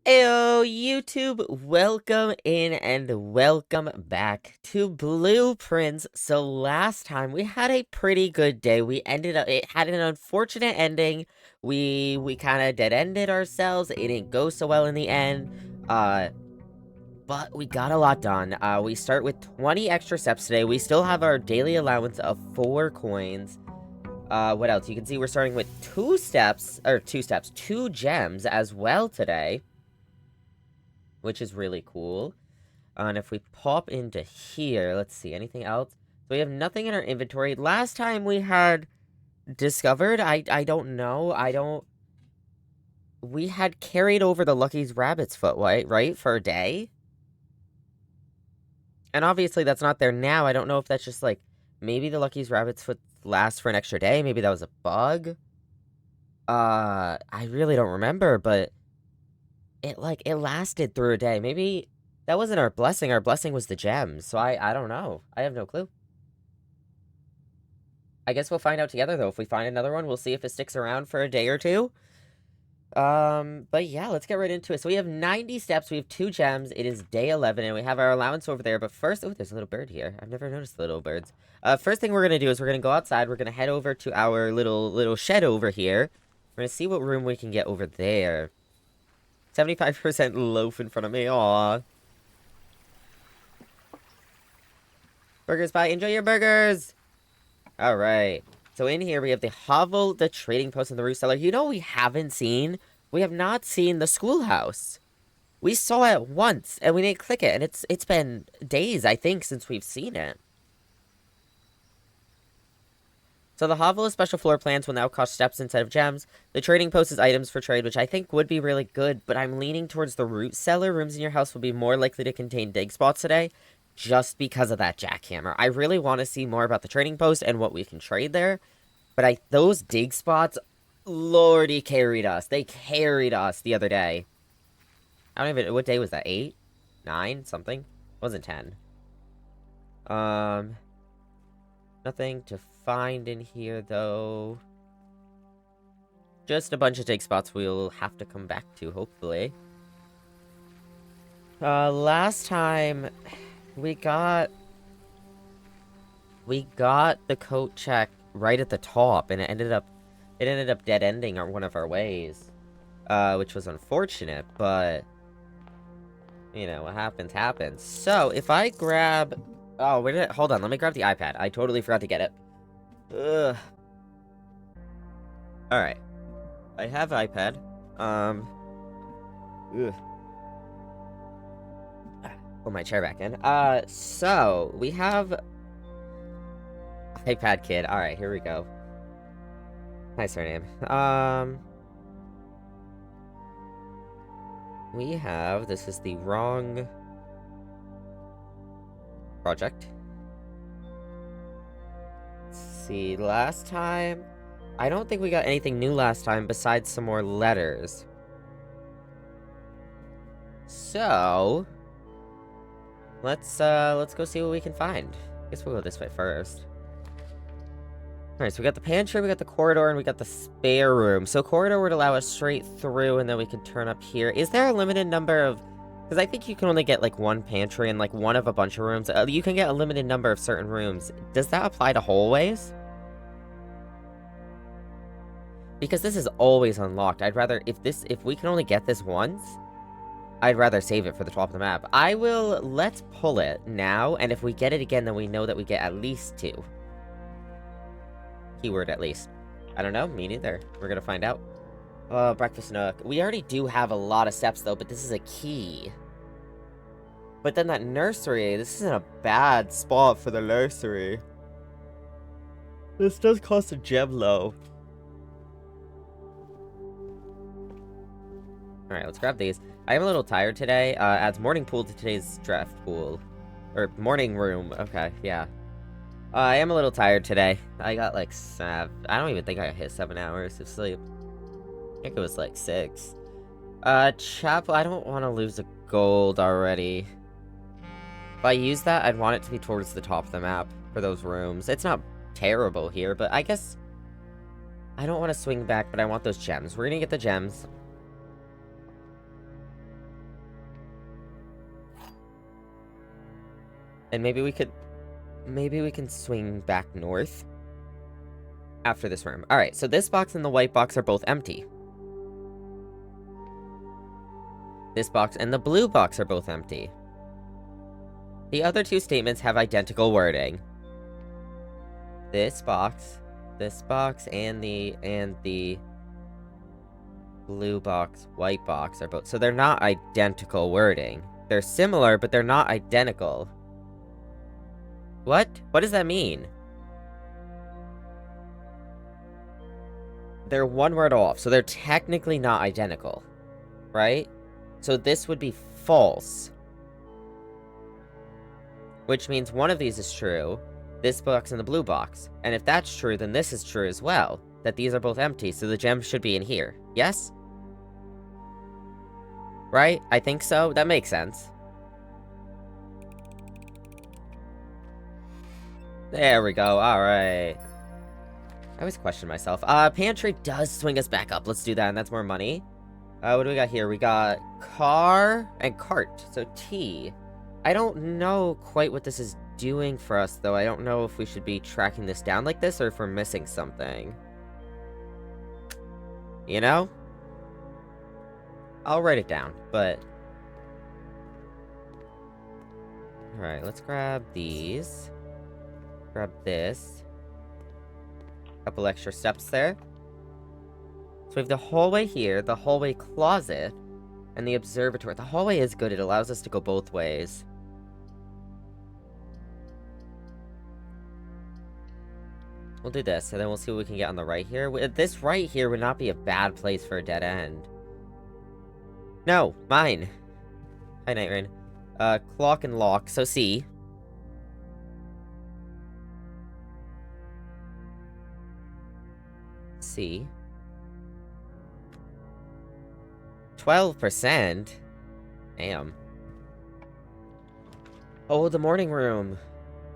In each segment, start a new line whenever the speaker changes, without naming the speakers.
Heyo, YouTube, welcome in and welcome back to Blueprints. So last time we had a pretty good day. It had an unfortunate ending. We kind of dead-ended ourselves. It didn't go so well in the end. But we got a lot done. We start with 20 extra steps today. We still have our daily allowance of 4 coins. What else? You can see we're starting with 2 gems as well today, which is really cool. And if we pop into here, let's see, anything else? So we have nothing in our inventory. Last time we had discovered, I don't know, we had carried over the Lucky's Rabbit's Foot, right, for a day? And obviously that's not there now. I don't know if that's just, like, maybe the Lucky's Rabbit's Foot lasts for an extra day. Maybe that was a bug. I really don't remember, but it lasted through a day. Maybe that wasn't our blessing. Our blessing was the gems. So I don't know. I have no clue. I guess we'll find out together, though. If we find another one, we'll see if it sticks around for a day or two. But yeah, let's get right into it. So we have 90 steps. We have 2 gems. It is day 11, and we have our allowance over there. But first, oh, there's a little bird here. I've never noticed the little birds. First thing we're gonna do is we're gonna go outside. We're gonna head over to our little shed over here. We're gonna see what room we can get over there. 75% loaf in front of me. Aw. Burgers, bye. Enjoy your burgers. All right. So in here, we have the hovel, the trading post, and the root cellar. You know we haven't seen? We have not seen the schoolhouse. We saw it once, and we didn't click it, and it's been days, I think, since we've seen it. So the hovel is special floor plans will now cost steps instead of gems. The trading post is items for trade, which I think would be really good, but I'm leaning towards the root cellar. Rooms in your house will be more likely to contain dig spots today, just because of that jackhammer. I really want to see more about the trading post and what we can trade there, but those dig spots, lordy, carried us. They carried us the other day. I don't even, what day was that? 8? 9? Something? It wasn't 10. Nothing to find in here, though. Just a bunch of dig spots we'll have to come back to, hopefully. Last time, we got the coat check right at the top, and it ended up dead-ending one of our ways. Which was unfortunate, but you know, what happens. So, if I grab... Oh, where did it... Hold on, let me grab the iPad. I totally forgot to get it. Ugh. Alright. I have iPad. Ugh. Put my chair back in. So, we have... iPad Kid. Alright, here we go. Nice surname. We have... This is the wrong... project. Let's see, last time... I don't think we got anything new last time besides some more letters. So... Let's go see what we can find. I guess we'll go this way first. Alright, so we got the pantry, we got the corridor, and we got the spare room. So corridor would allow us straight through, and then we can turn up here. Is there a limited number of... Because I think you can only get, like, one pantry and, like, one of a bunch of rooms. You can get a limited number of certain rooms. Does that apply to hallways? Because this is always unlocked. I'd rather... If we can only get this once, I'd rather save it for the top of the map. Let's pull it now, and if we get it again, then we know that we get at least 2. Keyword at least. I don't know, me neither. We're gonna find out. Breakfast nook. We already do have a lot of steps, though, but this is a key. But then that nursery, this isn't a bad spot for the nursery. This does cost a gem, though. Alright, let's grab these. I am a little tired today. Adds morning pool to today's draft pool. Or morning room. Okay, yeah. I am a little tired today. I got like I don't even think I hit 7 hours of sleep. I think it was like 6. Chapel, I don't want to lose a gold already. If I use that, I'd want it to be towards the top of the map for those rooms. It's not terrible here, but I guess I don't want to swing back, but I want those gems. We're gonna get the gems. And maybe we can swing back north after this room. Alright, so this box and the white box are both empty. This box and the blue box are both empty. The other two statements have identical wording. This box, and the blue box, white box are both... So they're not identical wording. They're similar, but they're not identical. What? What does that mean? They're one word off, so they're technically not identical. Right? So this would be false. Which means one of these is true, this box and the blue box. And if that's true, then this is true as well. That these are both empty, so the gem should be in here. Yes? Right? I think so. That makes sense. There we go. Alright. I always question myself. Pantry does swing us back up. Let's do that, and that's more money. What do we got here? We got car and cart. So T. I don't know quite what this is doing for us, though. I don't know if we should be tracking this down like this, or if we're missing something. You know? I'll write it down, but... Alright, let's grab these. Grab this. Couple extra steps there. So we have the hallway here, the hallway closet, and the observatory. The hallway is good. It allows us to go both ways. We'll do this, and then we'll see what we can get on the right here. This right here would not be a bad place for a dead end. No, mine. Hi, Night Rain. Clock and lock. So C. C. 12%? Damn. Oh, the morning room.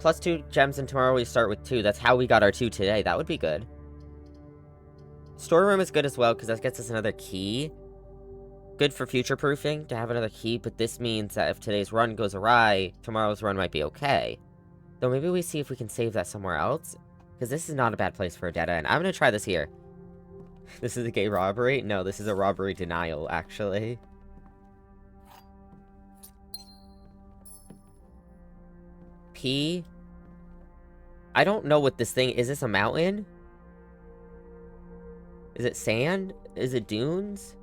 Plus 2 gems, and tomorrow we start with 2. That's how we got our 2 today. That would be good. Storeroom is good as well, because that gets us another key. Good for future-proofing, to have another key, but this means that if today's run goes awry, tomorrow's run might be okay. Though maybe we see if we can save that somewhere else, because this is not a bad place for a dead end. I'm gonna try this here. This is a gay robbery? No, this is a robbery denial, actually. P. I don't know what this thing... Is this a mountain? Is it sand? Is it dunes?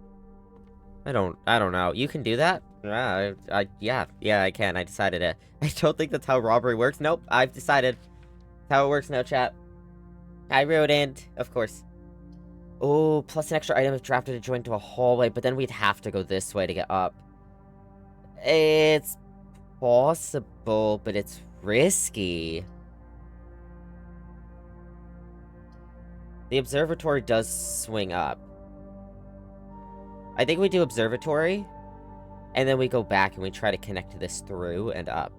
I don't know. You can do that? Yeah, I can. I decided it. I don't think that's how robbery works. Nope, I've decided. How it works now, chat. I wrote in, of course. Oh, plus an extra item if drafted to join to a hallway, but then we'd have to go this way to get up. It's possible, but it's risky. The observatory does swing up. I think we do observatory, and then we go back and we try to connect this through and up.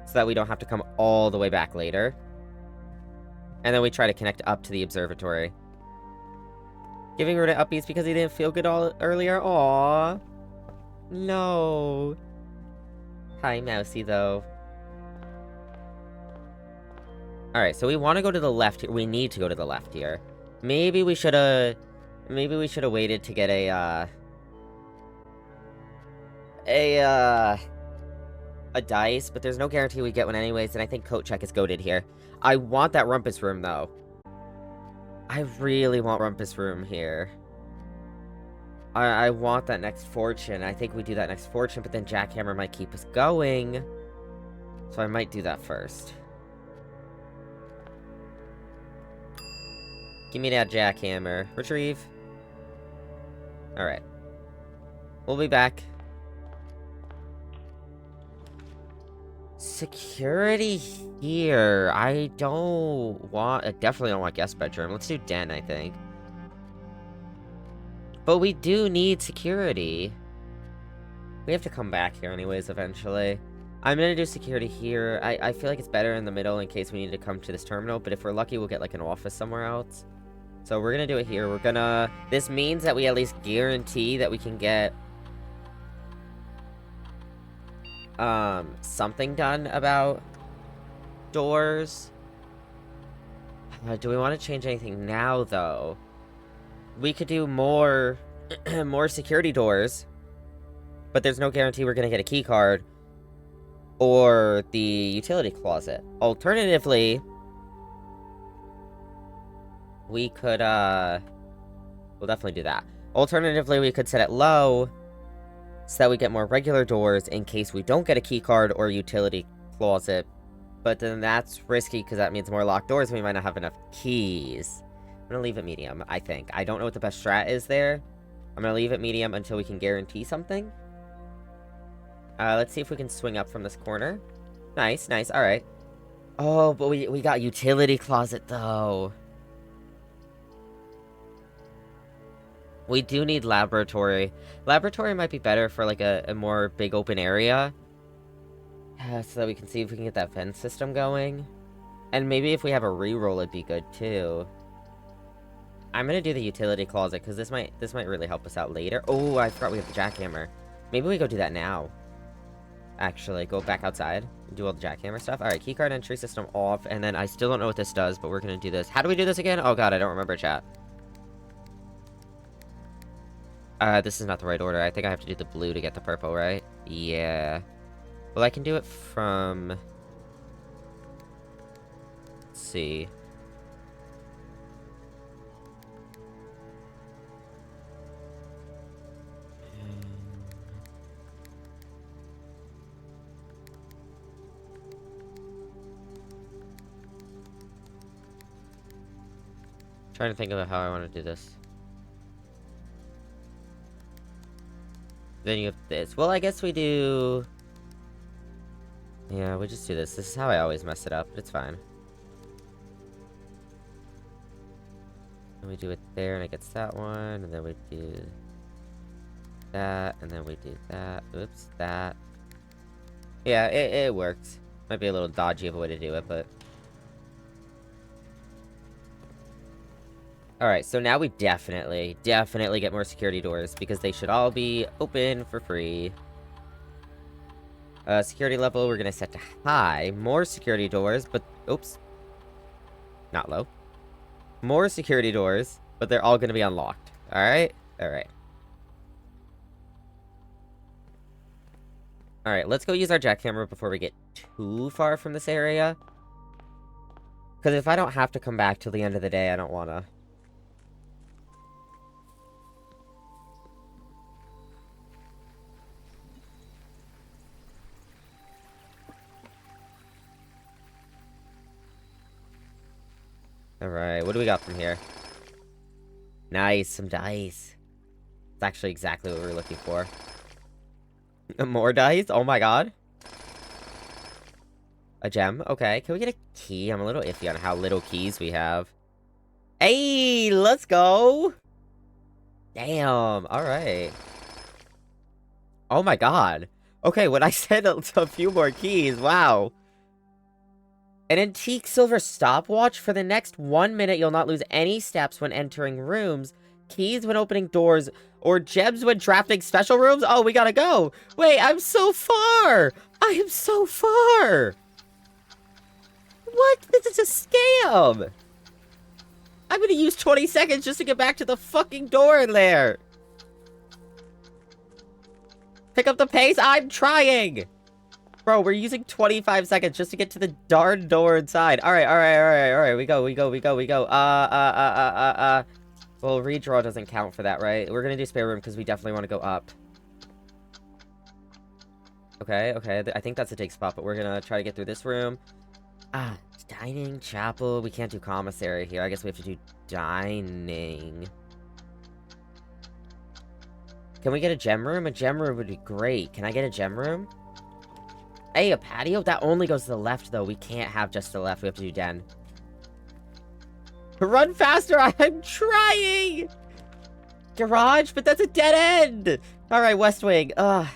So that we don't have to come all the way back later. And then we try to connect up to the observatory. Giving Ruta upbeats because he didn't feel good all earlier. Aww. No. Hi, Mousy, though. Alright, so we want to go to the left here. We need to go to the left here. Maybe we should have waited to get a dice, but there's no guarantee we get one anyways, and I think coat check is goated here. I want that rumpus room, though. I really want rumpus room here. I want that next fortune. I think we do that next fortune, but then jackhammer might keep us going. So I might do that first. Give me that jackhammer. Retrieve. Alright. We'll be back. Security here. I don't want... I definitely don't want guest bedroom. Let's do den, I think. But we do need security. We have to come back here anyways, eventually. I'm gonna do security here. I feel like it's better in the middle in case we need to come to this terminal, but if we're lucky, we'll get, like, an office somewhere else. So we're gonna do it here. We're gonna... This means that we at least guarantee that we can get... something done about doors. Do we want to change anything now, though? We could do more, more security doors, but there's no guarantee we're gonna get a key card or the utility closet. Alternatively, we could, we'll definitely do that. Alternatively, we could set it low so that we get more regular doors in case we don't get a key card or utility closet. But then that's risky because that means more locked doors and we might not have enough keys. I'm gonna leave it medium, I think. I don't know what the best strat is there. I'm gonna leave it medium until we can guarantee something. Let's see if we can swing up from this corner. Nice, nice, alright. Oh, but we got utility closet, though. We do need laboratory. Laboratory might be better for, like, a more big open area. So that we can see if we can get that fence system going. And maybe if we have a reroll, it'd be good, too. I'm gonna do the utility closet, because this might really help us out later. Oh, I forgot we have the jackhammer. Maybe we go do that now. Actually, go back outside and do all the jackhammer stuff. Alright, keycard entry system off, and then I still don't know what this does, but we're gonna do this. How do we do this again? Oh god, I don't remember, chat. This is not the right order. I think I have to do the blue to get the purple, right? Yeah. Well, I can do it from... Let's see. Trying to think about how I want to do this. Then you have this. Well, I guess we do... Yeah, we just do this. This is how I always mess it up, but it's fine. And we do it there, and it gets that one, and then we do that, and then we do that. Oops, that. Yeah, it works. Might be a little dodgy of a way to do it, but... Alright, so now we definitely get more security doors, because they should all be open for free. Security level, we're gonna set to high. More security doors, but... Oops. Not low. More security doors, but they're all gonna be unlocked. Alright? Alright. Alright, let's go use our jackhammer before we get too far from this area. Because if I don't have to come back till the end of the day, I don't wanna... Alright, what do we got from here? Nice, some dice. It's actually exactly what we were looking for. More dice? Oh my god. A gem? Okay, can we get a key? I'm a little iffy on how little keys we have. Hey, let's go! Damn, alright. Oh my god. Okay, when I said a few more keys, wow. An antique silver stopwatch. For the next 1 minute, you'll not lose any steps when entering rooms, keys when opening doors, or gems when drafting special rooms. Oh, we gotta go. Wait, I'm so far. I am so far. What? This is a scam. I'm gonna use 20 seconds just to get back to the fucking door in there. Pick up the pace. I'm trying. Bro, we're using 25 seconds just to get to the darn door inside. Alright. We go. Well, redraw doesn't count for that, right? We're gonna do spare room because we definitely want to go up. Okay. I think that's a dig spot, but we're gonna try to get through this room. Dining, chapel. We can't do commissary here. I guess we have to do dining. Can we get a gem room? A gem room would be great. Can I get a gem room? Hey, a patio? That only goes to the left, though. We can't have just the left. We have to do den. Run faster! I'm trying! Garage? But that's a dead end! Alright, West Wing. Ugh.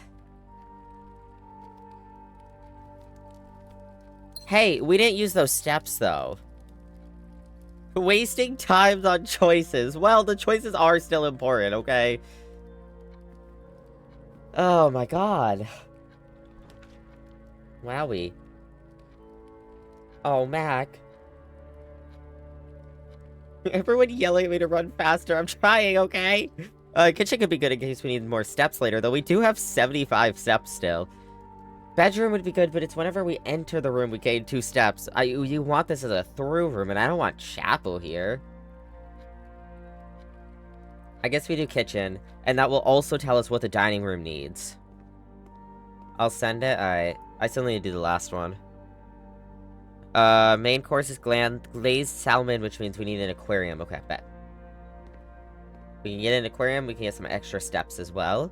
Hey, we didn't use those steps, though. Wasting time on choices. Well, the choices are still important, okay? Oh, my God. Wowie. Oh, Mac. Everyone yelling at me to run faster. I'm trying, okay? Kitchen could be good in case we need more steps later, though we do have 75 steps still. Bedroom would be good, but it's whenever we enter the room we gain 2 steps. You want this as a through room, and I don't want chapel here. I guess we do kitchen, and that will also tell us what the dining room needs. I'll send it. Alright. I still need to do the last one. Main course is glazed salmon, which means we need an aquarium. Okay, bet. We can get an aquarium, we can get some extra steps as well.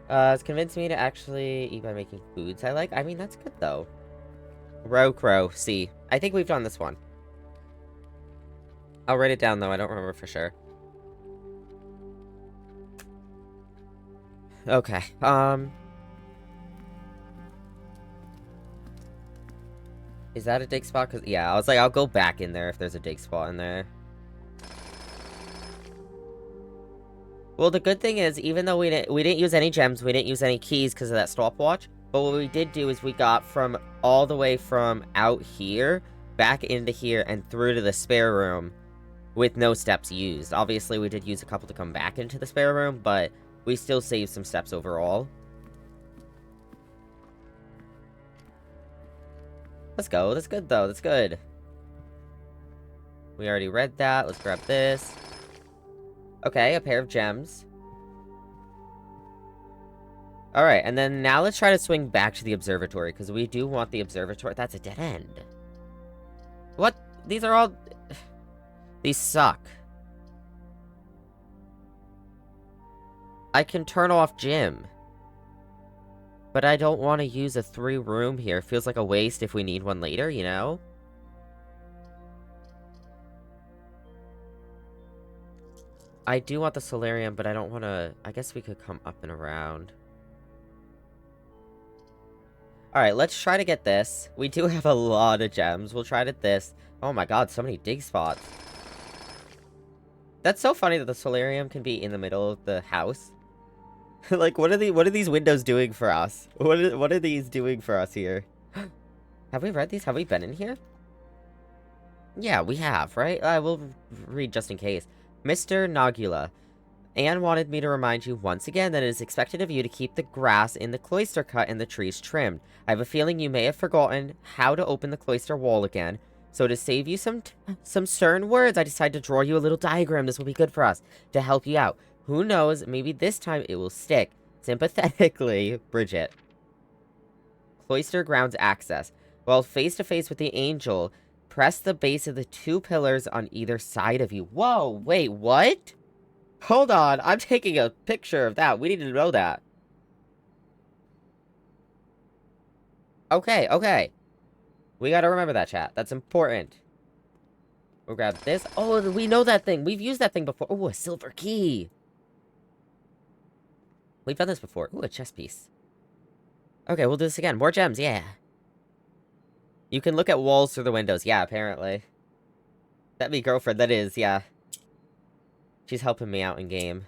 It's convinced me to actually eat by making foods I like. I mean, that's good, though. Row crow, C. I think we've done this one. I'll write it down, though. I don't remember for sure. Okay, is that a dig spot? Cause, yeah, I was like, I'll go back in there if there's a dig spot in there. Well, the good thing is, even though we didn't use any gems, we didn't use any keys because of that stopwatch, but what we did do is we got from all the way from out here, back into here, and through to the spare room with no steps used. Obviously, we did use a couple to come back into the spare room, but we still saved some steps overall. Let's go. That's good, though. That's good. We already read that. Let's grab this. Okay, a pair of gems. Alright, and then now let's try to swing back to the observatory, because we do want the observatory. That's a dead end. What? These are all... These suck. I can turn off gym. But I don't want to use a 3-room here. Feels like a waste if we need one later, you know? I do want the solarium, but I don't want to... I guess we could come up and around. Alright, let's try to get this. We do have a lot of gems. We'll try to get this. Oh my god, so many dig spots. That's so funny that the solarium can be in the middle of the house. Like, what are these windows doing for us? What are these doing for us here? Have we read these? Have we been in here? Yeah, we have, right? We'll read just in case. Mr. Nogula. Anne wanted me to remind you once again that it is expected of you to keep the grass in the cloister cut and the trees trimmed. I have a feeling you may have forgotten how to open the cloister wall again. So to save you some stern words, I decided to draw you a little diagram. This will be good for us, to help you out. Who knows, maybe this time it will stick. Sympathetically, Bridget. Cloister grounds access. While face to face with the angel, press the base of the 2 pillars on either side of you. Whoa, wait, what? Hold on, I'm taking a picture of that. We need to know that. Okay, okay. We gotta remember that, chat. That's important. We'll grab this. Oh, we know that thing. We've used that thing before. Oh, a silver key. We've done this before. Ooh, a chess piece. Okay, we'll do this again. More gems, yeah. You can look at walls through the windows. Yeah, apparently. That me girlfriend, that is, yeah. She's helping me out in game.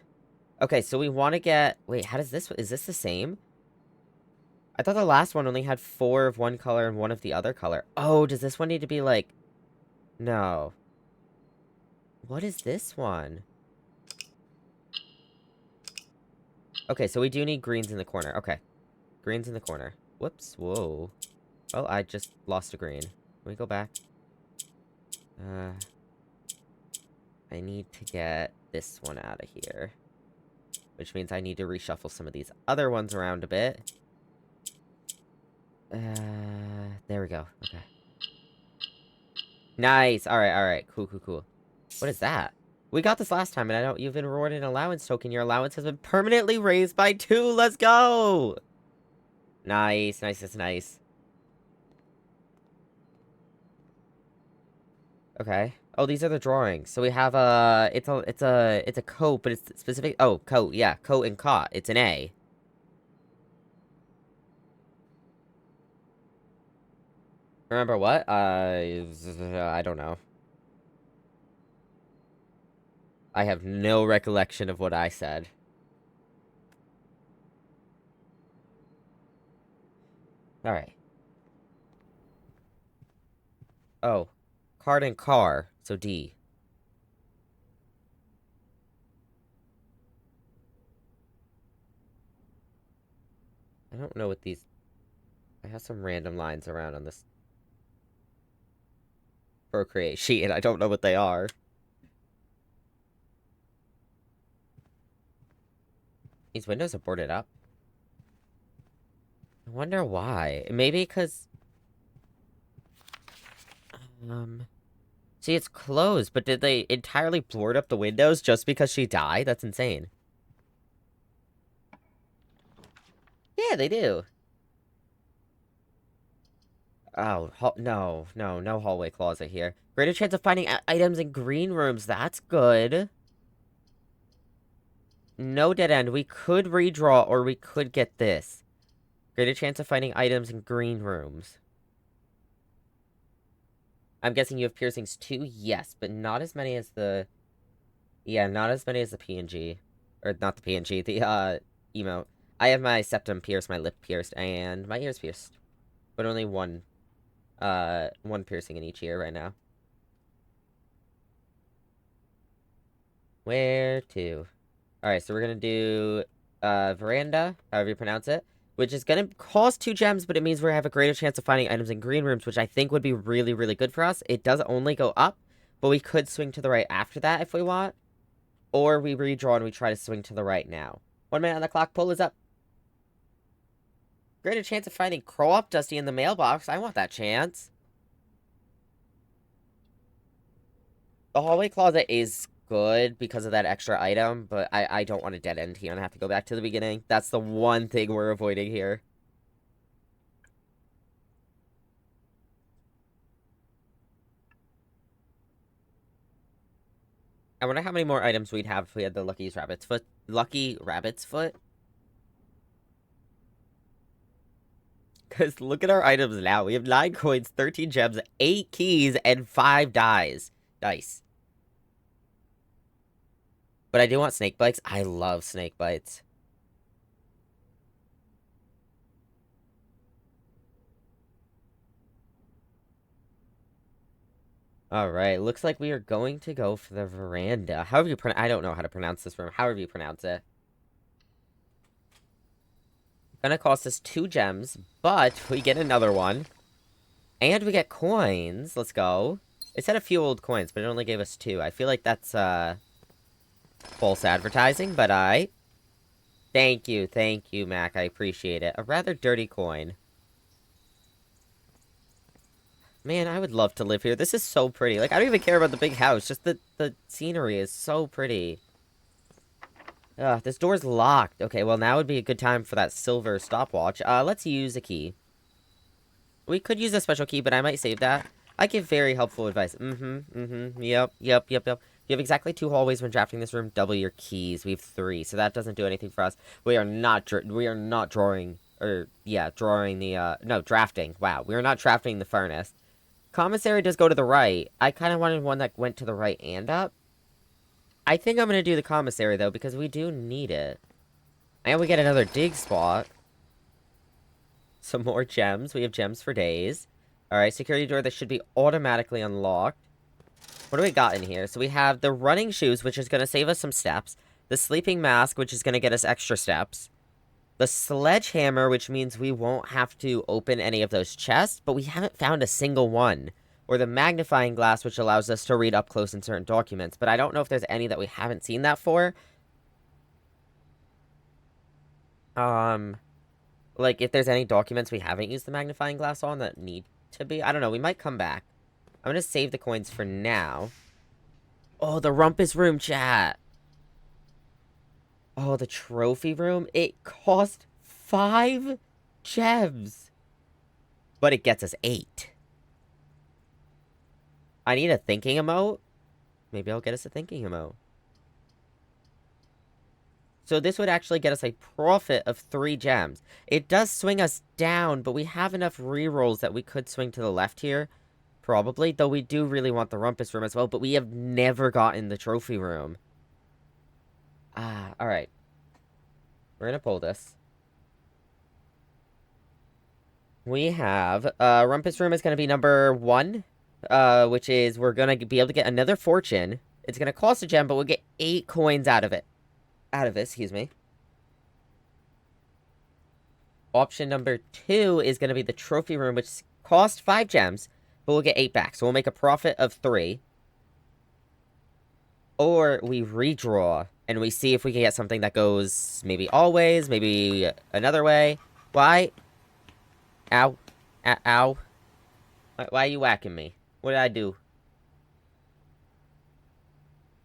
Okay, so we want to get... Wait, how does this... Is this the same? I thought the last one only had 4 of one color and 1 of the other color. Oh, does this one need to be like... No. What is this one? Okay, so we do need greens in the corner. Okay. Greens in the corner. Whoops. Whoa. Oh, I just lost a green. Can we go back? I need to get this one out of here. Which means I need to reshuffle some of these other ones around a bit. There we go. Okay. Nice. Alright, alright. Cool, cool, cool. What is that? We got this last time, and you've been rewarded an allowance token. Your allowance has been permanently raised by 2. Let's go! Nice, nice, that's nice. Okay. Oh, these are the drawings. So we have it's a coat, but it's specific. Oh, coat, yeah, coat and cot. It's an A. Remember what? I don't know. I have no recollection of what I said. Alright. Oh. Card and car. So D. I don't know what these... I have some random lines around on this Procreate sheet, and I don't know what they are. These windows are boarded up. I wonder why. Maybe because... See, it's closed, but did they entirely board up the windows just because she died? That's insane. Yeah, they do. Oh, no hallway closet here. Greater chance of finding items in green rooms. That's good. No dead end. We could redraw, or we could get this. Greater chance of finding items in green rooms. I'm guessing you have piercings too? Yes, but not as many as the... Yeah, not as many as the PNG. Or, not the PNG, the, emote. I have my septum pierced, my lip pierced, and my ears pierced. But only one piercing in each ear right now. Where to? Alright, so we're gonna do, veranda, however you pronounce it. Which is gonna cost 2 gems, but it means we have a greater chance of finding items in green rooms, which I think would be really, really good for us. It does only go up, but we could swing to the right after that if we want. Or we redraw and we try to swing to the right now. 1 minute on the clock, pull is up. Greater chance of finding Co-op Dusty in the mailbox. I want that chance. The hallway closet is good because of that extra item, but I don't want a dead end here and I have to go back to the beginning. That's the one thing we're avoiding here. I wonder how many more items we'd have if we had the Lucky Rabbit's Foot. Because look at our items now. We have 9 coins, 13 gems, 8 keys, and 5 dice. But I do want snake bites. I love snake bites. Alright, looks like we are going to go for the veranda. However you I don't know how to pronounce this room. However you pronounce it. Gonna cost us 2 gems, but we get another one. And we get coins. Let's go. It said a few old coins, but it only gave us 2. I feel like that's, false advertising, but Thank you, Mac. I appreciate it. A rather dirty coin. Man, I would love to live here. This is so pretty. Like, I don't even care about the big house. Just the scenery is so pretty. Ugh, this door's locked. Okay, well, now would be a good time for that silver stopwatch. Let's use a key. We could use a special key, but I might save that. I give very helpful advice. Yep. You have exactly 2 hallways when drafting this room. Double your keys. We have 3, so that doesn't do anything for us. We are not drawing, or, yeah, drafting. Wow, we are not drafting the furnace. Commissary does go to the right. I kind of wanted one that went to the right and up. I think I'm going to do the commissary, though, because we do need it. And we get another dig spot. Some more gems. We have gems for days. Alright, security door that should be automatically unlocked. What do we got in here? So we have the running shoes, which is going to save us some steps. The sleeping mask, which is going to get us extra steps. The sledgehammer, which means we won't have to open any of those chests, but we haven't found a single one. Or the magnifying glass, which allows us to read up close in certain documents, but I don't know if there's any that we haven't seen that for. Like, if there's any documents we haven't used the magnifying glass on that need to be, I don't know, we might come back. I'm gonna save the coins for now. Oh, the rumpus room, chat! Oh, the trophy room? It cost 5 gems! But it gets us 8. I need a thinking emote. Maybe I'll get us a thinking emote. So this would actually get us a profit of 3 gems. It does swing us down, but we have enough rerolls that we could swing to the left here. Probably, though we do really want the rumpus room as well, but we have never gotten the trophy room. Alright. We're gonna pull this. We have, Rumpus Room is going to be number 1, which is we're going to be able to get another fortune. It's going to cost a gem, but we'll get 8 coins out of it. Excuse me. Option number 2 is going to be the trophy room, which costs 5 gems, but we'll get 8 back. So we'll make a profit of 3. Or we redraw, and we see if we can get something that goes maybe always, maybe another way. Why? Ow. Ow. Why are you whacking me? What did I do?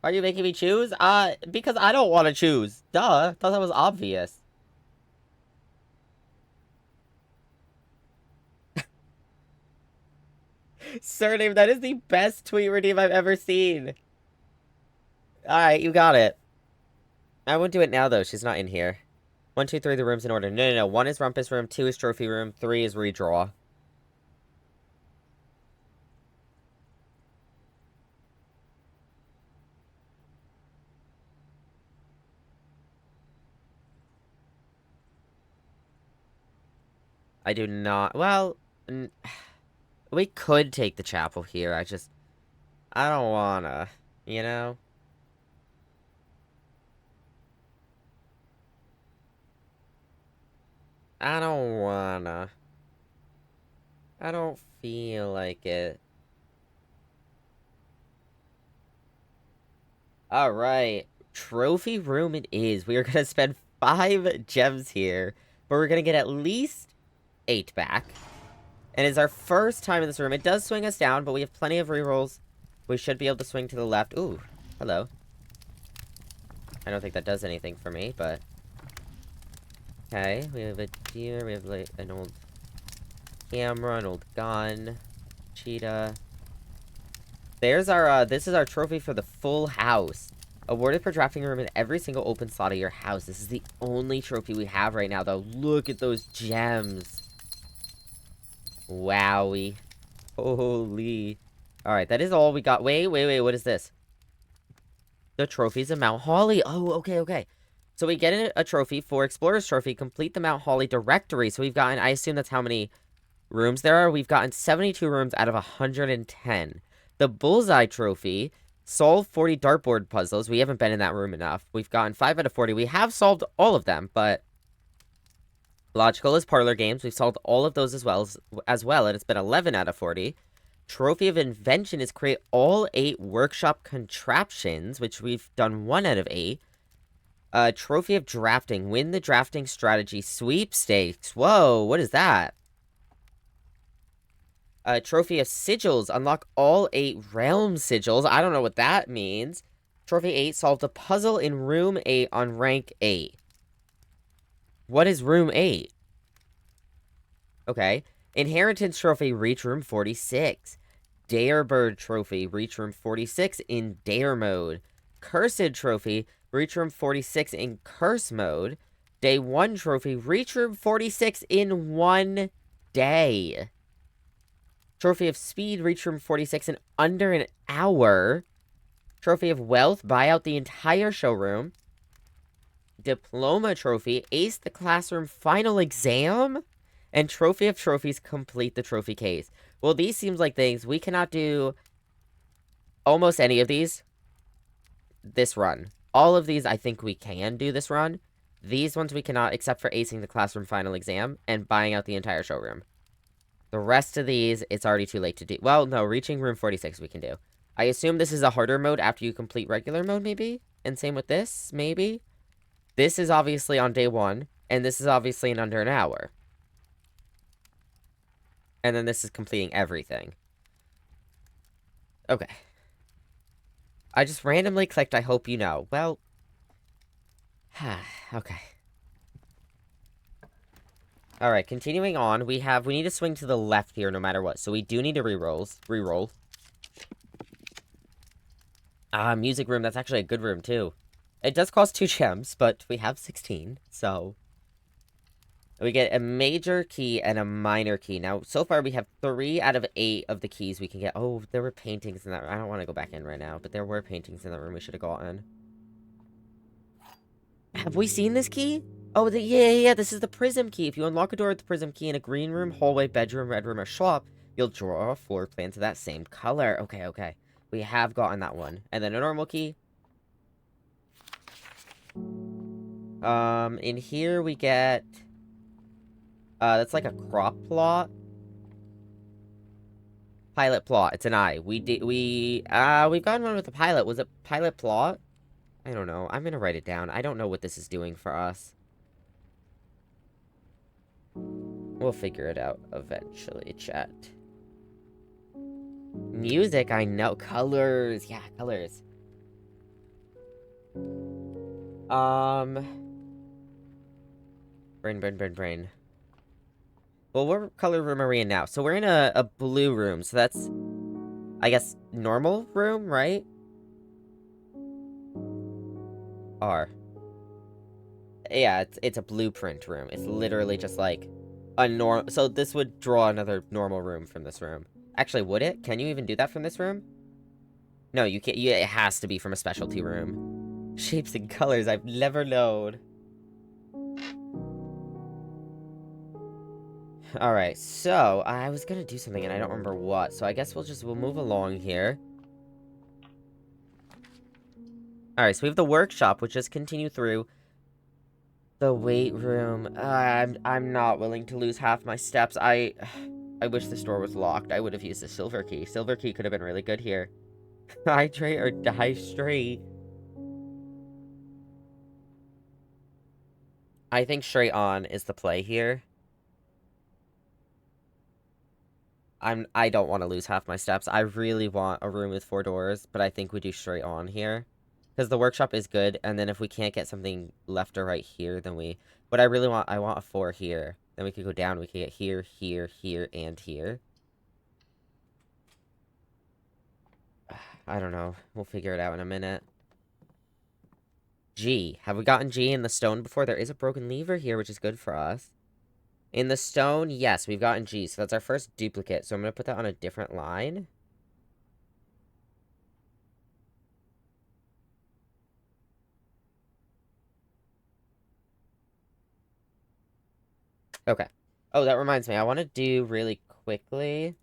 Are you making me choose? Because I don't want to choose. Duh. Thought that was obvious. Surname, that is the best tweet redeem I've ever seen. Alright, you got it. I won't do it now, though. She's not in here. 1, 2, 3, the room's in order. No. 1 is Rumpus Room, 2 is Trophy Room, 3 is Redraw. I do not... Well, we could take the chapel here. I don't wanna, you know? I don't wanna. I don't feel like it. Alright. Trophy room it is. We are gonna spend 5 gems here, but we're gonna get at least 8 back. And it's our first time in this room. It does swing us down, but we have plenty of rerolls. We should be able to swing to the left. Ooh, hello. I don't think that does anything for me, but... Okay, we have a deer, we have like an old camera, an old gun, cheetah. There's our, this is our trophy for the full house. Awarded per drafting room in every single open slot of your house. This is the only trophy we have right now, though. Look at those gems. Wowie. Holy. Alright, that is all we got. Wait, what is this? The trophies of Mount Holly. Oh, okay. So we get a trophy for Explorer's Trophy, complete the Mount Holly directory. So we've gotten, I assume that's how many rooms there are. We've gotten 72 rooms out of 110. The Bullseye Trophy, solve 40 dartboard puzzles. We haven't been in that room enough. We've gotten 5 out of 40. We have solved all of them, but Logical is parlor games. We've solved all of those as well, and it's been 11 out of 40. Trophy of Invention is create all 8 workshop contraptions, which we've done 1 out of 8. Trophy of Drafting. Win the drafting strategy sweepstakes. Whoa, what is that? Trophy of Sigils. Unlock all 8 realm sigils. I don't know what that means. Trophy 8. Solve the puzzle in room 8 on rank 8. What is room 8? Okay. Inheritance Trophy. Reach room 46. Darebird Trophy. Reach room 46 in Dare mode. Cursed Trophy. Reach room 46 in Curse mode. Day 1 Trophy. Reach room 46 in 1 day. Trophy of Speed. Reach room 46 in under an hour. Trophy of Wealth. Buy out the entire showroom. Diploma Trophy. Ace the classroom final exam. And Trophy of Trophies. Complete the trophy case. Well, these seems like things we cannot do almost any of these this run. All of these, I think we can do this run. These ones we cannot, except for acing the classroom final exam and buying out the entire showroom. The rest of these, it's already too late to do. Well, no, reaching room 46 we can do. I assume this is a harder mode after you complete regular mode, maybe? And same with this, maybe? This is obviously on day 1, and this is obviously in under an hour. And then this is completing everything. Okay. I just randomly clicked, I hope you know. Well, okay. Alright, continuing on, we need to swing to the left here no matter what. So we do need to reroll. Music room, that's actually a good room too. It does cost 2 gems, but we have 16, so we get a major key and a minor key. Now, so far we have 3 out of 8 of the keys we can get. Oh, there were paintings in that room. I don't want to go back in right now, but there were paintings in that room we should have gotten. Have we seen this key? Oh, yeah, this is the prism key. If you unlock a door with the prism key in a green room, hallway, bedroom, red room, or shop, you'll draw a floor plan to that same color. Okay. We have gotten that one. And then a normal key. In here we get... that's like a crop plot. Pilot plot. It's an eye. We've gotten one with the pilot. Was it pilot plot? I don't know. I'm gonna write it down. I don't know what this is doing for us. We'll figure it out eventually, chat. Music, I know. Colors. Yeah, colors. Brain. Well, what color room are we in now? So we're in a blue room. So that's, I guess, normal room, right? R. Yeah, it's a blueprint room. It's literally just like a norm. So this would draw another normal room from this room. Actually, would it? Can you even do that from this room? No, you can't. It has to be from a specialty room. Shapes and colors, I've never known. Alright, so I was gonna do something and I don't remember what. So I guess we'll move along here. Alright, so we have the workshop, which just continue through. The weight room. I'm not willing to lose half my steps. I wish the store was locked. I would have used the silver key. Silver key could have been really good here. Hydrate or die straight. I think straight on is the play here. I don't want to lose half my steps. I really want a room with 4 doors, but I think we do straight on here. Because the workshop is good, and then if we can't get something left or right here, then we... What I really want, I want a 4 here. Then we could go down, we could get here, and here. I don't know. We'll figure it out in a minute. G. Have we gotten G in the stone before? There is a broken lever here, which is good for us. In the stone, yes, we've gotten G. So that's our first duplicate. So I'm going to put that on a different line. Okay. Oh, that reminds me. I want to do really quickly.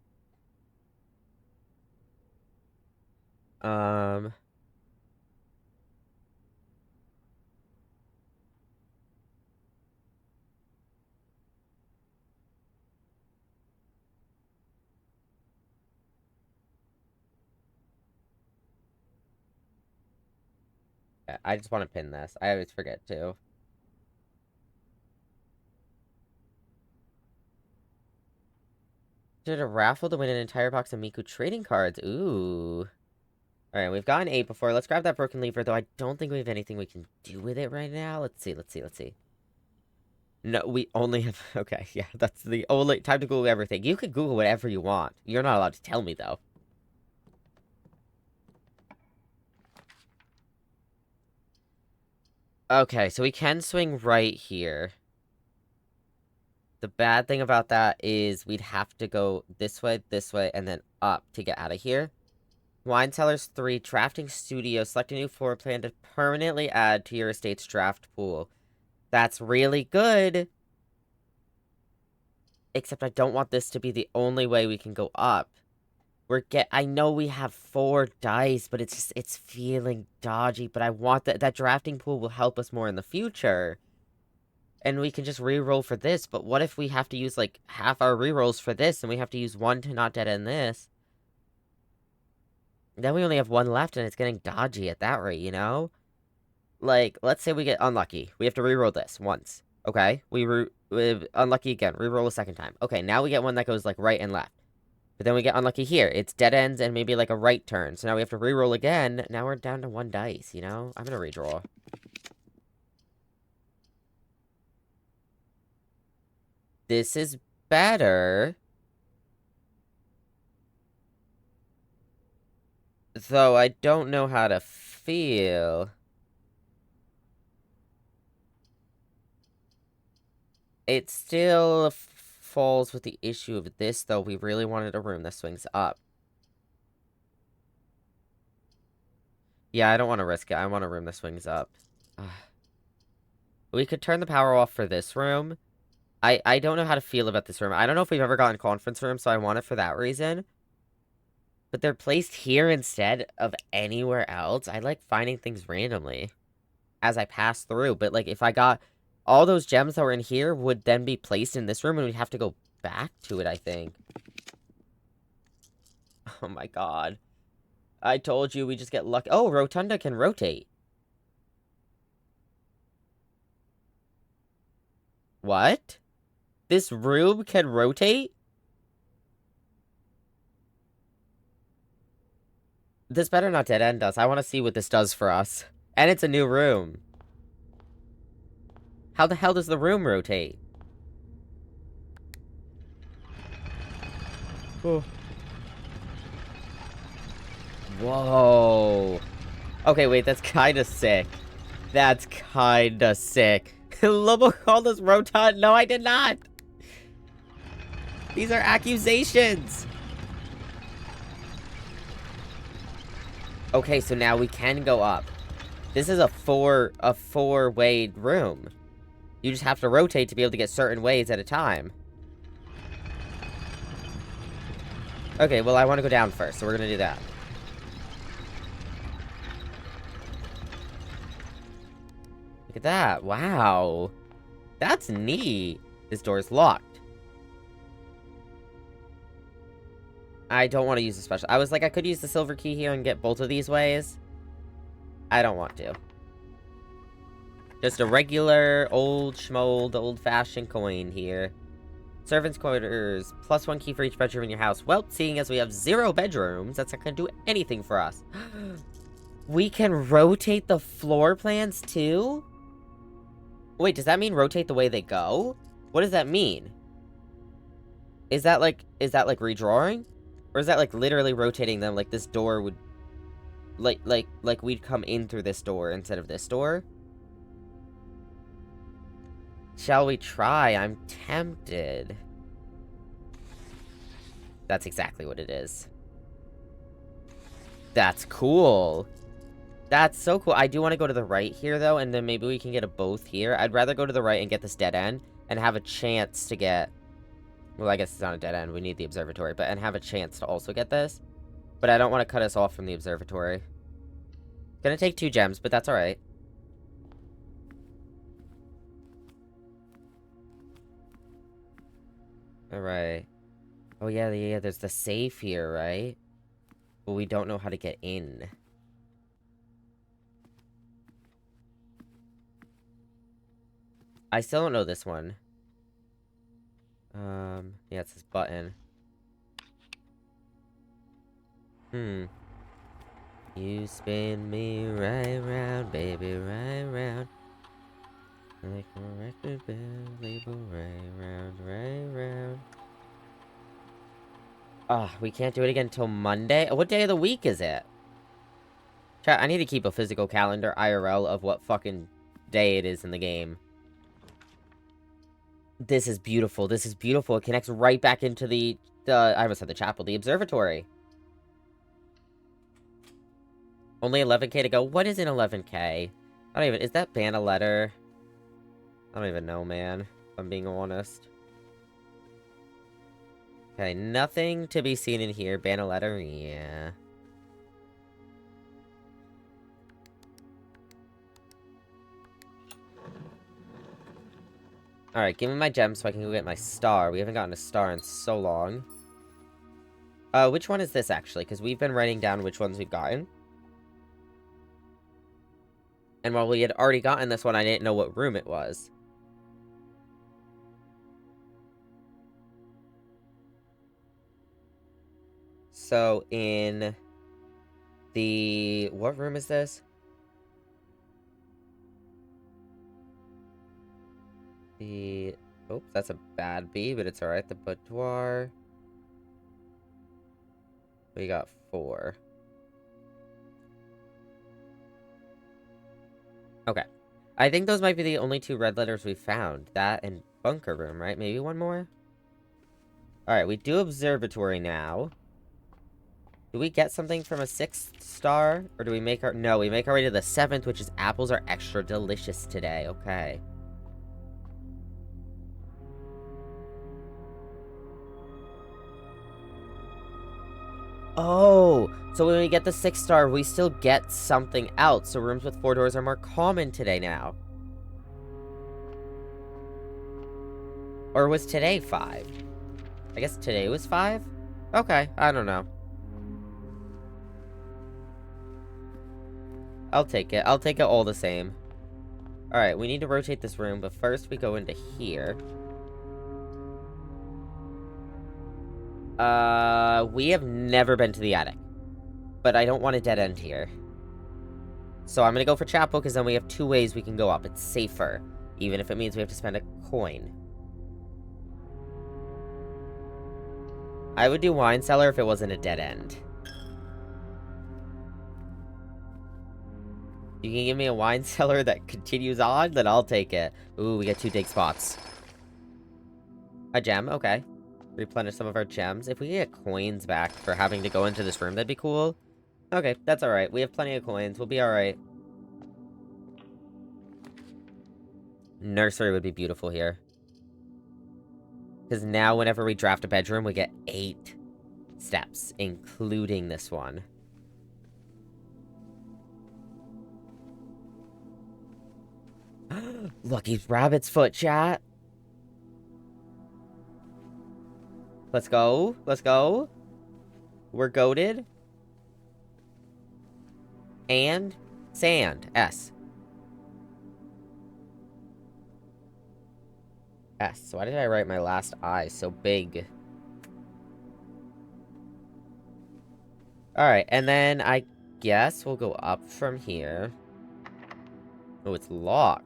I just want to pin this. I always forget to. Did a raffle to win an entire box of Miku trading cards. Ooh. Alright, we've gotten 8 before. Let's grab that broken lever, though I don't think we have anything we can do with it right now. Let's see. No, we only have... Okay, yeah, that's the only time to Google everything. You can Google whatever you want. You're not allowed to tell me, though. Okay, so we can swing right here. The bad thing about that is we'd have to go this way, and then up to get out of here. Wine Cellars 3, Drafting Studio. Select a new floor plan to permanently add to your estate's draft pool. That's really good. Except I don't want this to be the only way we can go up. I know we have 4 dice, but it's feeling dodgy. But I want that drafting pool will help us more in the future. And we can just re-roll for this, but what if we have to use, like, half our re-rolls for this, and we have to use 1 to not dead end this? Then we only have 1 left, and it's getting dodgy at that rate, you know? Like, let's say we get unlucky. We have to re-roll this once, okay? We unlucky again, re-roll a second time. Okay, now we get one that goes, like, right and left. But then we get unlucky here. It's dead ends and maybe, like, a right turn. So now we have to re-roll again. Now we're down to 1 dice, you know? I'm gonna redraw. This is better. Though I don't know how to feel. It still falls with the issue of this, though. We really wanted a room that swings up. Yeah, I don't want to risk it. I want a room that swings up. We could turn the power off for this room. I don't know how to feel about this room. I don't know if we've ever gotten conference room, so I want it for that reason. But they're placed here instead of anywhere else. I like finding things randomly as I pass through. But, like, if I got all those gems that were in here would then be placed in this room, and we'd have to go back to it, I think. Oh my god. I told you we just get lucky. Oh, Rotunda can rotate. What? This room can rotate? This better not dead end us. I want to see what this does for us. And it's a new room. How the hell does the room rotate? Oh. Whoa. Okay, wait, that's kinda sick. That's kinda sick. Lobo called us rotund. No, I did not. These are accusations. Okay, so now we can go up. This is a four-way room. You just have to rotate to be able to get certain ways at a time. Okay, well, I want to go down first, so we're gonna do that. Look at that. Wow. That's neat. This door's locked. I don't want to use the special. I was like, I could use the silver key here and get both of these ways. I don't want to. Just a regular, old schmold, old-fashioned coin here. Servants' quarters, +1 key for each bedroom in your house. Well, seeing as we have 0 bedrooms, that's not gonna do anything for us. We can rotate the floor plans, too? Wait, does that mean rotate the way they go? What does that mean? Is that like redrawing? Or is that like literally rotating them like this door would... Like we'd come in through this door instead of this door? Shall we try? I'm tempted. That's exactly what it is. That's cool. That's so cool. I do want to go to the right here, though, and then maybe we can get a both here. I'd rather go to the right and get this dead end, and have a chance to get... Well, I guess it's not a dead end. We need the observatory, and have a chance to also get this. But I don't want to cut us off from the observatory. Gonna take 2 gems, but that's alright. Alright. Oh, yeah, there's the safe here, right? But we don't know how to get in. I still don't know this one. Yeah, it's this button. You spin me right round, baby, right round. Like a record bell, label right round. Ah, we can't do it again until Monday? What day of the week is it? Chat, I need to keep a physical calendar, IRL, of what fucking day it is in the game. This is beautiful. This is beautiful. It connects right back into the I almost said the chapel, the observatory. Only 11k to go. What is an 11k? I don't even... Is that ban a letter? I don't even know, man. If I'm being honest. Okay, nothing to be seen in here. Ban a letter? Yeah. Alright, give me my gem so I can go get my star. We haven't gotten a star in so long. Which one is this, actually? Because we've been writing down which ones we've gotten. And while we had already gotten this one, I didn't know what room it was. So, in the... What room is this? The... Oops, that's a bad B, but it's alright. The boudoir. We got 4. Okay. I think those might be the only 2 red letters we found. That and bunker room, right? Maybe one more? Alright, we do observatory now. Do we get something from a 6th star? Or do we make our... No, we make our way to the 7th, which is apples are extra delicious today. Okay. Oh, so when we get the 6-star, we still get something else. So rooms with 4 doors are more common today now. Or was today 5? I guess today was 5? Okay, I don't know. I'll take it. I'll take it all the same. Alright, we need to rotate this room, but first we go into here. We have never been to the attic. But I don't want a dead end here. So I'm gonna go for chapel, because then we have 2 ways we can go up. It's safer, even if it means we have to spend a coin. I would do wine cellar if it wasn't a dead end. You can give me a wine cellar that continues on, then I'll take it. Ooh, we get 2 dig spots. A gem, okay. Replenish some of our gems. If we get coins back for having to go into this room, that'd be cool. Okay, that's alright. We have plenty of coins. We'll be alright. Nursery would be beautiful here. Because now whenever we draft a bedroom, we get 8 steps, including this one. Lucky's rabbit's foot, chat. Let's go. Let's go. We're goated. And sand. S. S. Why did I write my last I so big? Alright, and then I guess we'll go up from here. Oh, it's locked.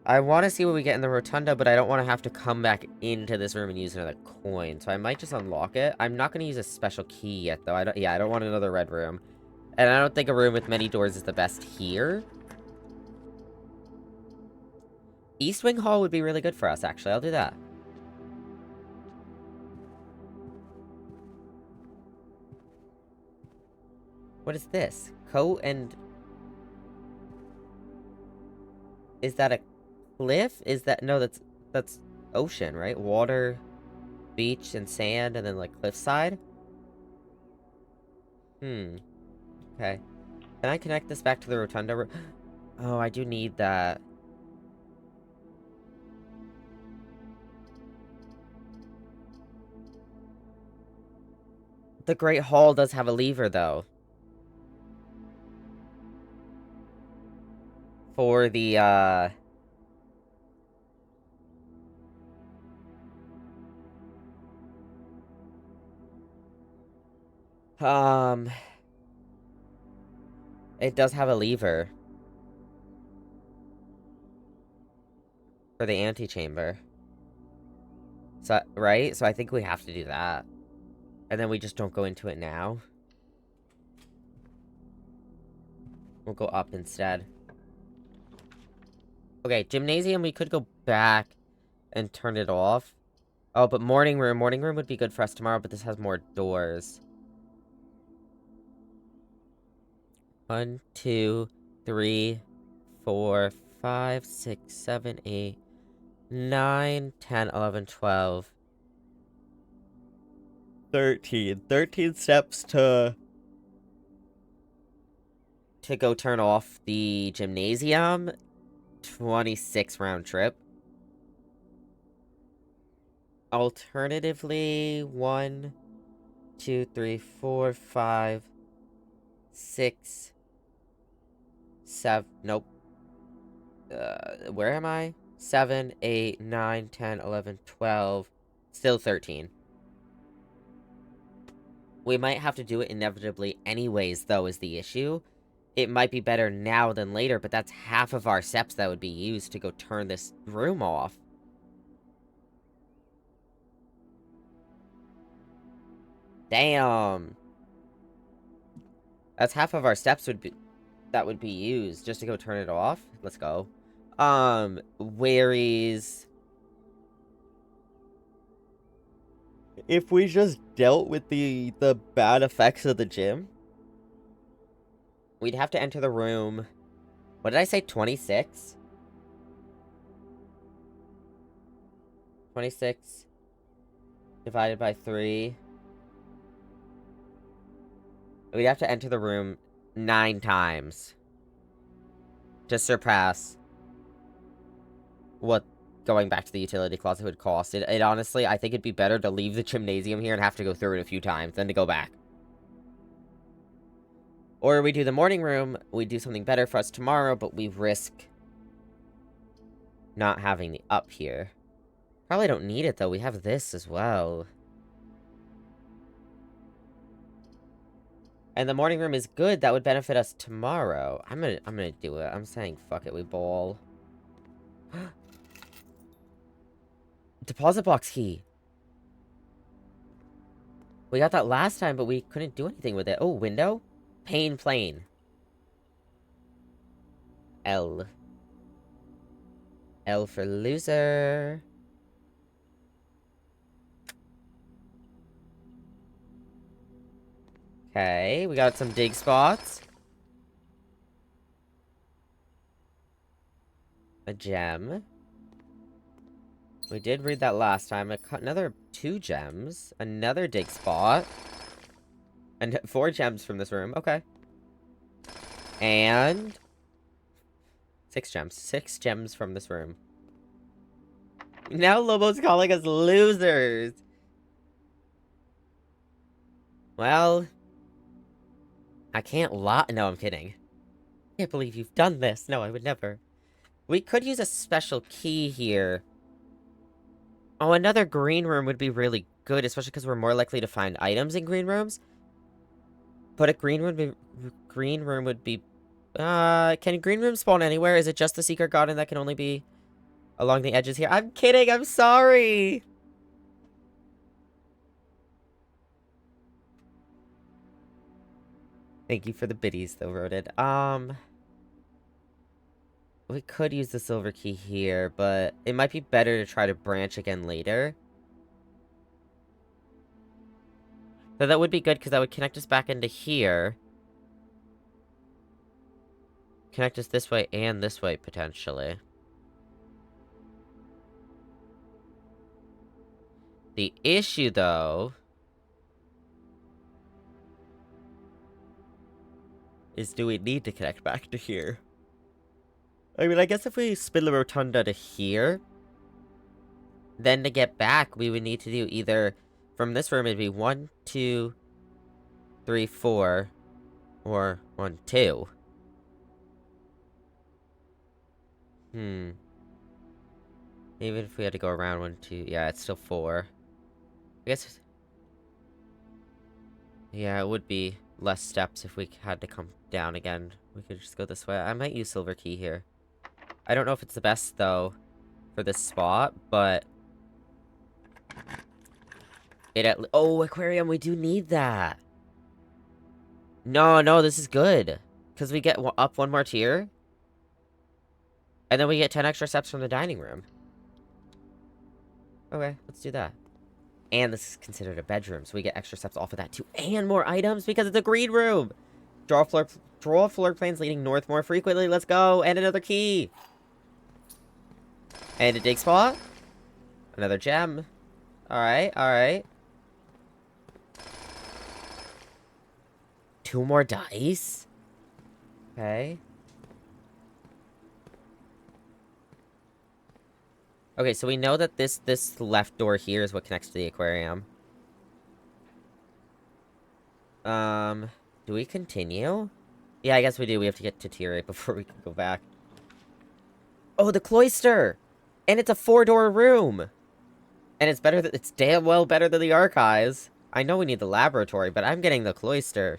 I want to see what we get in the rotunda, but I don't want to have to come back into this room and use another coin. So I might just unlock it. I'm not going to use a special key yet, though. I don't want another red room. And I don't think a room with many doors is the best here. East Wing Hall would be really good for us, actually. I'll do that. What is this? Coat and... Is that a cliff? Is that... No, that's ocean, right? Water, beach, and sand, and then, like, cliffside? Okay. Can I connect this back to the rotunda? Oh, I do need that. The Great Hall does have a lever, though. For the, It does have a lever. For the antechamber. So, right? So I think we have to do that. And then we just don't go into it now. We'll go up instead. Okay, gymnasium, we could go back and turn it off. Oh, but morning room. Morning room would be good for us tomorrow, but this has more doors. 1, 2, 3, 4, 5, 6, 7, 8, 9, 10, 11, 12. 13. 13 steps to go turn off the gymnasium. 26 round trip. Alternatively, 1, 2, 3, 4, 5, 6, 7. Nope. Where am I? 7, 8, 9, 10, 11, 12. Still 13. We might have to do it inevitably anyways, though, is the issue. It might be better now than later, but that's half of our steps that would be used to go turn this room off. Damn. That's half of our steps that would be used just to go turn it off. Let's go. Where is... If we just dealt with the bad effects of the gym, we'd have to enter the room. What did I say? 26? 26 divided by 3. We'd have to enter the room 9 times to surpass what going back to the utility closet would cost. It honestly, I think it'd be better to leave the gymnasium here and have to go through it a few times than to go back. Or we do the morning room, we do something better for us tomorrow, but we risk not having the up here. Probably don't need it, though. We have this as well. And the morning room is good. That would benefit us tomorrow. I'm gonna do it. I'm saying fuck it, we ball. Deposit box key. We got that last time, but we couldn't do anything with it. Oh, window? Pane plane. L. L for loser. Okay, we got some dig spots. A gem. We did read that last time. Another 2 gems. Another dig spot. And 4 gems from this room. Okay. And 6 gems. 6 gems from this room. Now Lobo's calling us losers. Well, I can't lie. No, I'm kidding. I can't believe you've done this. No, I would never. We could use a special key here. Oh, another green room would be really good, especially because we're more likely to find items in green rooms. But a green room would be... can green rooms spawn anywhere? Is it just the secret garden that can only be along the edges here? I'm kidding, I'm sorry! Thank you for the biddies, though, Rodent. We could use the silver key here, but it might be better to try to branch again later. So that would be good, because that would connect us back into here. Connect us this way and this way, potentially. The issue, though, is do we need to connect back to here? I mean, I guess if we spin the rotunda to here, then to get back, we would need to do either... From this room, it'd be 1, 2, 3, 4, or 1, 2. Even if we had to go around 1, 2... Yeah, it's still 4. I guess... Yeah, it would be less steps if we had to come down again. We could just go this way. I might use silver key here. I don't know if it's the best, though, for this spot, but... Oh, aquarium, we do need that! No, this is good. Because we get up 1 more tier. And then we get 10 extra steps from the dining room. Okay, let's do that. And this is considered a bedroom, so we get extra steps off of that, too. And more items, because it's a green room! Draw floor plans leading north more frequently, let's go! And another key! And a dig spot. Another gem. Alright. 2 more dice? Okay. Okay, so we know that this left door here is what connects to the aquarium. Do we continue? Yeah, I guess we do. We have to get to tier 8 before we can go back. Oh, the cloister! And it's a 4-door room! And it's better it's damn well better than the archives. I know we need the laboratory, but I'm getting the cloister.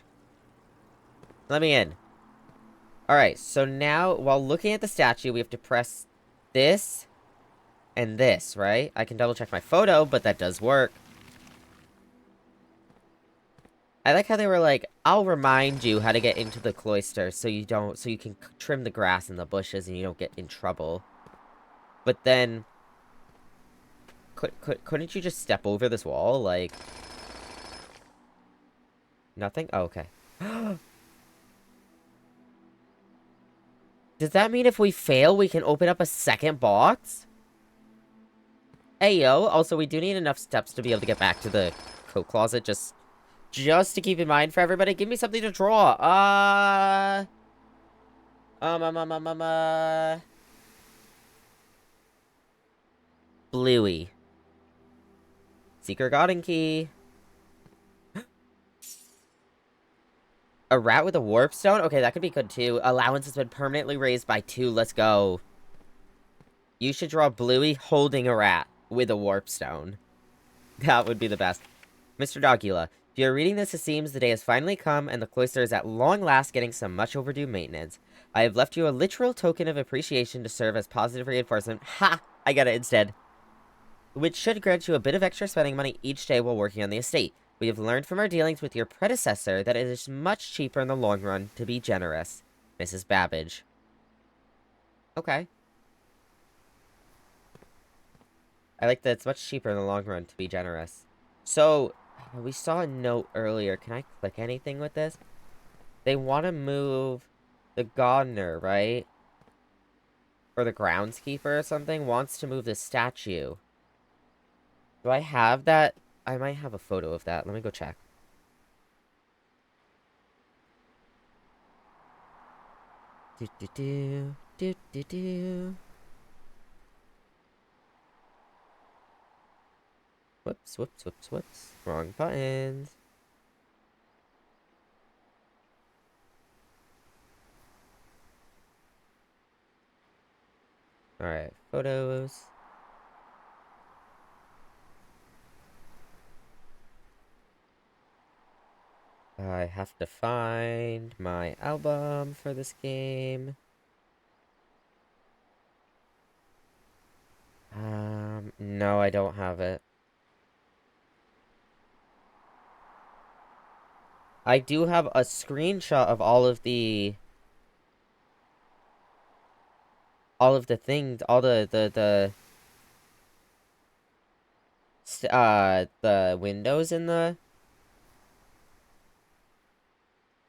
Let me in. Alright, so now, while looking at the statue, we have to press this and this, right? I can double check my photo, but that does work. I like how they were like, I'll remind you how to get into the cloister so you can trim the grass and the bushes and you don't get in trouble. But then, couldn't you just step over this wall? Like, nothing? Oh, okay. Does that mean if we fail, we can open up a second box? Hey, yo. Also, we do need enough steps to be able to get back to the coat closet, just Just to keep in mind for everybody, give me something to draw. Bluey. Secret garden key. A rat with a warp stone? Okay, that could be good too. Allowance has been permanently raised by 2. Let's go. You should draw Bluey holding a rat with a warp stone. That would be the best. Mr. Dogula, if you're reading this, it seems the day has finally come and the cloister is at long last getting some much overdue maintenance. I have left you a literal token of appreciation to serve as positive reinforcement. Ha! I got it instead. Which should grant you a bit of extra spending money each day while working on the estate. We have learned from our dealings with your predecessor that it is much cheaper in the long run to be generous. Mrs. Babbage. Okay. I like that it's much cheaper in the long run to be generous. So, we saw a note earlier. Can I click anything with this? They want to move the gardener, right? Or the groundskeeper or something wants to move the statue. Do I have that? I might have a photo of that. Let me go check. Do. Whoops. Wrong buttons. Alright, photos. I have to find my album for this game. No, I don't have it. I do have a screenshot of all of the things, all the windows in the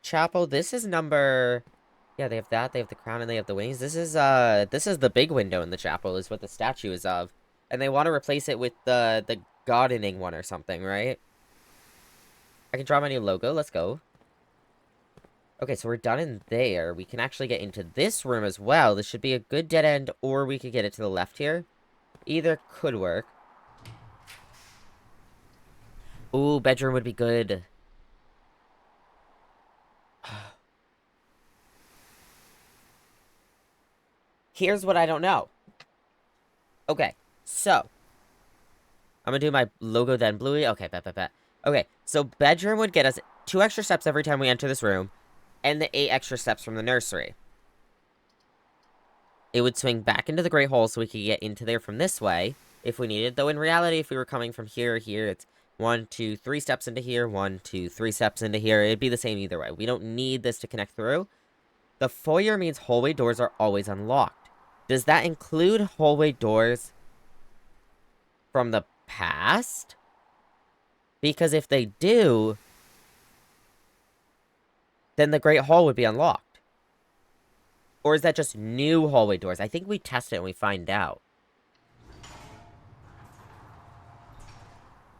chapel. This is number, yeah, they have that, they have the crown, and they have the wings. This is the big window in the chapel, is what the statue is of. And they want to replace it with the gardening one or something, right? I can draw my new logo, let's go. Okay, so we're done in there. We can actually get into this room as well. This should be a good dead end, or we could get it to the left here. Either could work. Ooh, bedroom would be good. Here's what I don't know. Okay, so. I'm gonna do my logo then Bluey. Okay, bet. Okay, so bedroom would get us 2 extra steps every time we enter this room, and the 8 extra steps from the nursery. It would swing back into the Great Hall so we could get into there from this way, if we needed. Though in reality, if we were coming from here or here, it's 1, 2, 3 steps into here, 1, 2, 3 steps into here. It'd be the same either way. We don't need this to connect through. The foyer means hallway doors are always unlocked. Does that include hallway doors from the past? Because if they do, then the Great Hall would be unlocked. Or is that just new hallway doors? I think we test it and we find out.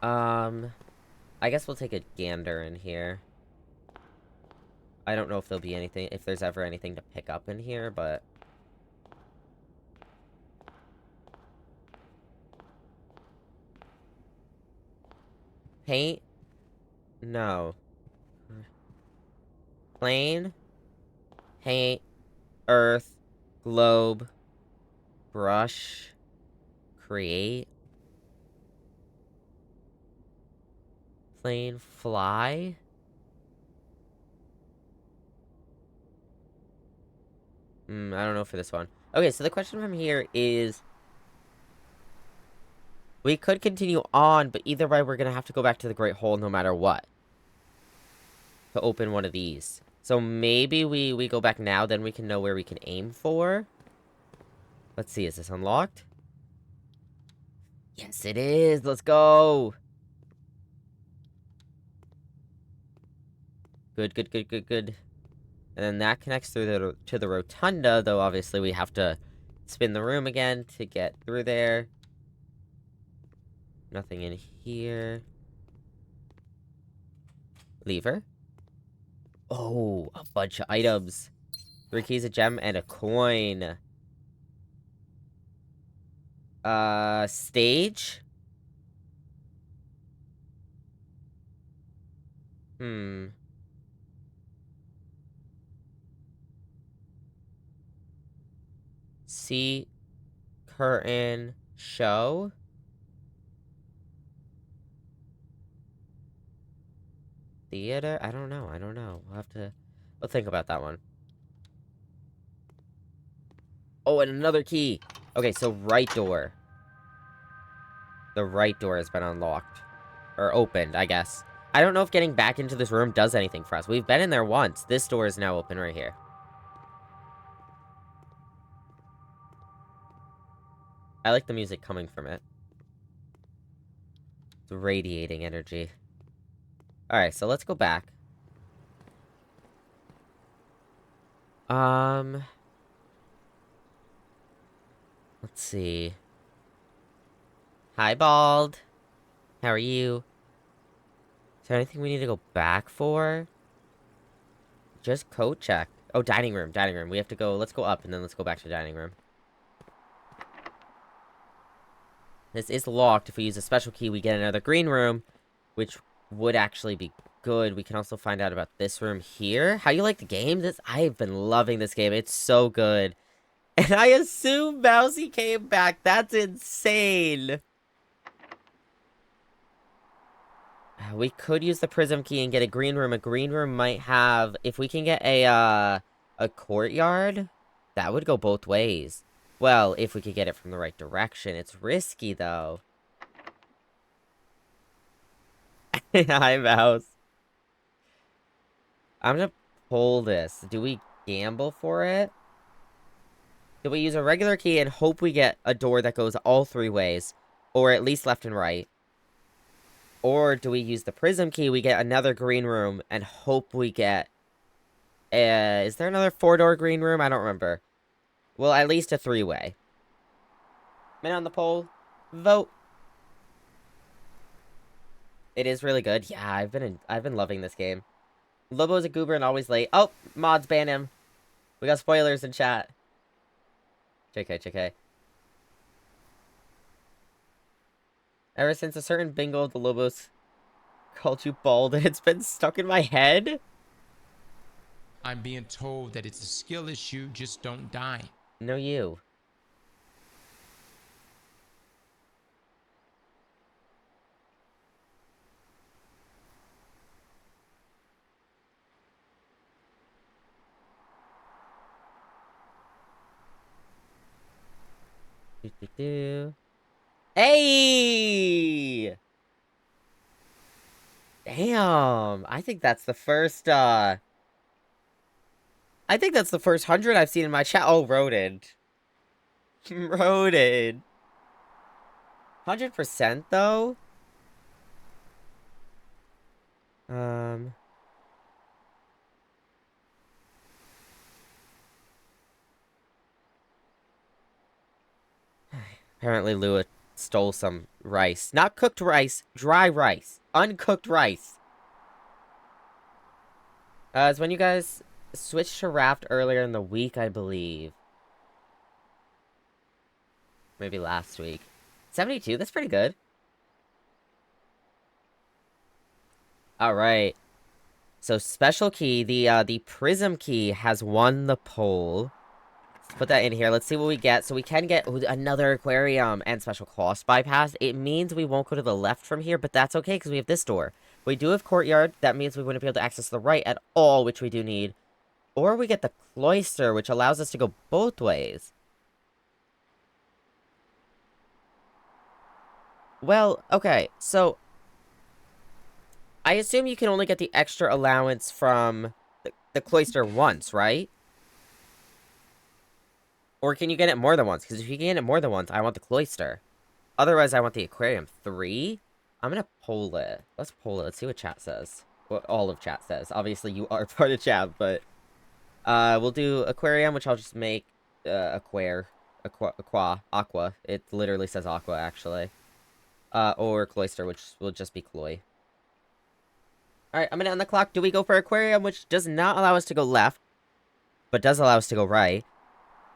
I guess we'll take a gander in here. I don't know if there'll be anything, if there's ever anything to pick up in here, but... Paint? No. Plane? Paint? Earth? Globe? Brush? Create? Plane? Fly? I don't know for this one. Okay, so the question from here is... We could continue on, but either way, we're gonna have to go back to the Great Hall no matter what. To open one of these. So maybe we go back now, then we can know where we can aim for. Let's see, is this unlocked? Yes, it is! Let's go! Good. And then that connects through to the rotunda, though obviously we have to spin the room again to get through there. Nothing in here. Lever. Oh, a bunch of items. 3 keys, a gem, and a coin. Stage? Hmm. Seat, curtain, show? Theater? I don't know. We'll think about that one. Oh, and another key. Okay, so right door. The right door has been unlocked. Or opened, I guess. I don't know if getting back into this room does anything for us. We've been in there once. This door is now open right here. I like the music coming from it. It's radiating energy. Alright, so let's go back. Let's see. Hi, Bald. How are you? Is there anything we need to go back for? Just coat check. Oh, dining room, dining room. We have to go, let's go up and then let's go back to dining room. This is locked. If we use a special key, we get another green room, which would actually be good. We can also find out about this room here. How you like the game? I've been loving this game. It's so good. And I assume Mousy came back. That's insane. We could use the prism key and get a green room. A green room might have... If we can get a courtyard, that would go both ways. Well, if we could get it from the right direction. It's risky, though. Hi, Mouse. I'm gonna pull this. Do we gamble for it? Do we use a regular key and hope we get a door that goes all 3 ways? Or at least left and right? Or do we use the prism key, we get another green room, and hope we get... is there another 4-door green room? I don't remember. Well, at least a 3-way. Men on the poll, vote. It is really good. Yeah, I've been loving this game. Lobo's a goober and always late. Oh, mods ban him. We got spoilers in chat. JK. Ever since a certain bingo of the Lobos called you bald, it's been stuck in my head.
I'm being told that it's a skill issue, just don't die.
No, you. Hey! Damn. I think that's the first 100 I've seen in my chat. Oh, rodent. Rodent. 100% though? Apparently Lua stole some rice. Not cooked rice, dry rice. Uncooked rice. It's when you guys switched to Raft earlier in the week, I believe. Maybe last week. 72, that's pretty good. Alright. So, special key, the prism key has won the poll. Let's put that in here. Let's see what we get. So we can get another aquarium and special cost bypass. It means we won't go to the left from here, but that's okay because we have this door. We do have courtyard. That means we wouldn't be able to access the right at all, which we do need. Or we get the cloister, which allows us to go both ways. Well, okay, so I assume you can only get the extra allowance from the cloister once, right? Or can you get it more than once? Because if you can get it more than once, I want the cloister. Otherwise, I want the aquarium. 3? I'm gonna poll it. Let's poll it. Let's see what chat says. What all of chat says. Obviously, you are part of chat, but... we'll do aquarium, which I'll just make... aqua. It literally says aqua, actually. Or cloister, which will just be cloy. Alright, a minute on the clock. Do we go for aquarium, which does not allow us to go left, but does allow us to go right,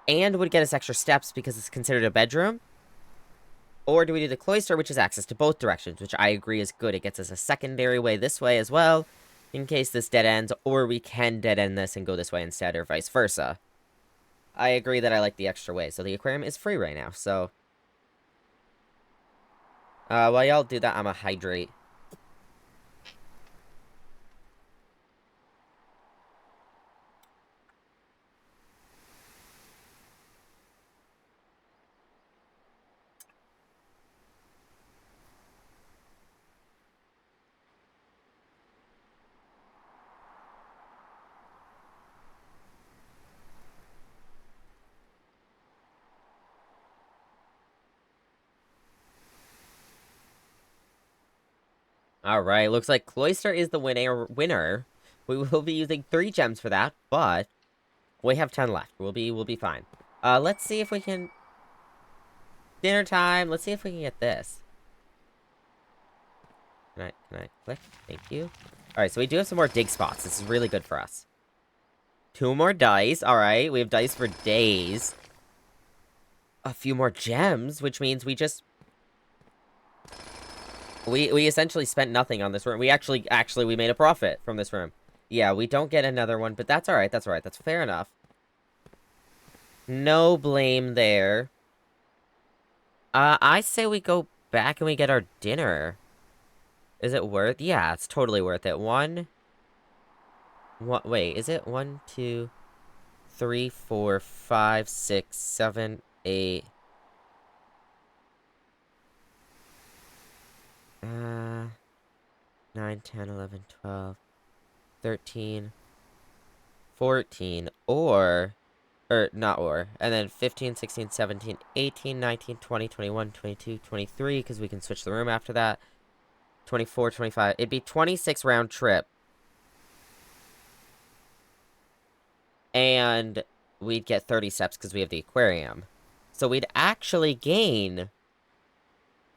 and would get us extra steps because it's considered a bedroom? Or do we do the cloister, which is access to both directions, which I agree is good. It gets us a secondary way this way as well, in case this dead ends, or we can dead end this and go this way instead, or vice versa. I agree that I like the extra way. So the aquarium is free right now, so... while y'all do that, I'ma hydrate. Alright, looks like Cloister is the winner. We will be using 3 gems for that, but we have 10 left. We'll be fine. Let's see if we can... Dinner time. Let's see if we can get this. Can I click? Thank you. Alright, so we do have some more dig spots. This is really good for us. 2 more dice. Alright, we have dice for days. A few more gems, which means we just... We essentially spent nothing on this room. We actually, we made a profit from this room. Yeah, we don't get another one, but that's alright, that's alright. That's fair enough. No blame there. I say we go back and we get our dinner. Is it worth? Yeah, it's totally worth it. Wait, is it 1, 2, 3, 4, 5, 6, 7, 8... 9, 10, 11, 12, 13, 14, and then 15, 16, 17, 18, 19, 20, 21, 22, 23, because we can switch the room after that, 24, 25, it'd be 26 round trip, and we'd get 30 steps because we have the aquarium, so we'd actually gain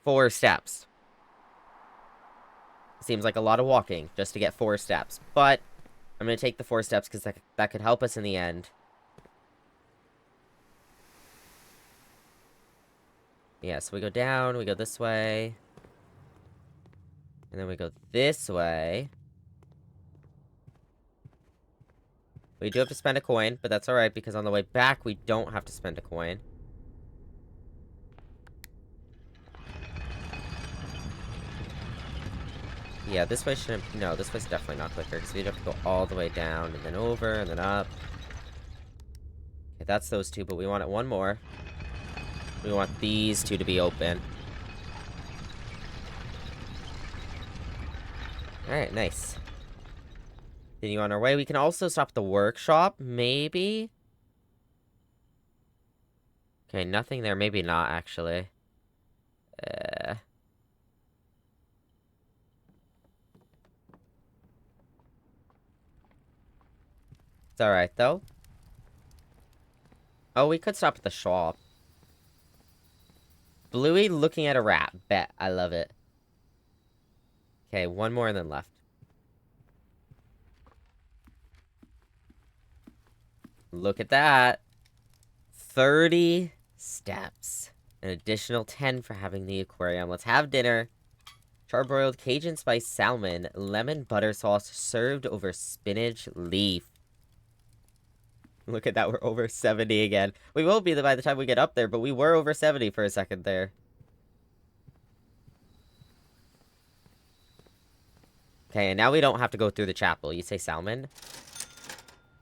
4 steps. Seems like a lot of walking just to get 4 steps. But I'm going to take the 4 steps because that could help us in the end. Yeah, so we go down, we go this way. And then we go this way. We do have to spend a coin, but that's alright because on the way back we don't have to spend a coin. Yeah, this way shouldn't... No, this way's definitely not quicker, because we'd have to go all the way down, and then over, and then up. Okay, that's those 2, but we want it one more. We want these 2 to be open. Alright, nice. Continue on our way. We can also stop at the workshop, maybe? Okay, nothing there. Maybe not, actually. It's alright, though. Oh, we could stop at the shop. Bluey looking at a rat. Bet. I love it. Okay, one more and then left. Look at that. 30 steps. An additional 10 for having the aquarium. Let's have dinner. Charbroiled Cajun spice salmon, lemon butter sauce served over spinach leaf. Look at that, we're over 70 again. We will be by the time we get up there, but we were over 70 for a second there. Okay, and now we don't have to go through the chapel. You say salmon?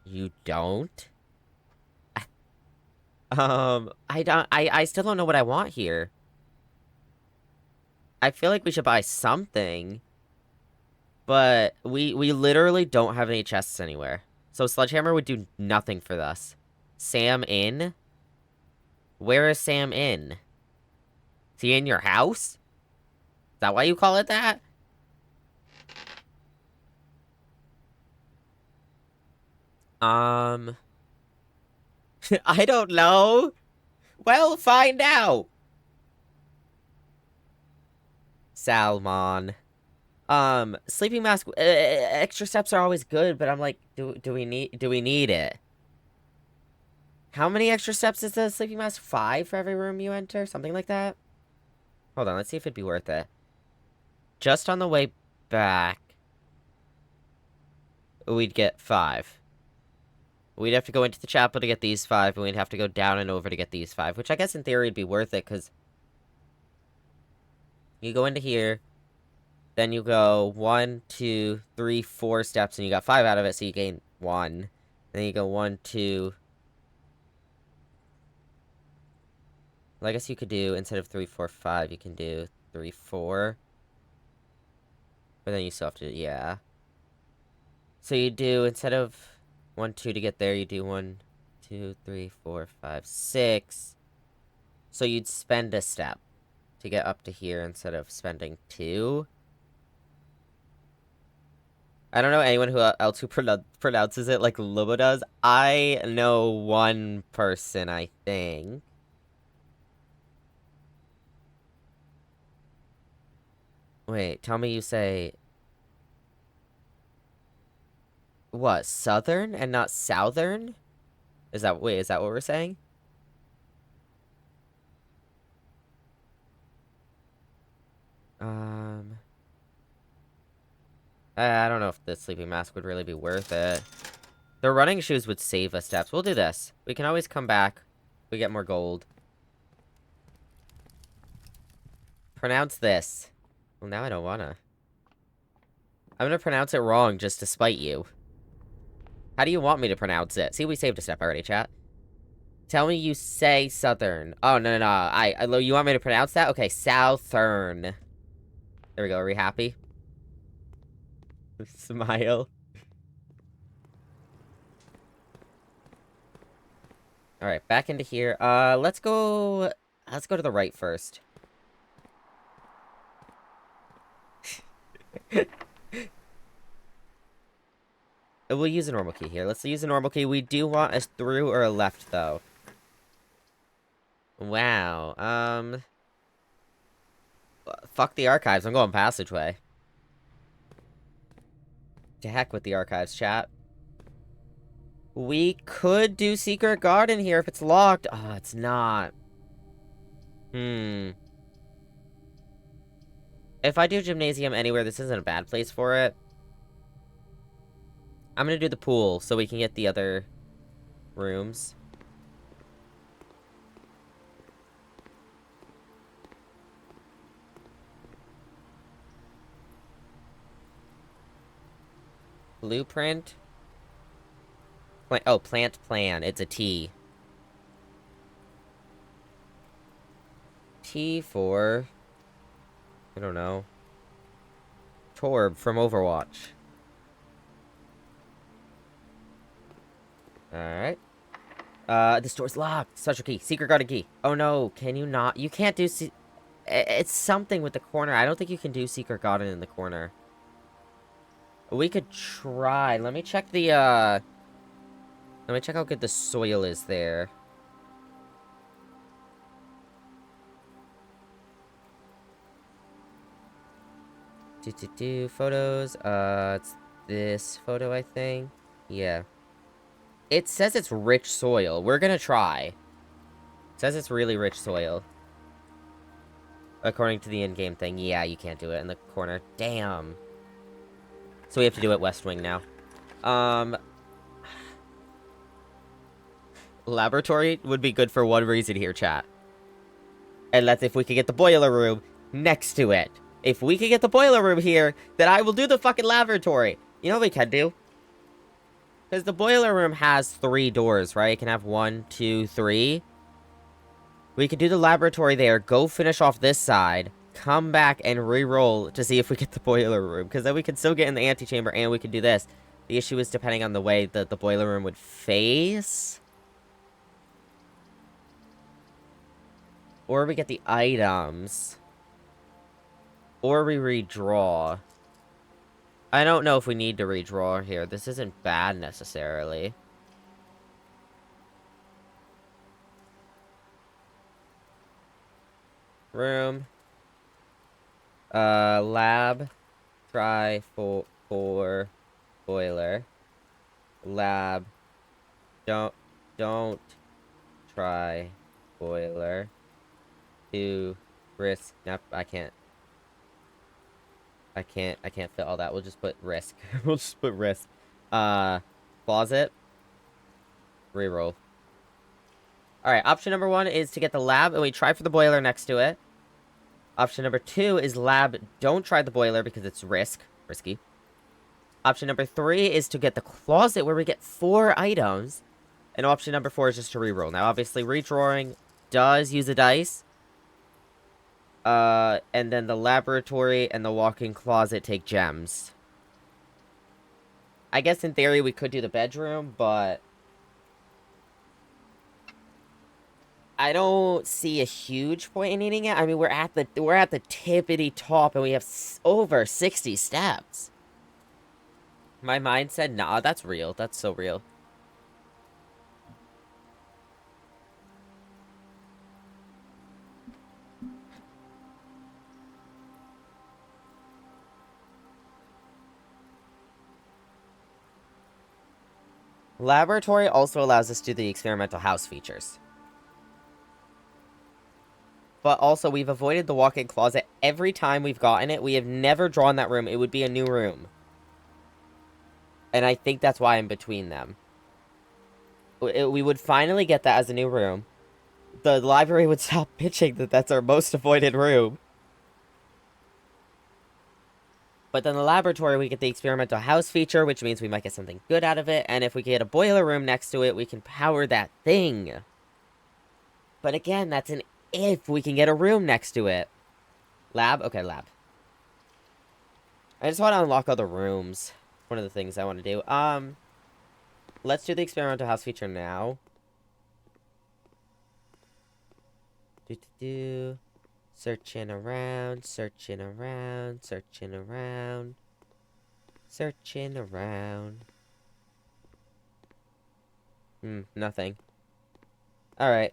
You don't? I still don't know what I want here. I feel like we should buy something. But we literally don't have any chests anywhere. So Sledgehammer would do nothing for us. Sam in? Where is Sam in? Is he in your house? Is that why you call it that? I don't know. Well, find out. Salmon. Sleeping mask, extra steps are always good, but I'm like, do we need it? How many extra steps is the sleeping mask? 5 for every room you enter? Something like that? Hold on, let's see if it'd be worth it. Just on the way back, we'd get 5. We'd have to go into the chapel to get these 5, and we'd have to go down and over to get these 5, which I guess in theory would be worth it, because you go into here, then you go 1, 2, 3, 4 steps, and you got 5 out of it, so you gain 1. Then you go 1, 2. Well, I guess you could do, instead of 3, 4, 5, you can do 3, 4. But then you still have to, yeah. So you do, instead of 1, 2 to get there, you do 1, 2, 3, 4, 5, 6. So you'd spend a step to get up to here instead of spending 2. I don't know anyone else who pronounces it like Lobo does. I know one person, I think. Wait, tell me you say... What, southern and not southern? Wait, is that what we're saying? Um... I don't know if the sleeping mask would really be worth it. The running shoes would save us steps. We'll do this. We can always come back. We get more gold. Pronounce this. Well, now I don't wanna. I'm gonna pronounce it wrong just to spite you. How do you want me to pronounce it? See, we saved a step already, chat. Tell me you say southern. Oh, no. You want me to pronounce that? Okay, southern. There we go. Are we happy? Smile. Alright, back into here. Let's go to the right first. We'll use a normal key here. Let's use a normal key. We do want a through or a left, though. Wow. Fuck the archives. I'm going passageway. To heck with the archives, chat. We could do secret garden here if it's locked. Oh, it's not. If I do gymnasium anywhere, this isn't a bad place for it. I'm gonna do the pool so we can get the other rooms. Blueprint. Plant plan. It's a T. T for... I don't know. Torb from Overwatch. Alright. This door's locked. Special key. Secret garden key. Oh no, can you not? You can't do it's something with the corner. I don't think you can do secret garden in the corner. We could try. Let me check the, Let me check how good the soil is there. Photos. It's this photo, I think. Yeah. It says it's rich soil. We're gonna try. It says it's really rich soil. According to the in-game thing. Yeah, you can't do it in the corner. Damn. So we have to do it West Wing now. Laboratory would be good for one reason here, chat. And that's if we could get the boiler room next to it. If we could get the boiler room here, then I will do the fucking laboratory. You know what we can do? Because the boiler room has 3 doors, right? It can have 1, 2, 3. We could do the laboratory there, go finish off this side, come back and re-roll to see if we get the boiler room. Because then we can still get in the antechamber and we can do this. The issue is depending on the way that the boiler room would face. Or we get the items. Or we redraw. I don't know if we need to redraw here. This isn't bad, necessarily. Room. Lab. try for boiler. Lab, don't try boiler. To risk. Nope, I can't fit all that. We'll just put risk. We'll just put risk. Closet. Reroll. Alright, option number 1 is to get the lab, and we try for the boiler next to it. Option number 2 is lab, don't try the boiler because it's risky. Option number 3 is to get the closet, where we get 4 items. And option number 4 is just to reroll. Now, obviously, redrawing does use a dice. And then the laboratory and the walk-in closet take gems. I guess in theory we could do the bedroom, but I don't see a huge point in needing it. I mean, we're at the tippity top, and we have over 60 steps. My mind said, nah, that's real. That's so real. Laboratory also allows us to do the experimental house features. But also, we've avoided the walk-in closet every time we've gotten it. We have never drawn that room. It would be a new room. And I think that's why I'm between them. We would finally get that as a new room. The library would stop bitching that that's our most avoided room. But then the laboratory, we get the experimental house feature, which means we might get something good out of it. And if we get a boiler room next to it, we can power that thing. But again, that's an if we can get a room next to it. Lab? Okay, lab. I just want to unlock other rooms. One of the things I want to do. Let's do the experimental house feature now. Searching around, searching around, searching around. Searching around. Nothing. Alright.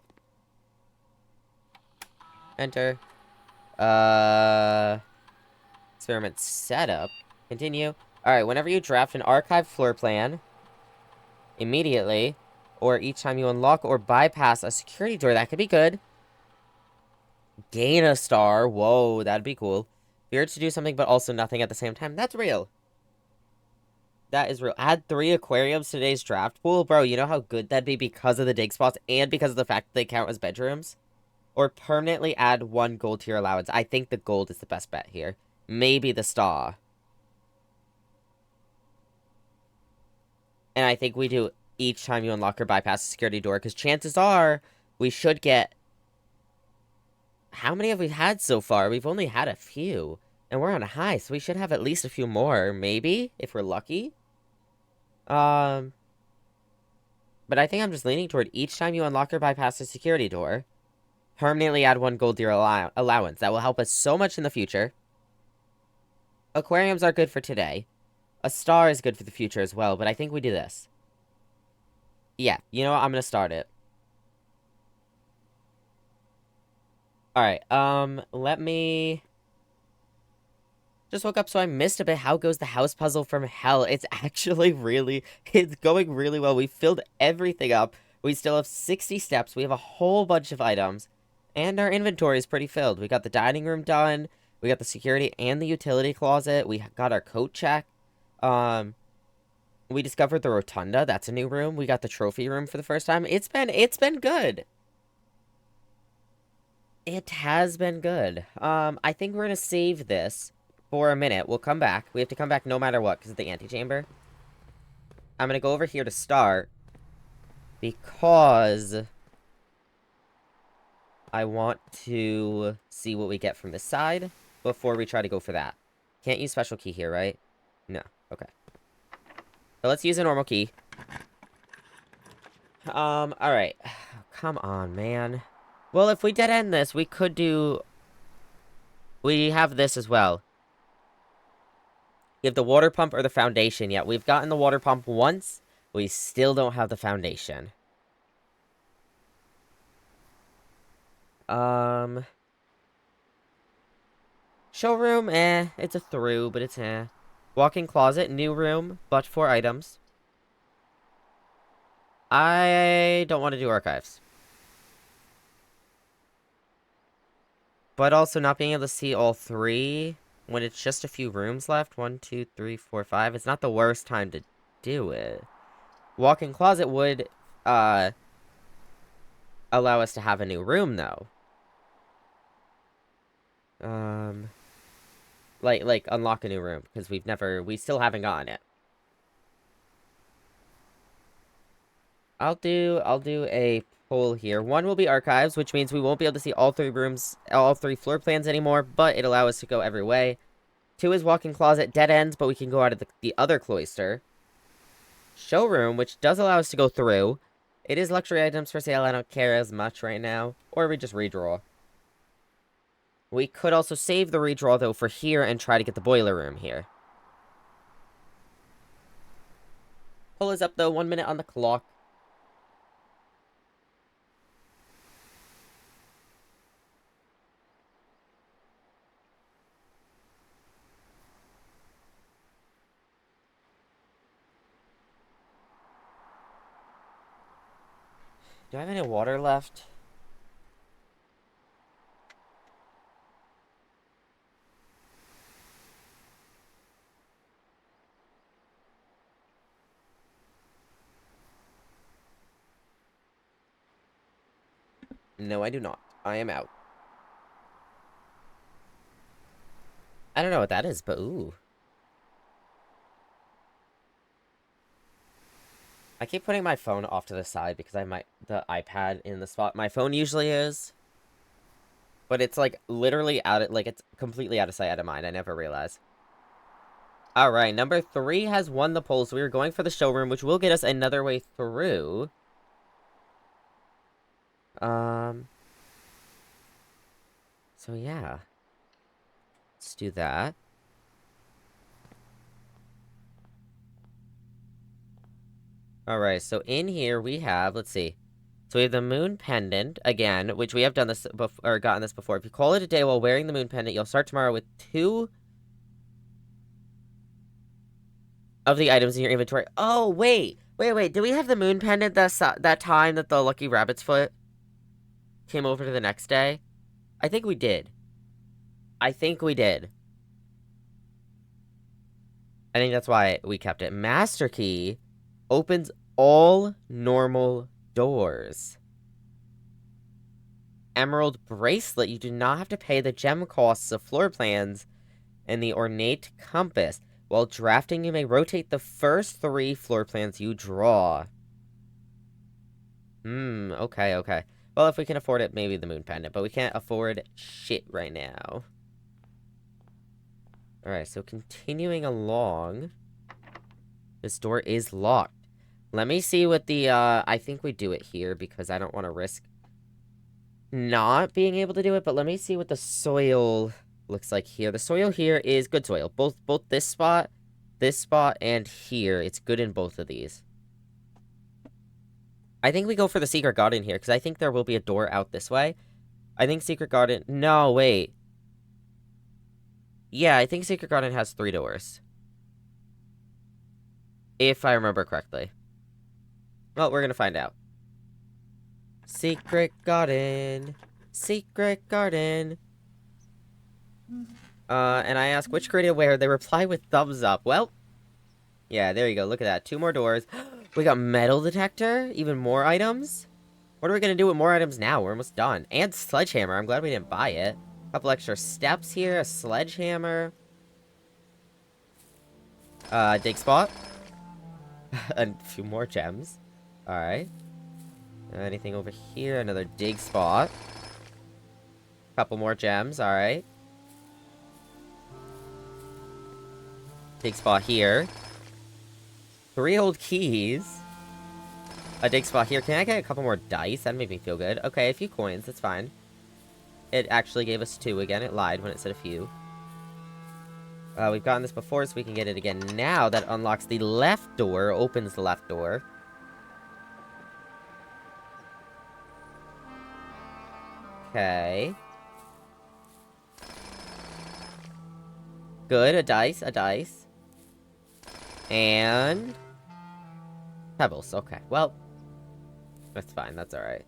Enter. Experiment setup. Continue. Alright, whenever you draft an archived floor plan, immediately, or each time you unlock or bypass a security door, that could be good. Gain a star. Whoa, that'd be cool. Feared to do something, but also nothing at the same time. That's real. That is real. Add 3 aquariums to today's draft pool. Bro, you know how good that'd be because of the dig spots and because of the fact that they count as bedrooms? Or permanently add 1 gold to your allowance. I think the gold is the best bet here. Maybe the star. And I think we do each time you unlock or bypass a security door, because chances are we should get... How many have we had so far? We've only had a few. And we're on a high, so we should have at least a few more, maybe, if we're lucky. But I think I'm just leaning toward each time you unlock or bypass a security door, permanently add 1 gold to your allowance. That will help us so much in the future. Aquariums are good for today. A star is good for the future as well, but I think we do this. Yeah, you know what? I'm gonna start it. Alright, let me... Just woke up, so I missed a bit. How goes the house puzzle from hell? It's actually it's going really well. We filled everything up. We still have 60 steps. We have a whole bunch of items. And our inventory is pretty filled. We got the dining room done. We got the security and the utility closet. We got our coat check. We discovered the rotunda. That's a new room. We got the trophy room for the first time. It's been good. It has been good. I think we're gonna save this for a minute. We'll come back. We have to come back no matter what because of the antechamber. I'm gonna go over here to start because I want to see what we get from this side before we try to go for that. Can't use special key here, right? No. Okay. So let's use a normal key. Alright. Come on, man. Well, if we dead end this, we could do... We have this as well. We have the water pump or the foundation. Yeah, we've gotten the water pump once. We still don't have the foundation. Should Showroom, it's a through, but it's Walk-in closet, new room, but 4 items. I don't want to do archives. But also not being able to see all 3 when it's just a few rooms left. 1, 2, 3, 4, 5. It's not the worst time to do it. Walk-in closet would, allow us to have a new room, though. Like unlock a new room, because we still haven't gotten it. I'll do a poll here. 1 will be archives, which means we won't be able to see all 3 rooms, all 3 floor plans anymore, but it'll allow us to go every way. 2 is walk-in closet, dead ends, but we can go out of the other cloister. Showroom, which does allow us to go through. It is luxury items for sale, I don't care as much right now. Or we just redraw. We could also save the redraw, though, for here and try to get the boiler room here. Poll is up, though. 1 minute on the clock. Do I have any water left? No, I do not. I am out. I don't know what that is, but ooh. I keep putting my phone off to the side because the iPad in the spot my phone usually is. But it's like literally it's completely out of sight, out of mind. I never realize. Alright, number 3 has won the poll, so we are going for the showroom, which will get us another way through. So yeah. Let's do that. Alright, so in here we have, let's see. So we have the moon pendant, again, which we have done this before, or gotten this before. If you call it a day while wearing the moon pendant, you'll start tomorrow with 2 of the items in your inventory. Oh, wait. Do we have the moon pendant that time that the lucky rabbit's foot came over to the next day? I think we did. I think that's why we kept it. Master key opens all normal doors. Emerald bracelet. You do not have to pay the gem costs of floor plans and the ornate compass. While drafting, you may rotate the first 3 floor plans you draw. Okay. Well, if we can afford it, maybe the moon pendant, but we can't afford shit right now. Alright, so continuing along. This door is locked. Let me see what the, I think we do it here because I don't want to risk not being able to do it, but let me see what the soil looks like here. The soil here is good soil. Both this spot, and here. It's good in both of these. I think we go for the secret garden here, because I think there will be a door out this way. I think secret garden... No, wait. Yeah, I think secret garden has 3 doors. If I remember correctly. Well, we're gonna find out. Secret garden. Secret garden. And I ask which gradient where, they reply with thumbs up. Well, yeah, there you go. Look at that. 2 more doors. We got metal detector. Even more items. What are we gonna do with more items now? We're almost done. And sledgehammer. I'm glad we didn't buy it. A couple extra steps here. A sledgehammer. Dig spot. A few more gems. Alright. Anything over here? Another dig spot. Couple more gems. Alright. Dig spot here. 3 old keys. A dig spot here. Can I get a couple more dice? That'd make me feel good. Okay, a few coins. That's fine. It actually gave us 2 again. It lied when it said a few. We've gotten this before, so we can get it again now. That unlocks the left door. Opens the left door. Okay. Good, a dice, And... pebbles, okay. Well, that's fine, that's alright.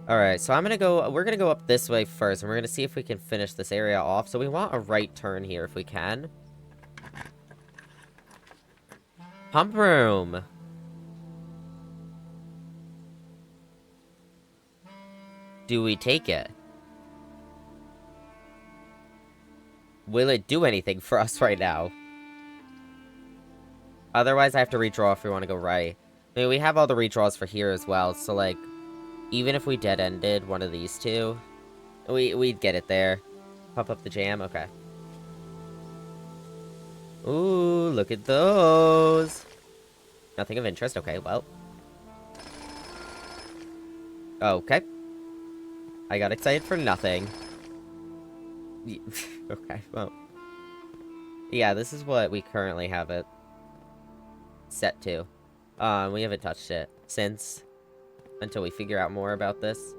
Alright, so we're gonna go up this way first, and we're gonna see if we can finish this area off. So we want a right turn here if we can. Pump room! Do we take it? Will it do anything for us right now? Otherwise, I have to redraw if we want to go right. I mean, we have all the redraws for here as well, so, like, even if we dead-ended one of these two, we'd get it there. Pump up the jam, okay. Ooh, look at those! Nothing of interest, okay, well. Okay. I got excited for nothing. Okay, well. Yeah, this is what we currently have it set to. We haven't touched it since, until we figure out more about this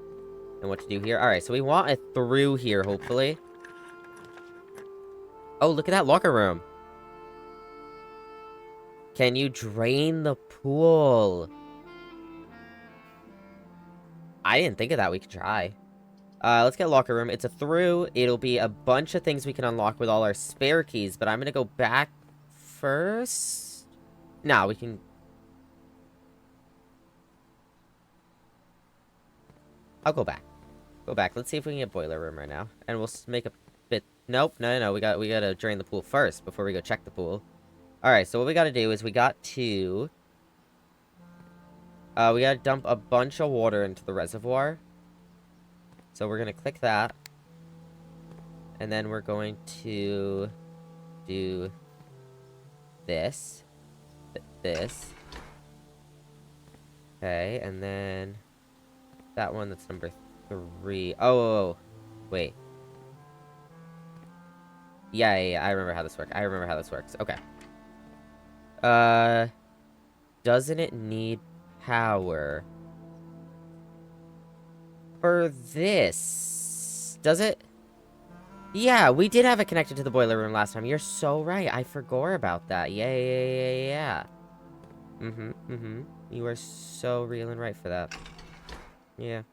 and what to do here. Alright, so we want it through here, hopefully. Oh, look at that locker room. Can you drain the pool? I didn't think of that. We could try. Let's get locker room. It's a through. It'll be a bunch of things we can unlock with all our spare keys, but I'm gonna go back first. Nah, we can... I'll go back. Go back. Let's see if we can get boiler room right now. And we'll make a bit... Nope. No. We gotta drain the pool first before we go check the pool. Alright, so what we gotta do is we got to... we gotta dump a bunch of water into the reservoir. So we're gonna click that. And then we're going to do this. This. Okay, and then that one, that's number 3. Oh, wait. Yeah, I remember how this works. Okay. Doesn't it need power for this? Does it? Yeah, we did have it connected to the boiler room last time. You're so right. I forgot about that. Yeah. You are so real and right for that. Yeah.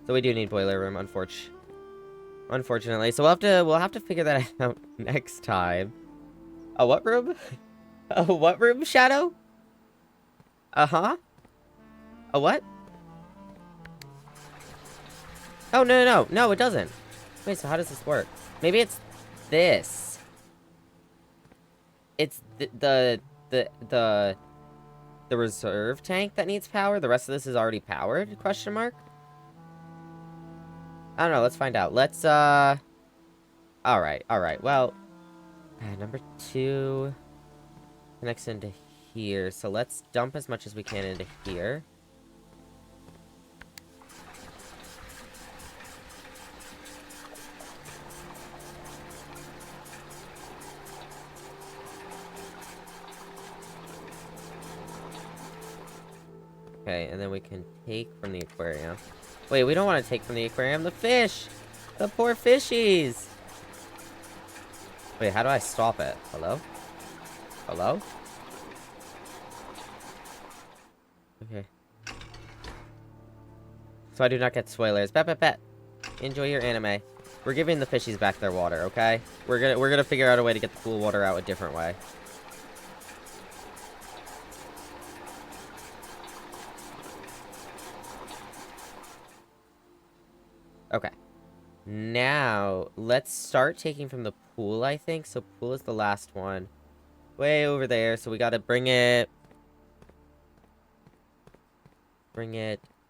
So we do need boiler room, unfortunately. So we'll have to figure that out next time. A what room? A what room, Shadow? Uh-huh. A what? Oh, no, it doesn't. Wait, so how does this work? Maybe it's this. It's the reserve tank that needs power. The rest of this is already powered? Question mark? I don't know. Let's find out. Let's, Alright. Well, number 2 connects into here. So let's dump as much as we can into here. Okay, and then we can take from the aquarium. Wait, we don't want to take from the aquarium. The fish! The poor fishies! Wait, how do I stop it? Hello? Hello? Okay. So I do not get spoilers. Bet. Enjoy your anime. We're giving the fishies back their water, okay? We're gonna figure out a way to get the pool water out a different way. Okay. Now, let's start taking from the pool, I think. So pool is the last one. Way over there. So we gotta bring it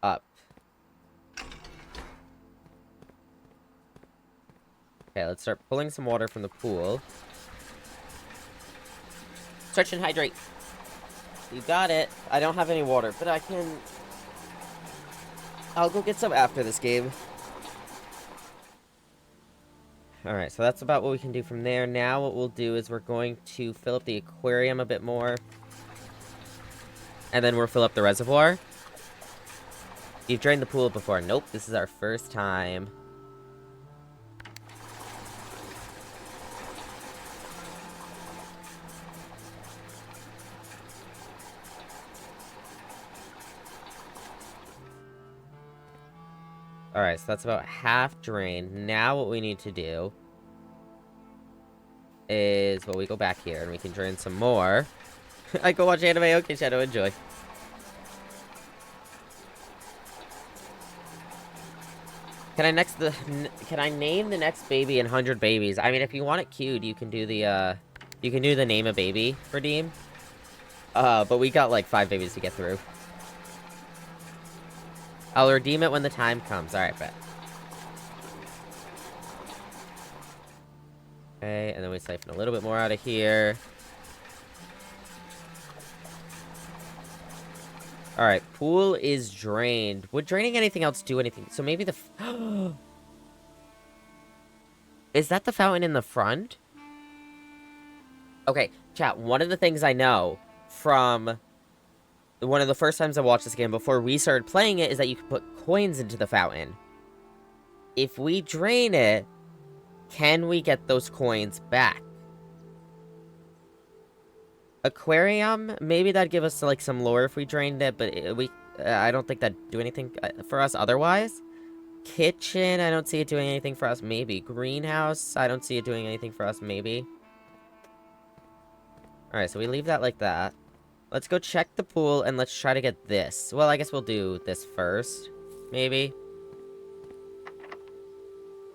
up. Okay, let's start pulling some water from the pool. Stretch and hydrate. You got it. I don't have any water, but I'll go get some after this game. Alright, so that's about what we can do from there. Now what we'll do is we're going to fill up the aquarium a bit more. And then we'll fill up the reservoir. You've drained the pool before. Nope, this is our first time. Alright, so that's about half drained. Now what we need to do is, well, we go back here and we can drain some more. I go watch anime. Okay, Shadow, enjoy. Can I name the next baby in 100 babies? I mean, if you want it queued, you can do the name a baby redeem. But we got like 5 babies to get through. I'll redeem it when the time comes. Alright, bet. Okay, and then we siphon a little bit more out of here. Alright, pool is drained. Would draining anything else do anything? So maybe the... Is that the fountain in the front? Okay, chat, one of the things I know from one of the first times I watched this game before we started playing it is that you can put coins into the fountain. If we drain it, can we get those coins back? Aquarium, maybe that'd give us like some lore if we drained it, but I don't think that'd do anything for us otherwise. Kitchen, I don't see it doing anything for us, maybe. Greenhouse, I don't see it doing anything for us, maybe. Alright, so we leave that like that. Let's go check the pool, and let's try to get this. Well, I guess we'll do this first, maybe.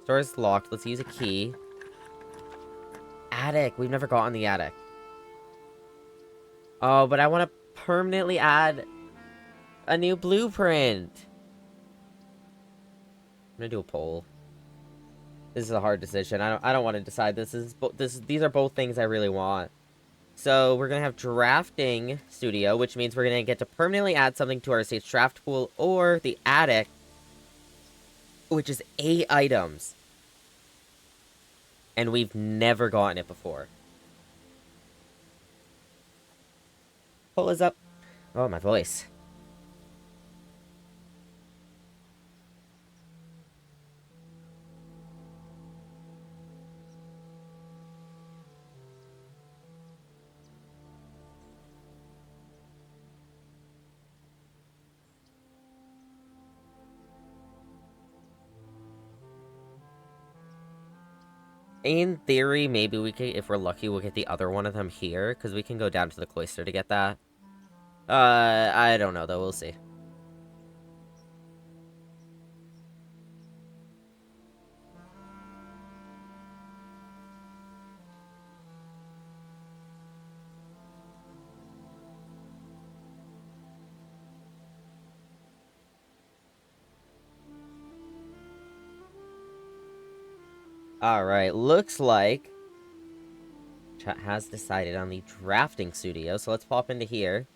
Door is locked, let's use a key. Attic, we've never gotten the attic. Oh, but I want to permanently add a new blueprint. I'm gonna do a poll. This is a hard decision. I don't want to decide. These are both things I really want. So we're gonna have drafting studio, which means we're gonna get to permanently add something to our estate's draft pool, or the attic, which is 8 items. And we've never gotten it before. Poll is up. Oh, my voice. In theory, maybe we could, if we're lucky, we'll get the other one of them here, because we can go down to the cloister to get that. I don't know, though. We'll see. Alright, looks like chat has decided on the drafting studio, so let's pop into here.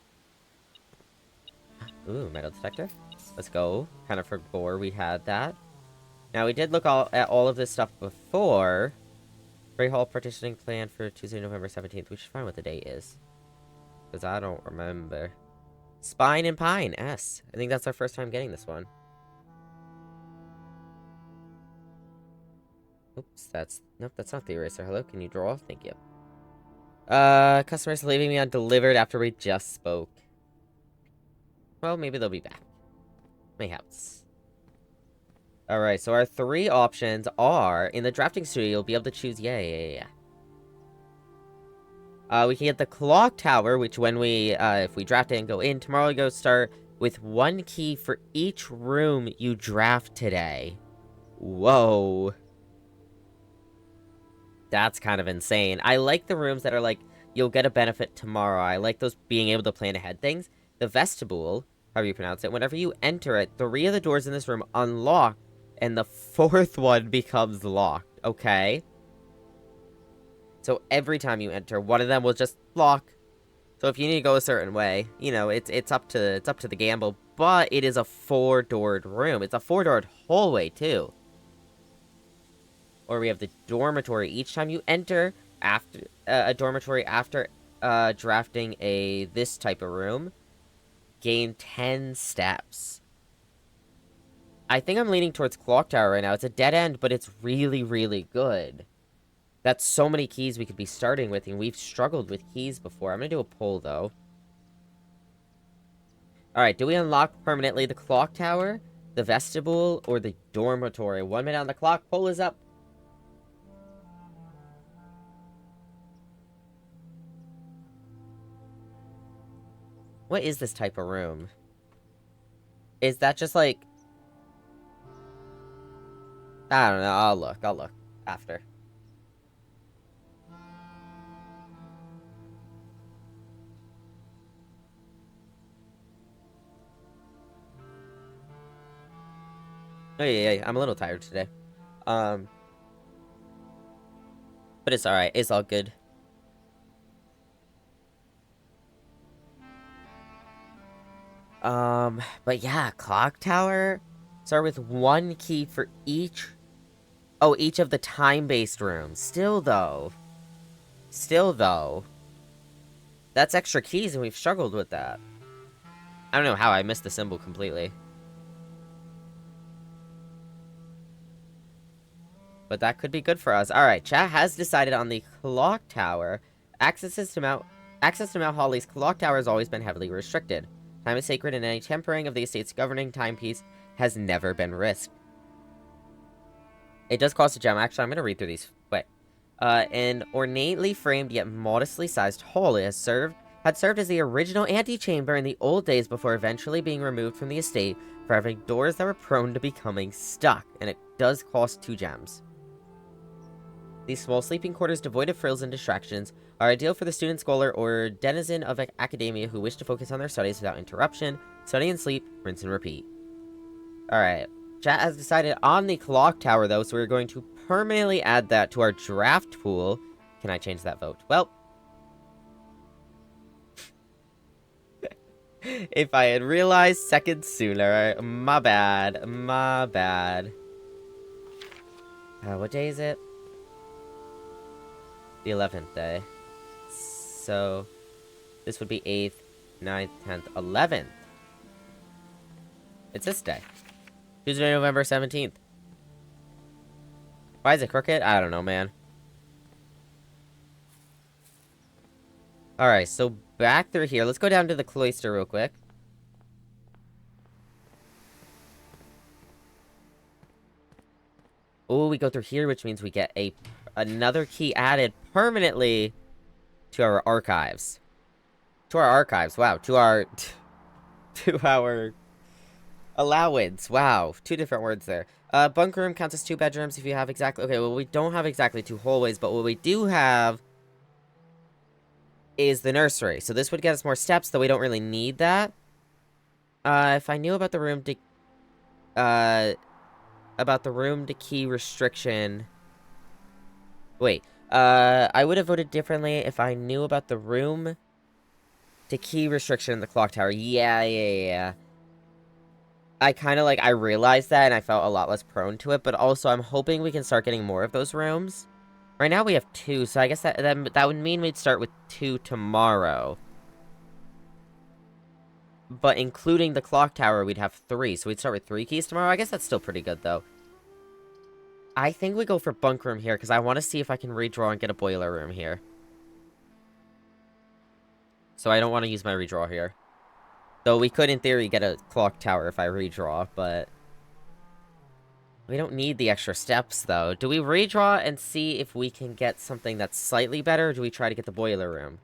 Ooh, metal detector. Let's go. Kind of forgot we had that. Now, we did look at all of this stuff before. Gray Hall partitioning plan for Tuesday, November 17th. We should find what the date is. Because I don't remember. Spine and Pine, S. I think that's our first time getting this one. Oops, nope, that's not the eraser. Hello, can you draw? Thank you. Customers leaving me undelivered after we just spoke. Well, maybe they'll be back. Mayhaps. Alright, so our 3 options are, in the drafting studio, you'll be able to choose, yeah. We can get the clock tower, which when we, if we draft it and go in, tomorrow we go start with 1 key for each room you draft today. Whoa. That's kind of insane. I like the rooms that are like, you'll get a benefit tomorrow. I like those being able to plan ahead things. The vestibule, however you pronounce it, whenever you enter it, 3 of the doors in this room unlock, and the 4th one becomes locked, okay? So every time you enter, one of them will just lock. So if you need to go a certain way, you know, it's up to the gamble, but it is a 4-doored room. It's a 4-doored hallway, too. Or we have the dormitory. Each time you enter after a dormitory after drafting this type of room, gain 10 steps. I think I'm leaning towards Clock Tower right now. It's a dead end, but it's really, really good. That's so many keys we could be starting with, and we've struggled with keys before. I'm gonna do a poll, though. Alright, do we unlock permanently the Clock Tower? The vestibule or the dormitory? 1 minute on the clock. Poll is up. What is this type of room? Is that just like... I don't know. I'll look after. Oh, yeah. I'm a little tired today. But it's alright. It's all good. But yeah, clock tower. Start with 1 key for each. Oh, each of the time-based rooms. Still, though. That's extra keys, and we've struggled with that. I don't know how I missed the symbol completely. But that could be good for us. Alright, chat has decided on the clock tower. Access to Mount Holly's clock tower has always been heavily restricted. Time is sacred, and any tempering of the estate's governing timepiece has never been risked. It does cost a gem. Actually, I'm going to read through these. Wait. An ornately framed yet modestly sized hall had served as the original antechamber in the old days before eventually being removed from the estate for having doors that were prone to becoming stuck, and it does cost 2 gems. These small sleeping quarters, devoid of frills and distractions, are ideal for the student, scholar, or denizen of academia who wish to focus on their studies without interruption. Study and sleep, rinse and repeat. Alright. Chat has decided on the clock tower, though, so we're going to permanently add that to our draft pool. Can I change that vote? Well, if I had realized seconds sooner. My bad. What day is it? The 11th day. So, this would be 8th, 9th, 10th, 11th. It's this day. Tuesday, November 17th. Why is it crooked? I don't know, man. Alright, so back through here. Let's go down to the cloister real quick. Oh, we go through here, which means we get another key added permanently to our archives. Wow. To our allowance. Wow. 2 different words there. Bunk room counts as 2 bedrooms if you have exactly... Okay, well, we don't have exactly 2 hallways, but what we do have is the nursery. So this would get us more steps, though we don't really need that. If I knew about the room to key restriction... Wait. I would have voted differently if I knew about the room to key restriction in the clock tower. Yeah. I kind of, I realized that, and I felt a lot less prone to it, but also I'm hoping we can start getting more of those rooms. Right now we have 2, so I guess that would mean we'd start with 2 tomorrow. But including the clock tower, we'd have 3, so we'd start with 3 keys tomorrow. I guess that's still pretty good, though. I think we go for bunk room here, because I want to see if I can redraw and get a boiler room here. So I don't want to use my redraw here. Though we could, in theory, get a clock tower if I redraw, but... We don't need the extra steps, though. Do we redraw and see if we can get something that's slightly better, or do we try to get the boiler room?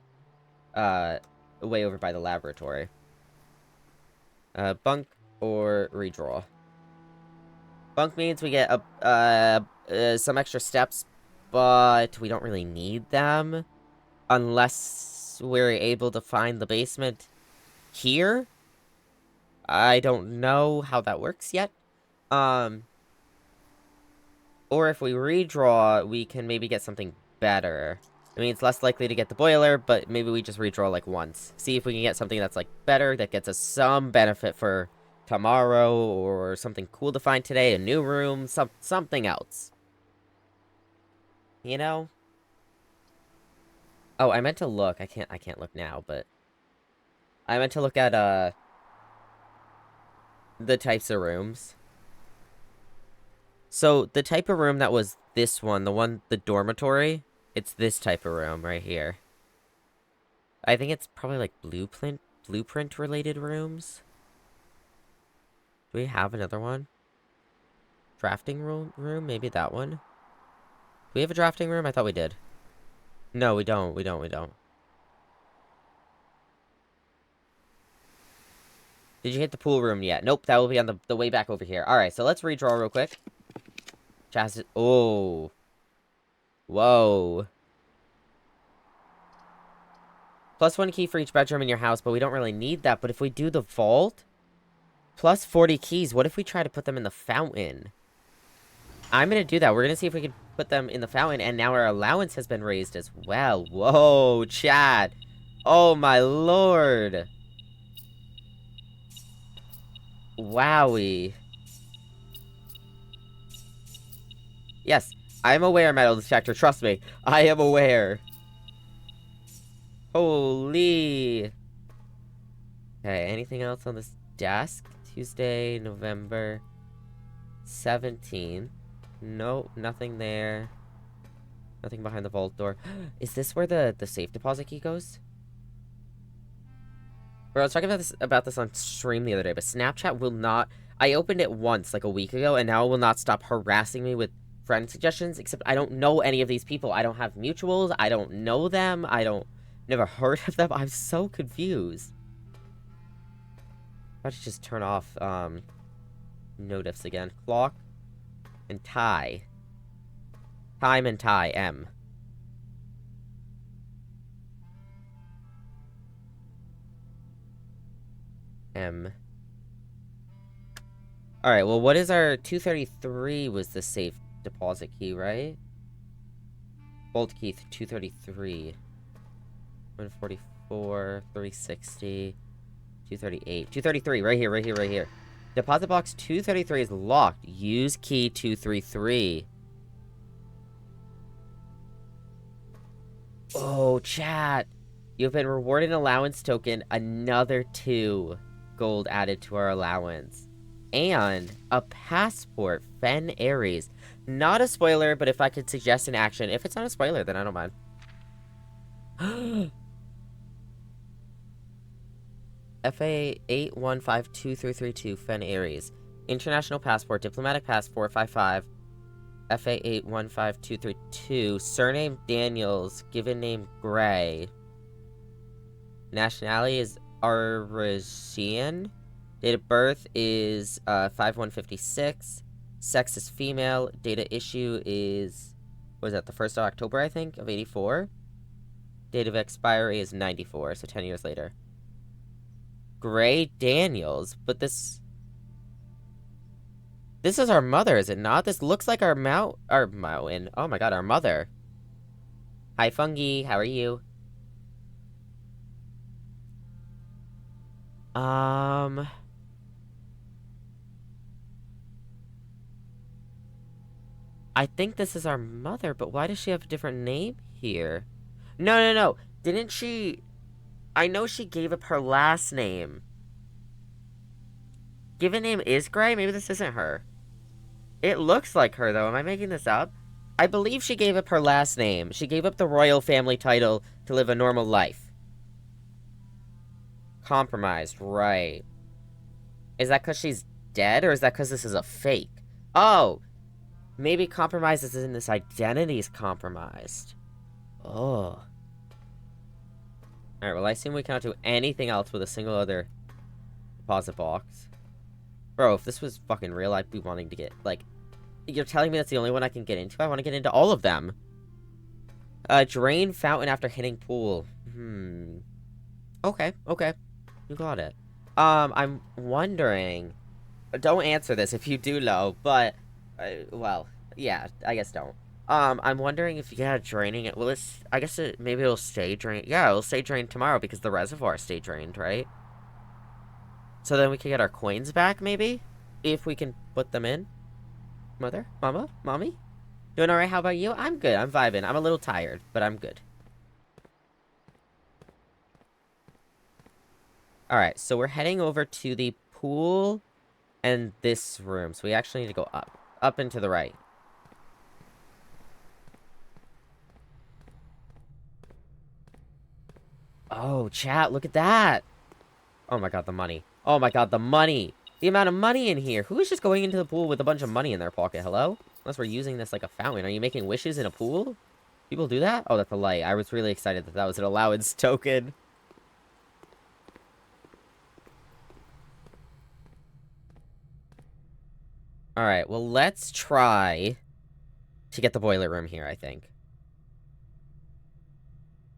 Way over by the laboratory. Bunk or redraw. Bunk means we get some extra steps, but we don't really need them. Unless we're able to find the basement here. I don't know how that works yet. Or if we redraw, we can maybe get something better. I mean, it's less likely to get the boiler, but maybe we just redraw, once. See if we can get something that's, better, that gets us some benefit for tomorrow, or something cool to find today, a new room, something else. You know? Oh, I meant to look. I can't look now, but... I meant to look at, the types of rooms. So, the type of room that was this one, the dormitory, it's this type of room right here. I think it's probably, blueprint-related rooms. Do we have another one? Drafting room? Maybe that one? Do we have a drafting room? I thought we did. No, we don't. We don't. Did you hit the pool room yet? Nope, that will be on the way back over here. Alright, so let's redraw real quick. Oh. Whoa. +1 key for each bedroom in your house, but we don't really need that. But if we do the vault, +40 keys, what if we try to put them in the fountain? I'm going to do that. We're going to see if we can put them in the fountain, and now our allowance has been raised as well. Whoa, chat. Oh, my lord. Wowie. Yes, I'm aware, metal detector. Trust me. I am aware. Holy. Okay, anything else on this desk? Tuesday, November 17th. Nope, nothing there. Nothing behind the vault door. Is this where the safe deposit key goes? Bro, I was talking about this on stream the other day, but Snapchat will not... I opened it once, like a week ago, and now it will not stop harassing me with friend suggestions, except I don't know any of these people. I don't have mutuals. I don't know them. Never heard of them. I'm so confused. Why don't you just turn off, notifs again. Clock and tie. Time and tie, M. M. Alright, well, what is our... 233 was the safe deposit key, right? Vault key 233. 144, 360, 238. 233, right here. Deposit box 233 is locked. Use key 233. Oh, chat. You've been rewarded an allowance token. Another 2 gold added to our allowance. And a passport. Fen Aries. Not a spoiler, but if I could suggest an action. If it's not a spoiler, then I don't mind. FA 81523332 Fen Aries. International passport. Diplomatic passport 55. FA 815232. Surname Daniels. Given name Gray. Nationality is Arisian. Date of birth is 5156. Sex is female. Data issue is... what is that? The 1st of October, I think, of 84. Date of expiry is 94, so 10 years later. Gray Daniels, but this is our mother, is it not? This looks like our mountain. Oh my god, our mother. Hi, Fungi. How are you? I think this is our mother, but why does she have a different name here? No. Didn't she... I know she gave up her last name. Given name is Gray? Maybe this isn't her. It looks like her, though. Am I making this up? I believe she gave up her last name. She gave up the royal family title to live a normal life. Compromised, right. Is that because she's dead, or is that because this is a fake? Oh! Maybe compromised is in this identity's compromised. Oh. Alright, well, I assume we cannot do anything else with a single other deposit box. Bro, if this was fucking real, I'd be wanting to get, like... You're telling me that's the only one I can get into? I want to get into all of them. Drain fountain after hitting pool. Okay. You got it. I'm wondering... Don't answer this if you do know, but... well, yeah, I guess don't. I'm wondering if, yeah, draining it... Well, I guess maybe it'll stay drained. Yeah, it'll stay drained tomorrow because the reservoir stayed drained, right? So then we can get our coins back, maybe? If we can put them in. Mother? Mama? Mommy? Doing alright? How about you? I'm good. I'm vibing. I'm a little tired, but I'm good. Alright, so we're heading over to the pool and this room. So we actually need to go up. Up and to the right. Oh, chat, look at that. Oh my god, the money. Oh my god, the money. The amount of money in here. Who is just going into the pool with a bunch of money in their pocket? Hello? Unless we're using this like a fountain. Are you making wishes in a pool? People do that? Oh, that's a light. I was really excited that that was an allowance token. Alright, well, let's try to get the boiler room here, I think.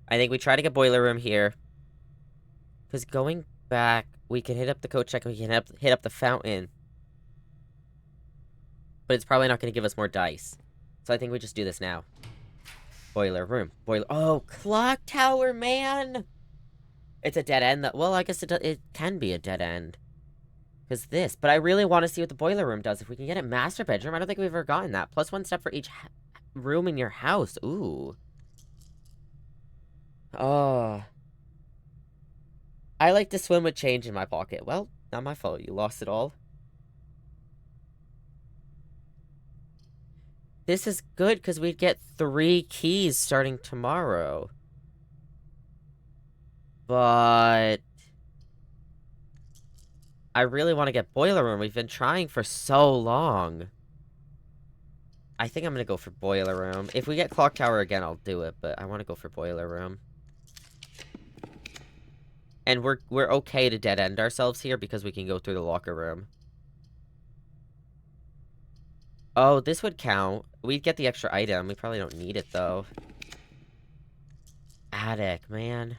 I think we try to get boiler room here. Because going back, we can hit up the coat check and we can hit up the fountain. But it's probably not going to give us more dice. So I think we just do this now. Boiler room. Oh, clock tower, man! It's a dead end. Well, I guess it can be a dead end. Because this. But I really want to see what the boiler room does. If we can get it master bedroom, I don't think we've ever gotten that. Plus 1 step for each room in your house. Ooh. Oh. I like to swim with change in my pocket. Well, not my fault. You lost it all. This is good because we'd get 3 keys starting tomorrow. But I really want to get boiler room. We've been trying for so long. I think I'm going to go for boiler room. If we get clock tower again, I'll do it. But I want to go for boiler room. And we're okay to dead end ourselves here because we can go through the locker room. Oh, this would count. We'd get the extra item. We probably don't need it, though. Attic, man.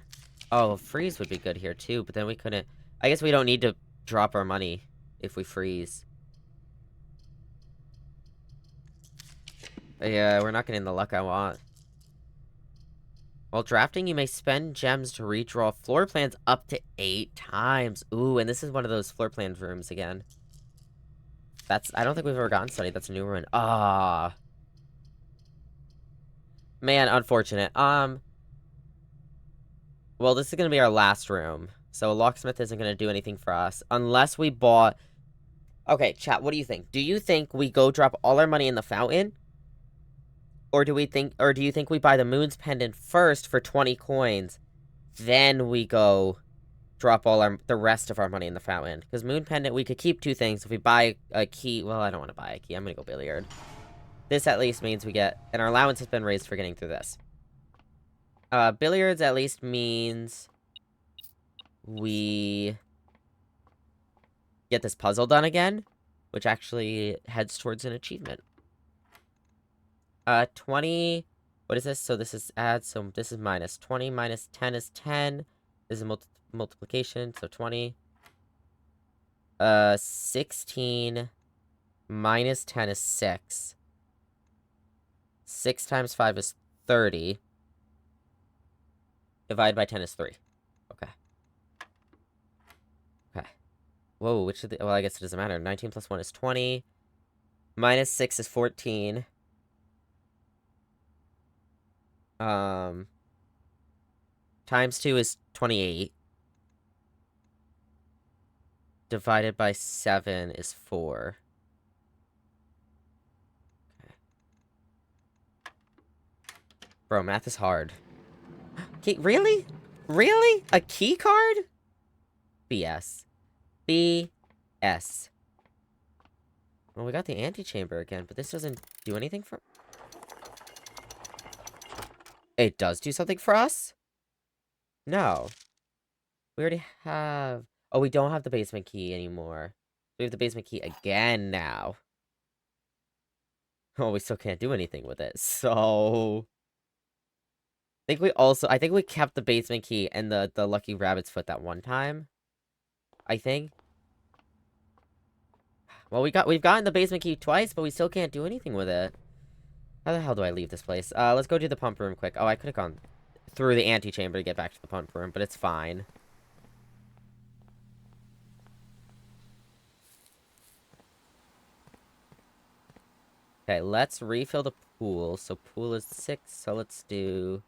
Oh, freeze would be good here, too. But then we couldn't... I guess we don't need to drop our money if we freeze. Yeah, we're not getting the luck I want. While drafting, you may spend gems to redraw floor plans up to 8 times. Ooh, and this is one of those floor plan rooms again. I don't think we've ever gotten studied. That's a new one. Ah. Man, unfortunate. Well, this is gonna be our last room. So a locksmith isn't gonna do anything for us. Unless we bought... Okay, chat, what do you think? Do you think we go drop all our money in the fountain? Or do you think we buy the moon's pendant first for 20 coins, then we go drop the rest of our money in the fountain? Because moon pendant, we could keep 2 things. If we buy a key, well, I don't want to buy a key. I'm gonna go billiard. This at least means we get, and our allowance has been raised for getting through this. Billiards at least means we get this puzzle done again, which actually heads towards an achievement. 20, what is this? So this is add, so this is minus. 20 minus 10 is 10. This is multiplication, so 20. 16 minus 10 is 6. 6 times 5 is 30. Divided by 10 is 3. Okay. Okay. Whoa, which of the... Well, I guess it doesn't matter. 19 plus 1 is 20. Minus 6 is 14. Times 2 is 28. Divided by 7 is 4. Okay. Bro, math is hard. Really? Really? A key card? BS. BS. Well, we got the antechamber again, but this doesn't do anything for... It does do something for us? No. We already have... Oh, we don't have the basement key anymore. We have the basement key again now. Oh, we still can't do anything with it, so... I think we kept the basement key and the lucky rabbit's foot that one time. I think. Well, we've gotten the basement key twice, but we still can't do anything with it. How the hell do I leave this place? Let's go do the pump room quick. Oh, I could have gone through the antechamber to get back to the pump room, but it's fine. Okay, let's refill the pool. So pool is 6, so let's do...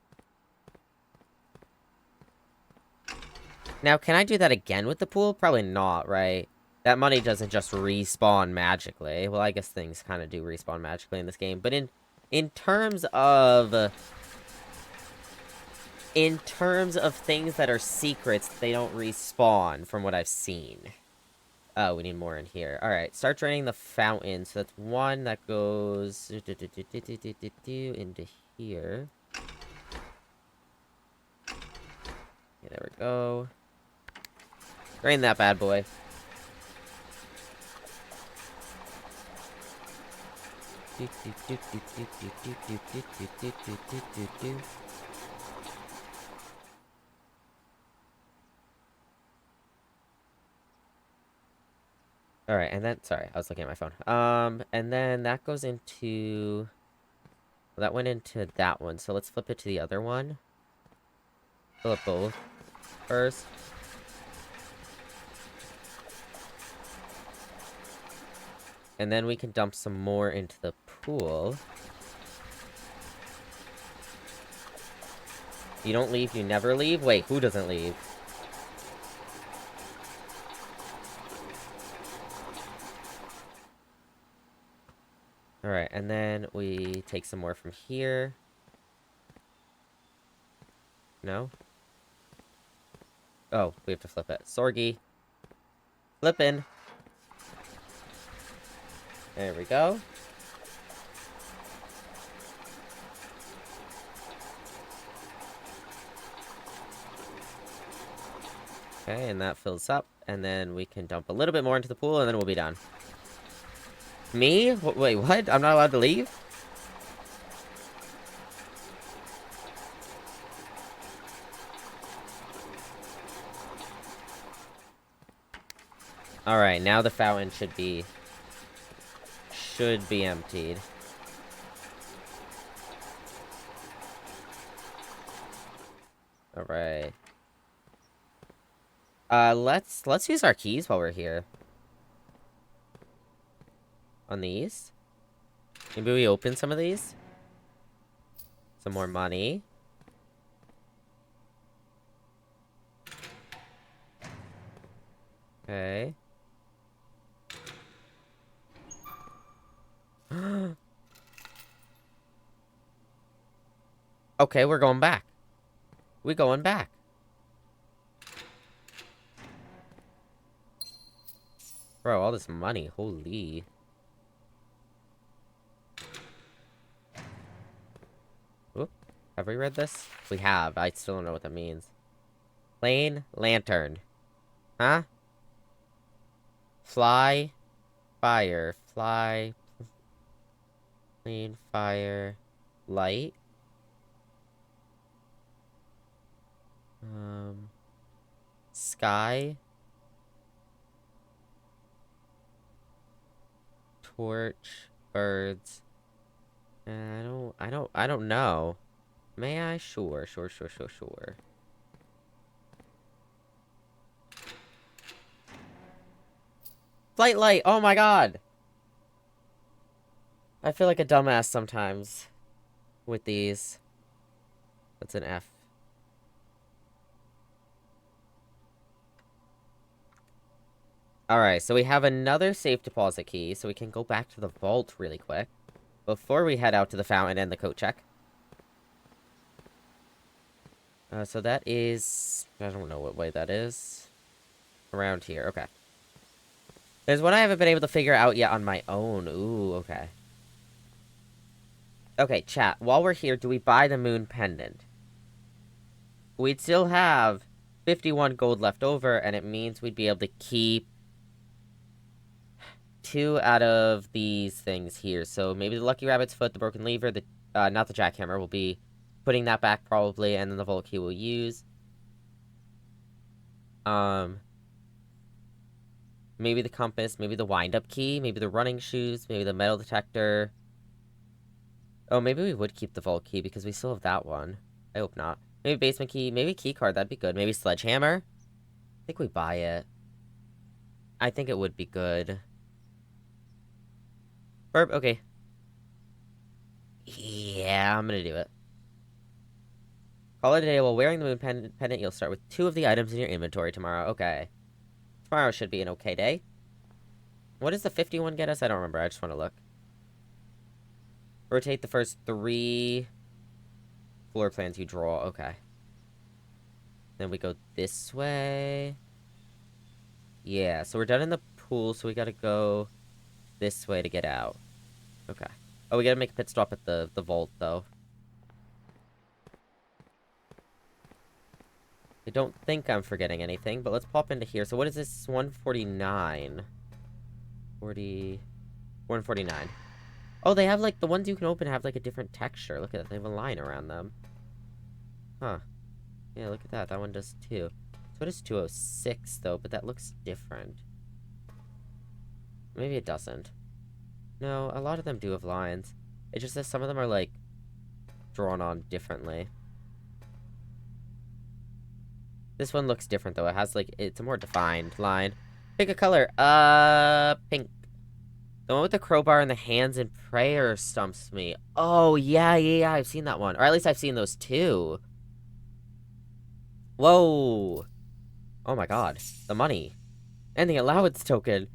Now, can I do that again with the pool? Probably not, right? That money doesn't just respawn magically. Well, I guess things kind of do respawn magically in this game. But in terms of things that are secrets, they don't respawn from what I've seen. Oh, we need more in here. Alright, start draining the fountain. So that's one that goes into here. Okay, there we go. Drain that bad boy. Alright, and then, sorry, I was looking at my phone. And then that goes into, well, that went into that one, so let's flip it to the other one. Fill up both first. And then we can dump some more into the pool. You don't leave, you never leave? Wait, who doesn't leave? Alright, and then we take some more from here. No? Oh, we have to flip it. Sorgi. Flippin'. There we go. Okay, and that fills up. And then we can dump a little bit more into the pool, and then we'll be done. Me? Wait, what? I'm not allowed to leave? Alright, now the fountain should be emptied. Alright. Let's use our keys while we're here. On these? Maybe we open some of these? Some more money. Okay. Okay, we're going back. We going back. Bro, all this money. Holy. Oop. Have we read this? We have. I still don't know what that means. Plain lantern. Huh? Fly. Fire. Fly. Plain fire. Light. Sky. Torch. Birds. I don't know. May I? Sure. Flight light! Oh my god! I feel like a dumbass sometimes with these. That's an F. Alright, so we have another safe deposit key, so we can go back to the vault really quick before we head out to the fountain and the coat check. So that is... I don't know what way that is. Around here, okay. There's one I haven't been able to figure out yet on my own. Ooh, okay. Okay, chat. While we're here, do we buy the moon pendant? We'd still have 51 gold left over, and it means we'd be able to keep 2 out of these things here. So maybe the lucky rabbit's foot, the broken lever, the not the jackhammer, we'll be putting that back probably, and then the vault key we'll use. Maybe the compass, maybe the wind-up key, maybe the running shoes, maybe the metal detector. Oh, maybe we would keep the vault key because we still have that one. I hope not. Maybe basement key, maybe key card, that'd be good. Maybe sledgehammer? I think we buy it. I think it would be good. Burp, okay. Yeah, I'm gonna do it. Call it a day. While wearing the moon pendant, you'll start with 2 of the items in your inventory tomorrow. Okay. Tomorrow should be an okay day. What does the 51 get us? I don't remember. I just want to look. Rotate the first 3 floor plans you draw. Okay. Then we go this way. Yeah, so we're done in the pool, so we gotta go this way to get out. Okay. Oh, we gotta make a pit stop at the vault, though. I don't think I'm forgetting anything, but let's pop into here. So what is this? 149. 149. Oh, they have, like, the ones you can open have, like, a different texture. Look at that. They have a line around them. Huh. Yeah, look at that. That one does, too. So what is 206, though? But that looks different. Maybe it doesn't. No, a lot of them do have lines. It just says some of them are, like, drawn on differently. This one looks different, though. It has, like, it's a more defined line. Pick a color. Pink. The one with the crowbar and the hands in prayer stumps me. Oh, yeah, I've seen that one. Or at least I've seen those two. Whoa. Oh my god. The money. And the allowance token.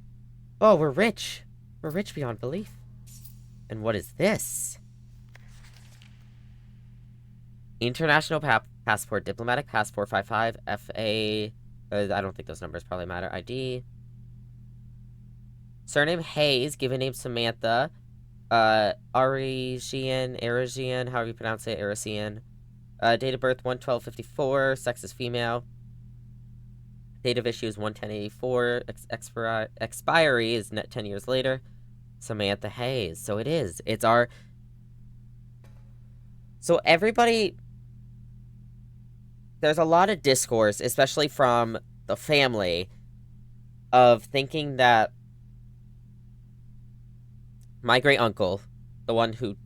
Oh, we're rich. We're rich beyond belief. And what is this? International passport. Diplomatic passport 55. FA. I don't think those numbers probably matter. ID. Surname Hayes. Given name Samantha. Arigian, however you pronounce it, Arisian. Date of birth 1/12/54, sex is female. Date of issue is 1/10/84, expiry is 10 years later. Samantha Hayes. So it is. It's our... So everybody... There's a lot of discourse, especially from the family, of thinking that my great uncle, the one who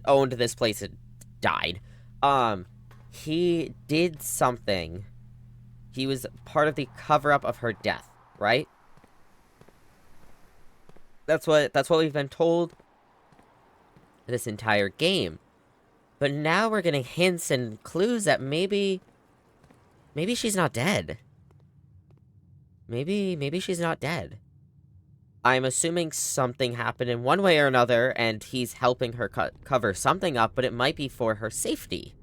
owned this place and died, he did something. He was part of the cover-up of her death, right? That's what we've been told this entire game. But now we're getting hints and clues that maybe she's not dead. Maybe she's not dead. I'm assuming something happened in one way or another, and he's helping her cover something up, but it might be for her safety.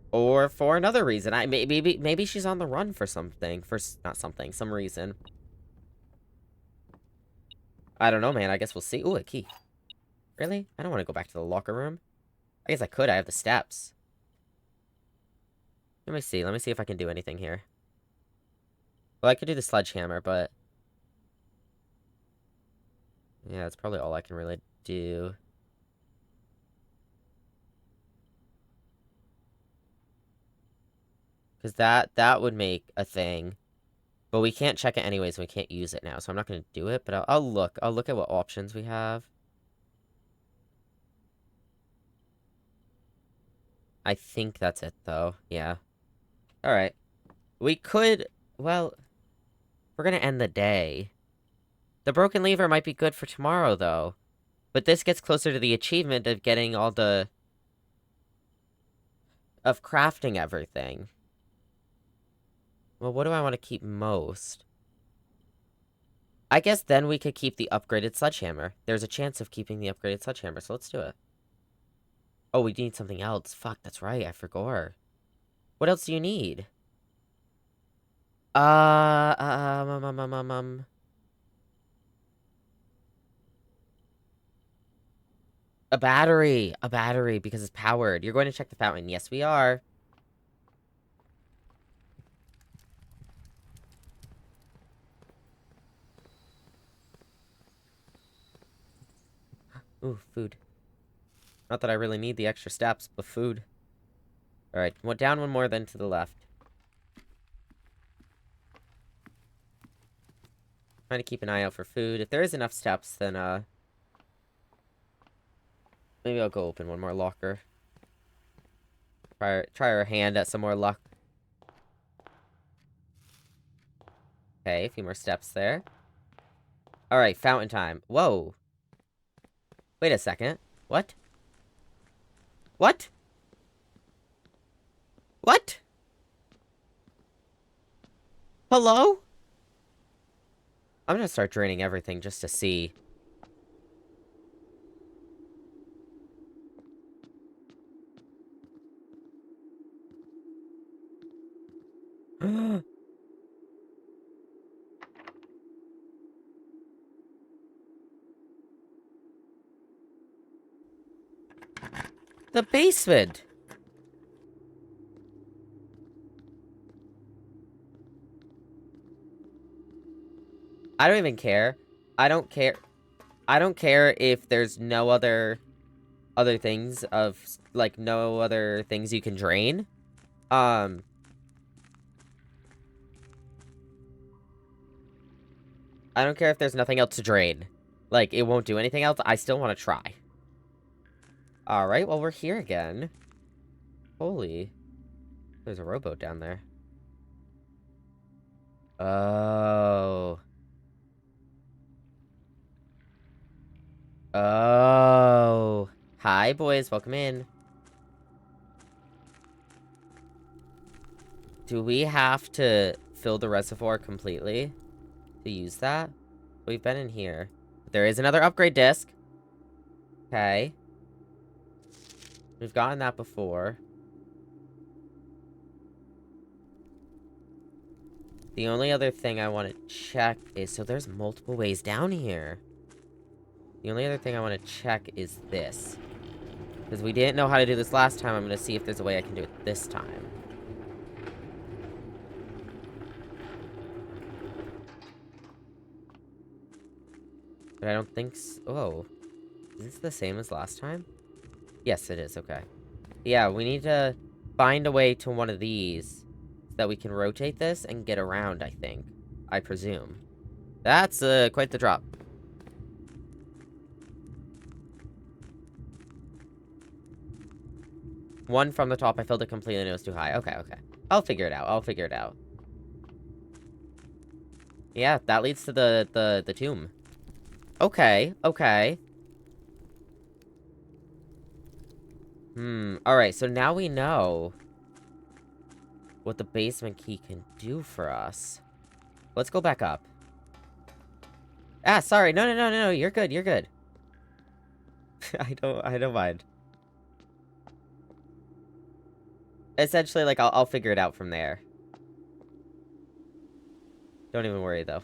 Or for another reason. Maybe she's on the run for something. Some reason. I don't know, man. I guess we'll see. Ooh, a key. Really? I don't want to go back to the locker room. I guess I could. I have the steps. Let me see. Let me see if I can do anything here. Well, I could do the sledgehammer, but... yeah, that's probably all I can really do. Because that would make a thing. But we can't check it anyways, and we can't use it now, so I'm not going to do it, but I'll look. I'll look at what options we have. I think that's it, though. Yeah. Alright. We could... well... we're gonna end the day. The broken lever might be good for tomorrow, though. But this gets closer to the achievement of getting all the... of crafting everything. Well, what do I want to keep most? I guess then we could keep the upgraded sledgehammer. There's a chance of keeping the upgraded sledgehammer, so let's do it. Oh, we need something else. Fuck, that's right, I forgot. What else do you need? A battery! A battery, because it's powered. You're going to check the fountain. Yes, we are. Ooh, food. Not that I really need the extra steps, but food. Alright, down one more, then to the left. Trying to keep an eye out for food. If there is enough steps, then, maybe I'll go open one more locker. Try our hand at some more luck. Okay, a few more steps there. Alright, fountain time. Whoa. Wait a second. What? What? What? Hello? I'm gonna start draining everything just to see. The basement! I don't even care. I don't care. I don't care if there's no other things of, like, no other things you can drain. I don't care if there's nothing else to drain. Like, it won't do anything else. I still want to try. Alright, well, we're here again. Holy. There's a rowboat down there. Oh. Oh. Hi, boys. Welcome in. Do we have to fill the reservoir completely to use that? We've been in here. There is another upgrade disc. Okay. We've gotten that before. The only other thing I want to check is... So there's multiple ways down here. The only other thing I want to check is this. Because we didn't know how to do this last time. I'm going to see if there's a way I can do it this time. But I don't think so. Oh. Is this the same as last time? Yes, it is. Okay. Yeah, we need to find a way to one of these so that we can rotate this and get around, I think. I presume. That's quite the drop. One from the top, I filled it completely and it was too high. Okay, okay. I'll figure it out. I'll figure it out. Yeah, that leads to the tomb. Okay, okay. Alright, so now we know what the basement key can do for us. Let's go back up. Ah, sorry. No. You're good. You're good. I don't mind. Essentially, like, I'll figure it out from there. Don't even worry, though.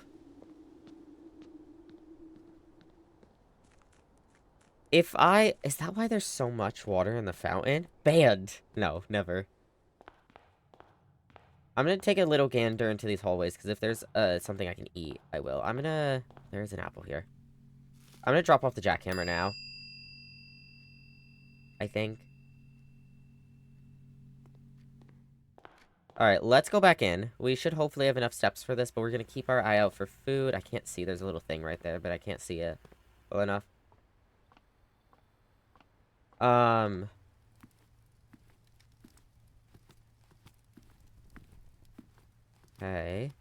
Is that why there's so much water in the fountain? Banned! No, never. I'm gonna take a little gander into these hallways, because if there's, something I can eat, I will. There's an apple here. I'm gonna drop off the jackhammer now. I think. Alright, let's go back in. We should hopefully have enough steps for this, but we're gonna keep our eye out for food. I can't see. There's a little thing right there, but I can't see it well enough. Okay.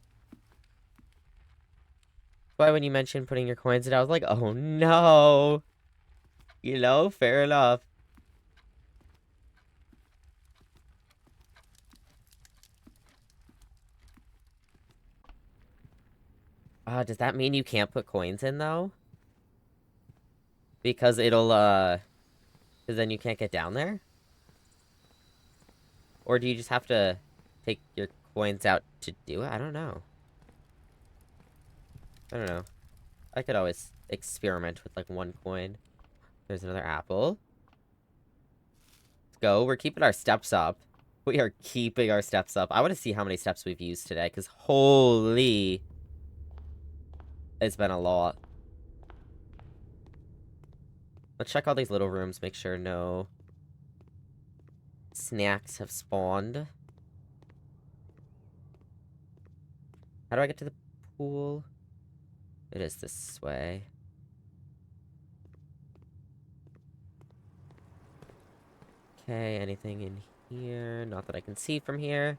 Why when you mentioned putting your coins in, I was like, oh no! You know, fair enough. Does that mean you can't put coins in, though? Because it'll, because then you can't get down there? Or do you just have to take your coins out to do it? I don't know. I don't know. I could always experiment with, like, one coin. There's another apple. Let's go. We're keeping our steps up. We are keeping our steps up. I want to see how many steps we've used today, because holy... It's been a lot. Let's check all these little rooms, make sure no snacks have spawned. How do I get to the pool? It is this way. Okay, anything in here? Not that I can see from here.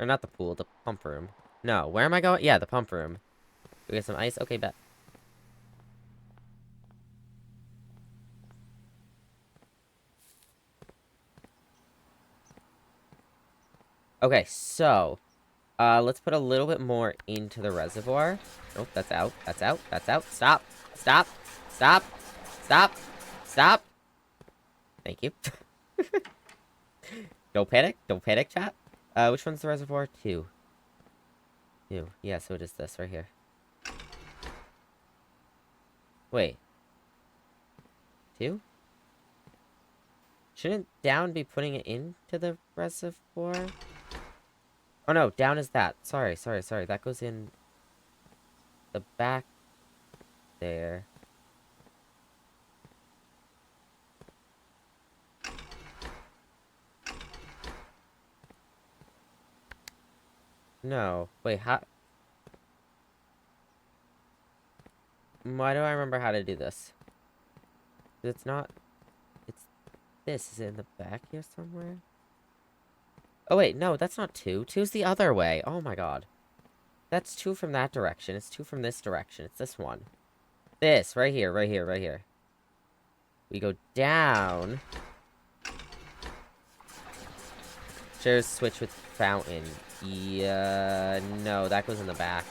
Or not the pool, the pump room. No, where am I going? Yeah, the pump room. We get some ice? Okay, bet. Okay, so... let's put a little bit more into the reservoir. Nope, that's out. That's out. That's out. Stop. Stop. Stop. Stop. Stop. Thank you. Don't panic. Don't panic, chat. Which one's the reservoir? Two. Yeah, so it is this right here. Wait. 2? Shouldn't down be putting it into the reservoir? Oh no, down is that. Sorry. That goes in the back there. No. Wait, how? Why do I remember how to do this? It's not... It's... This is in the back here somewhere? Oh wait, no, that's not 2. 2's the other way. Oh my god. That's 2 from that direction. It's 2 from this direction. It's this one. This, right here. We go down. Shares switch with fountain. Yeah, no, that goes in the back.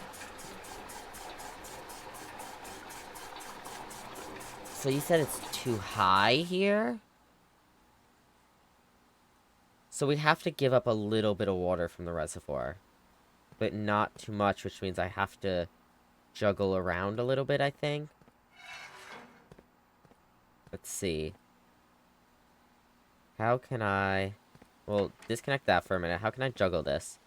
So you said it's too high here? So we have to give up a little bit of water from the reservoir. But not too much, which means I have to juggle around a little bit, I think. Let's see. How can I... Well, disconnect that for a minute. How can I juggle this?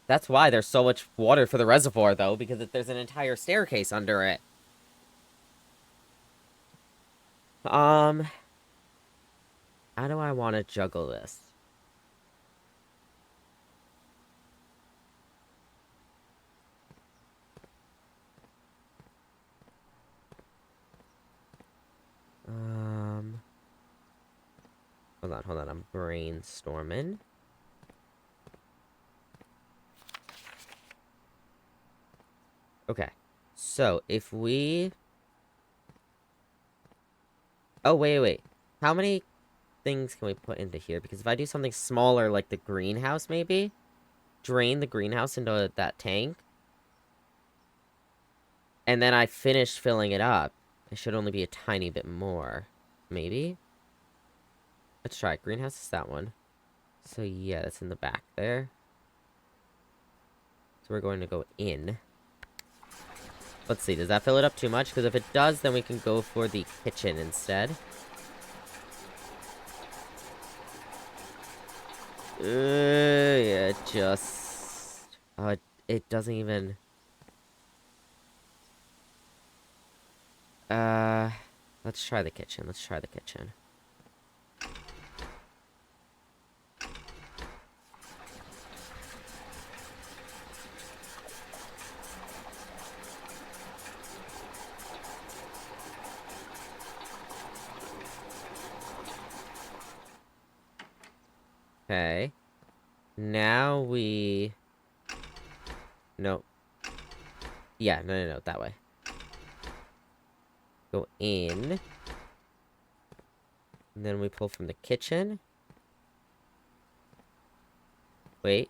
That's why there's so much water for the reservoir, though, because there's an entire staircase under it. How do I want to juggle this? Hold on, I'm brainstorming. Okay, so if we... Oh, wait. How many things can we put into here? Because if I do something smaller, like the greenhouse, maybe? Drain the greenhouse into that tank. And then I finish filling it up. It should only be a tiny bit more. Maybe? Let's try it. Greenhouse is that one. So yeah, that's in the back there. So we're going to go in. Let's see, does that fill it up too much? Because if it does, then we can go for the kitchen instead. Yeah, just... Oh, it doesn't even... Let's try the kitchen. Okay. Now we... No. Yeah, no, that way. Go in. And then we pull from the kitchen. Wait.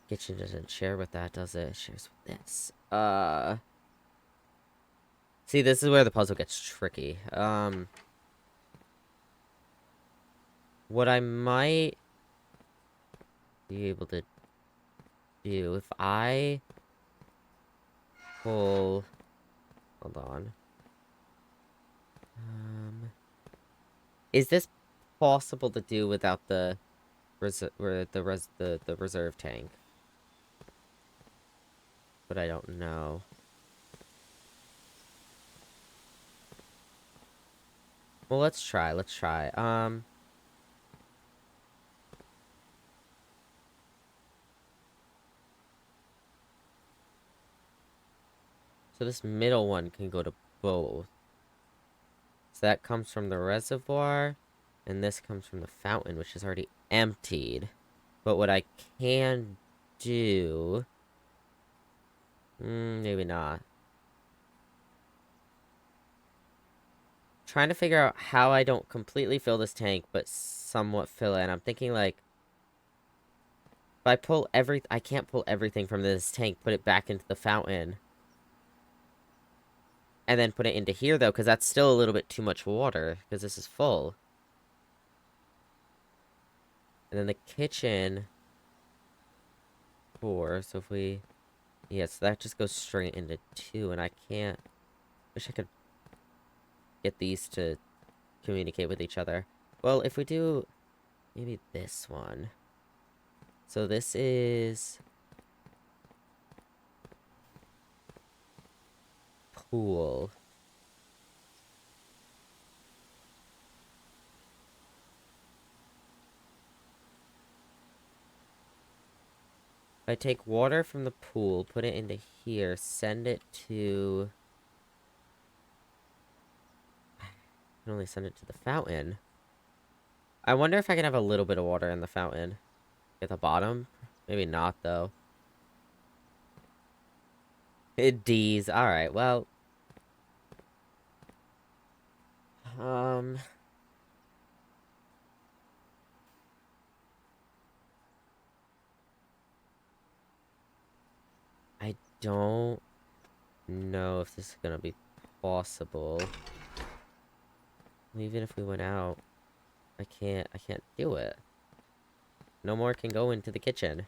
Kitchen doesn't share with that, does it? It shares with this. See, this is where the puzzle gets tricky. What I might be able to do if I pull... Hold on. Is this possible to do without the the reserve tank? But I don't know. Well, let's try. So this middle one can go to both. So that comes from the reservoir, and this comes from the fountain, which is already emptied. But what I can do... maybe not. Trying to figure out how I don't completely fill this tank, but somewhat fill it. And I'm thinking, like... If I pull I can't pull everything from this tank, put it back into the fountain. And then put it into here, though, because that's still a little bit too much water, because this is full. And then the kitchen... 4, so if we... Yeah, so that just goes straight into 2, and I can't... Wish I could get these to communicate with each other. Well, if we do maybe this one. So this is pool. If I take water from the pool, put it into here, send it to... I can only send it to the fountain. I wonder if I can have a little bit of water in the fountain. At the bottom? Maybe not, though. It D's. Alright, well. Um... I don't know if this is gonna be possible. Even if we went out, I can't do it. No more can go into the kitchen.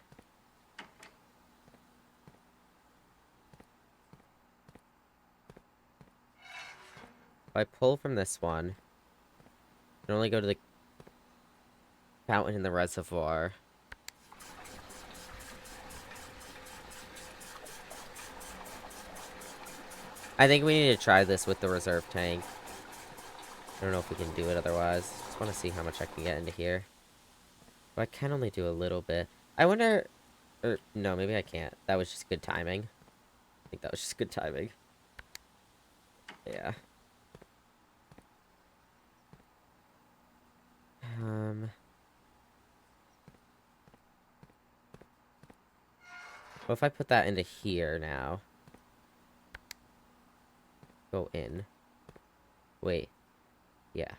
If I pull from this one, I can only go to the fountain in the reservoir. I think we need to try this with the reserve tank. I don't know if we can do it otherwise. Just want to see how much I can get into here. But I can only do a little bit. I wonder... Or, no, maybe I can't. That was just good timing. I think that was just good timing. Yeah. Well, if I put that into here now. Go in. Wait. Yeah.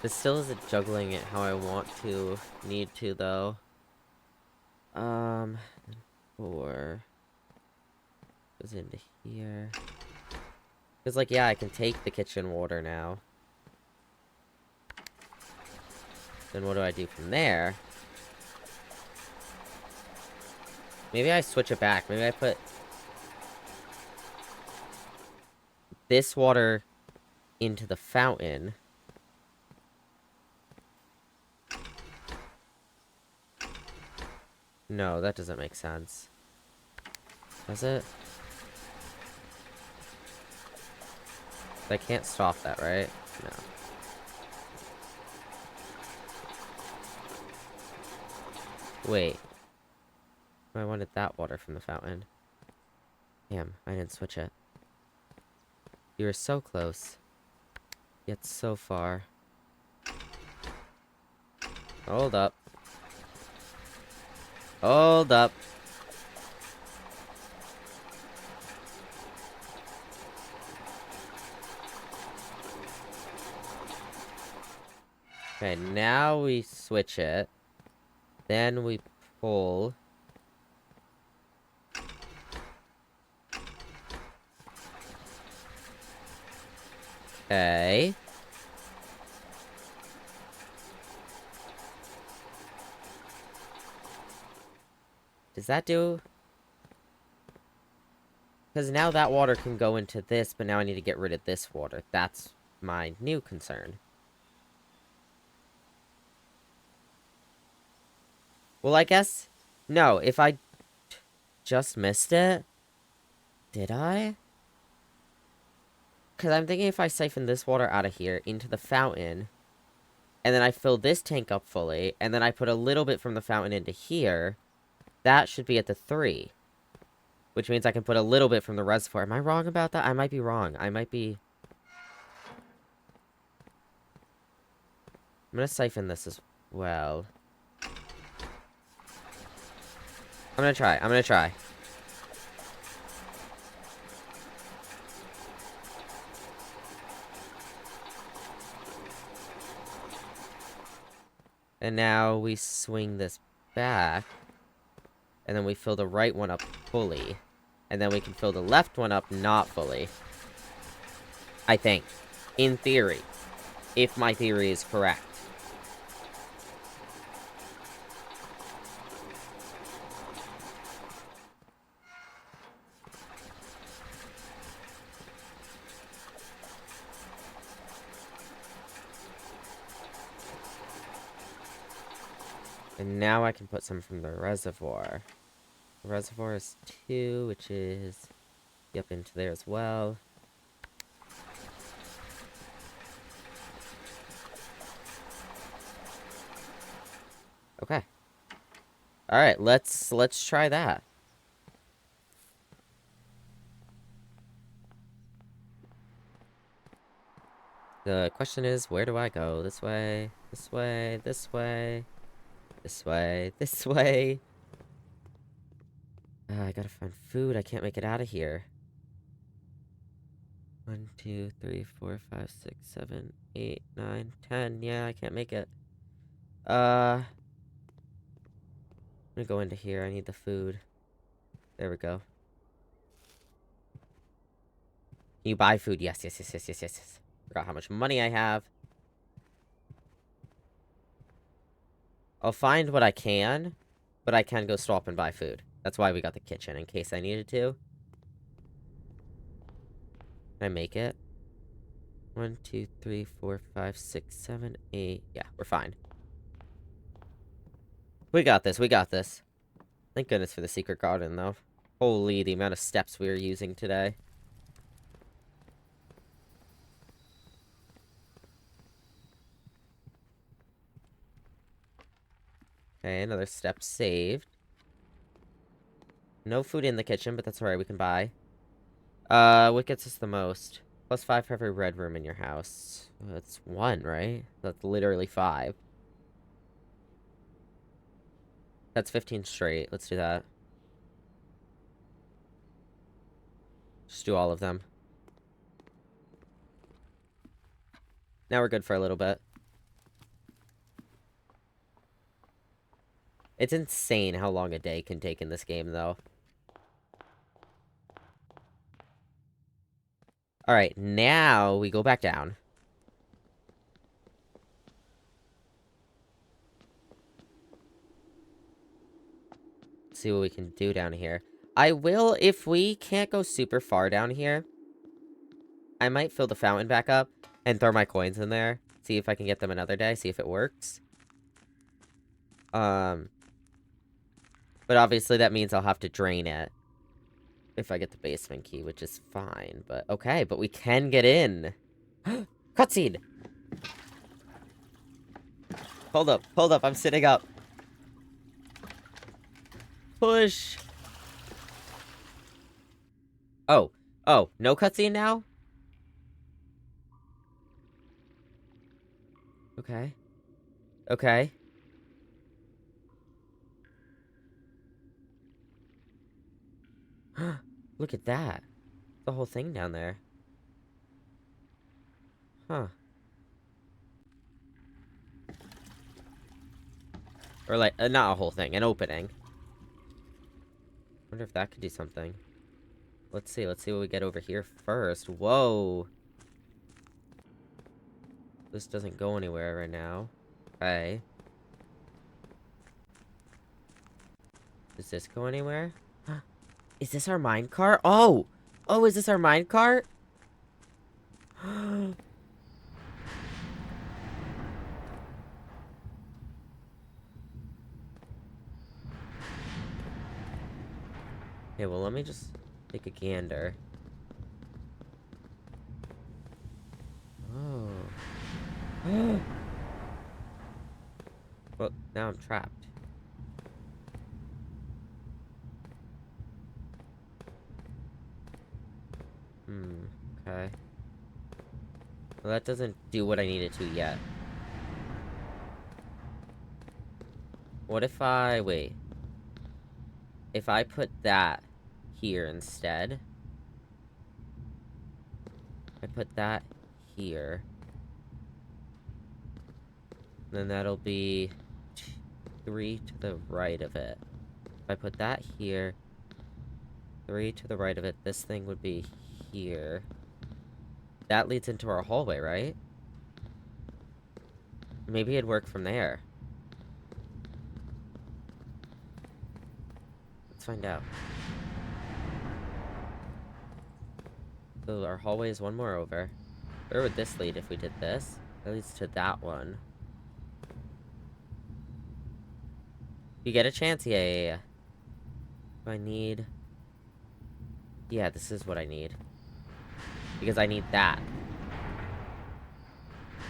This still isn't juggling it how I want to, need to, though. 4 goes into here. Because, like, yeah, I can take the kitchen water now. Then what do I do from there? Maybe I switch it back. Maybe I put this water into the fountain. No, that doesn't make sense. Does it? I can't stop that, right? No. Wait. I wanted that water from the fountain. Damn, I didn't switch it. You were so close. Yet so far. Hold up. Hold up. Okay, now we switch it. Then we pull. Okay. Does that do... Because now that water can go into this, but now I need to get rid of this water. That's my new concern. Well, I guess... No, if I just missed it... Did I? Because I'm thinking if I siphon this water out of here into the fountain, and then I fill this tank up fully, and then I put a little bit from the fountain into here, that should be at the 3. Which means I can put a little bit from the reservoir. Am I wrong about that? I might be wrong. I might be... I'm gonna siphon this as well. I'm gonna try. I'm gonna try. And now we swing this back. And then we fill the right one up fully. And then we can fill the left one up not fully. I think. In theory. If my theory is correct. And now I can put some from the reservoir. The reservoir is 2, which is up into there as well. Okay. Alright, let's try that. The question is, where do I go? This way, this way, this way, this way, this way. I gotta find food. I can't make it out of here. 1, 2, 3, 4, 5, 6, 7, 8, 9, 10. Yeah, I can't make it. I'm gonna go into here. I need the food. There we go. Can you buy food? Yes, yes, yes, yes, yes, yes, yes. Forgot how much money I have. I'll find what I can, but I can go stop and buy food. That's why we got the kitchen, in case I needed to. Can I make it? 1, 2, 3, 4, 5, 6, 7, 8. Yeah, we're fine. We got this, we got this. Thank goodness for the secret garden, though. Holy, the amount of steps we are using today. Okay, another step saved. No food in the kitchen, but that's alright, we can buy. What gets us the most? +5 for every red room in your house. That's 1, right? That's literally 5. That's 15 straight. Let's do that. Just do all of them. Now we're good for a little bit. It's insane how long a day can take in this game, though. Alright, now we go back down. See what we can do down here. I will, if we can't go super far down here, I might fill the fountain back up and throw my coins in there. See if I can get them another day, see if it works. But obviously that means I'll have to drain it. If I get the basement key, which is fine. But, okay, but we can get in. Cutscene! Hold up, I'm sitting up. Push! Oh, no cutscene now? Okay. Okay. Look at that. The whole thing down there. Huh. Or like, not a whole thing, an opening. Wonder if that could do something. Let's see what we get over here first. Whoa. This doesn't go anywhere right now. Okay. Does this go anywhere? Is this our minecart? Oh! Oh, is this our minecart? Okay, well, let me just take a gander. Oh. Well, now I'm trapped. Okay. Well, that doesn't do what I need it to yet. What if I... Wait. If I put that here instead... I put that here... Then that'll be 3 to the right of it. If I put that here, 3 to the right of it, this thing would be here. That leads into our hallway, right? Maybe it'd work from there. Let's find out. So our hallway is one more over. Where would this lead if we did this? That leads to that one. You get a chance? Yeah. I need... Yeah, this is what I need. Because I need that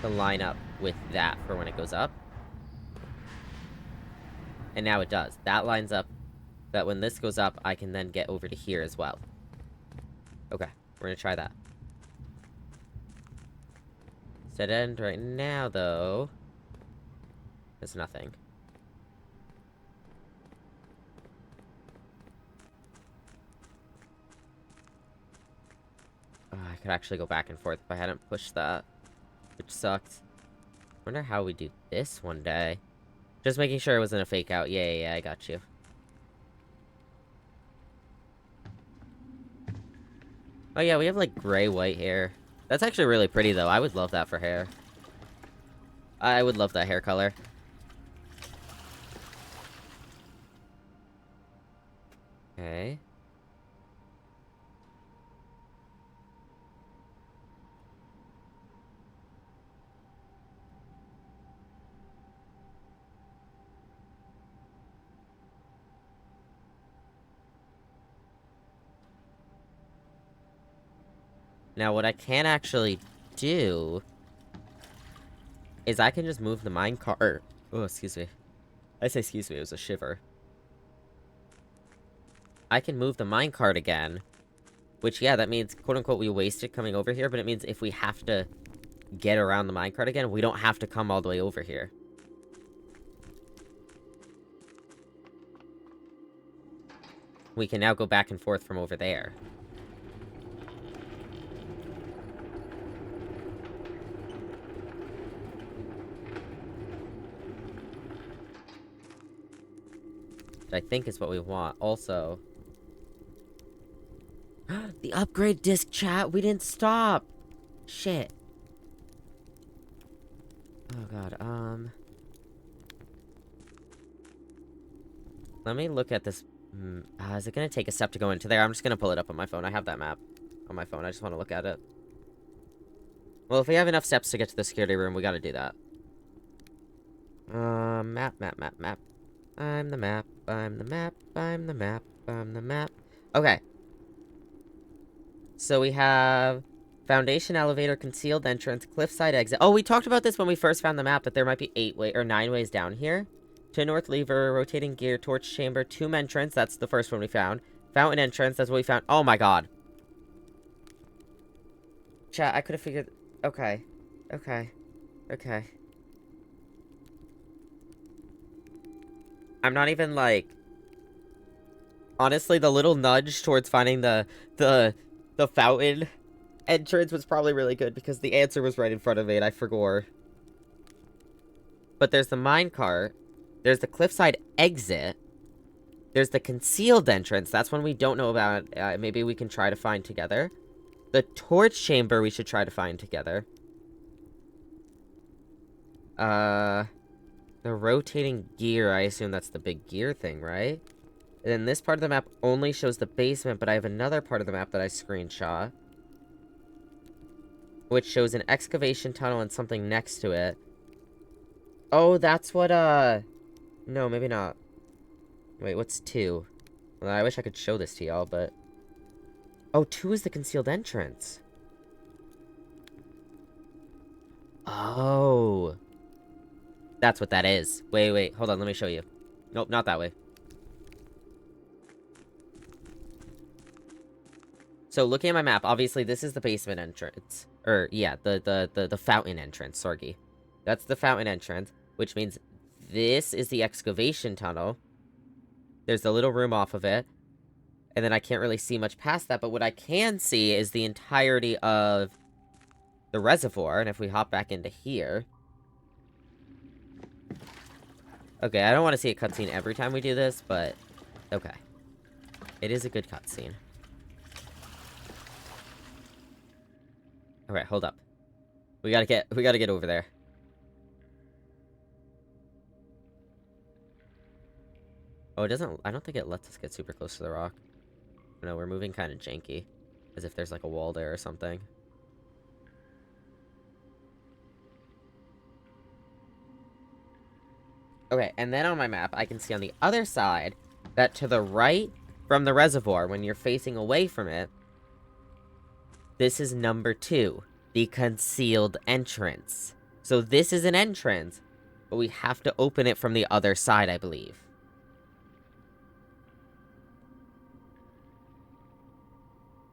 to line up with that for when it goes up. And now it does. That lines up that when this goes up, I can then get over to here as well. Okay, we're gonna try that. Dead end right now, though. There's nothing. Oh, I could actually go back and forth if I hadn't pushed that. Which sucks. Wonder how we do this one day. Just making sure it wasn't a fake out. Yeah, I got you. Oh yeah, we have like gray-white hair. That's actually really pretty though. I would love that for hair. I would love that hair color. Okay. Now, what I can actually do is I can just move the minecart. Oh, excuse me. I say excuse me, it was a shiver. I can move the minecart again. Which, yeah, that means, quote-unquote, we wasted coming over here, but it means if we have to get around the minecart again, we don't have to come all the way over here. We can now go back and forth from over there. Which I think is what we want. Also... the upgrade disc, chat! We didn't stop! Shit. Oh god, let me look at this. Is it gonna take a step to go into there? I'm just gonna pull it up on my phone. I have that map on my phone. I just want to look at it. Well, if we have enough steps to get to the security room, we gotta do that. Map. I'm the map. Okay. So we have foundation elevator, concealed entrance, cliffside exit. Oh, we talked about this when we first found the map, that there might be 9 ways down here. To north lever, rotating gear, torch chamber, tomb entrance. That's the first one we found. Fountain entrance. That's what we found. Oh my god. Chat, I could have figured... Okay. I'm not even, like... Honestly, the little nudge towards finding the fountain entrance was probably really good, because the answer was right in front of me, and I forgot. But there's the minecart. There's the cliffside exit. There's the concealed entrance. That's one we don't know about. Maybe we can try to find together. The torch chamber we should try to find together. The rotating gear, I assume that's the big gear thing, right? And then this part of the map only shows the basement, but I have another part of the map that I screenshot, which shows an excavation tunnel and something next to it. Oh, that's what, no, maybe not. Wait, what's 2? Well, I wish I could show this to y'all, but... Oh, 2 is the concealed entrance. Oh. That's what that is. Wait, hold on, let me show you. Nope, not that way. So, looking at my map, obviously this is the basement entrance. Or, yeah, the fountain entrance, Sorgi. That's the fountain entrance, which means this is the excavation tunnel. There's a little room off of it. And then I can't really see much past that, but what I can see is the entirety of the reservoir. And if we hop back into here... Okay, I don't want to see a cutscene every time we do this, but... Okay. It is a good cutscene. Alright, hold up. We gotta get over there. Oh, it doesn't... I don't think it lets us get super close to the rock. No, we're moving kind of janky. As if there's like a wall there or something. Okay, and then on my map, I can see on the other side that to the right from the reservoir, when you're facing away from it, this is number 2, the concealed entrance. So this is an entrance, but we have to open it from the other side, I believe.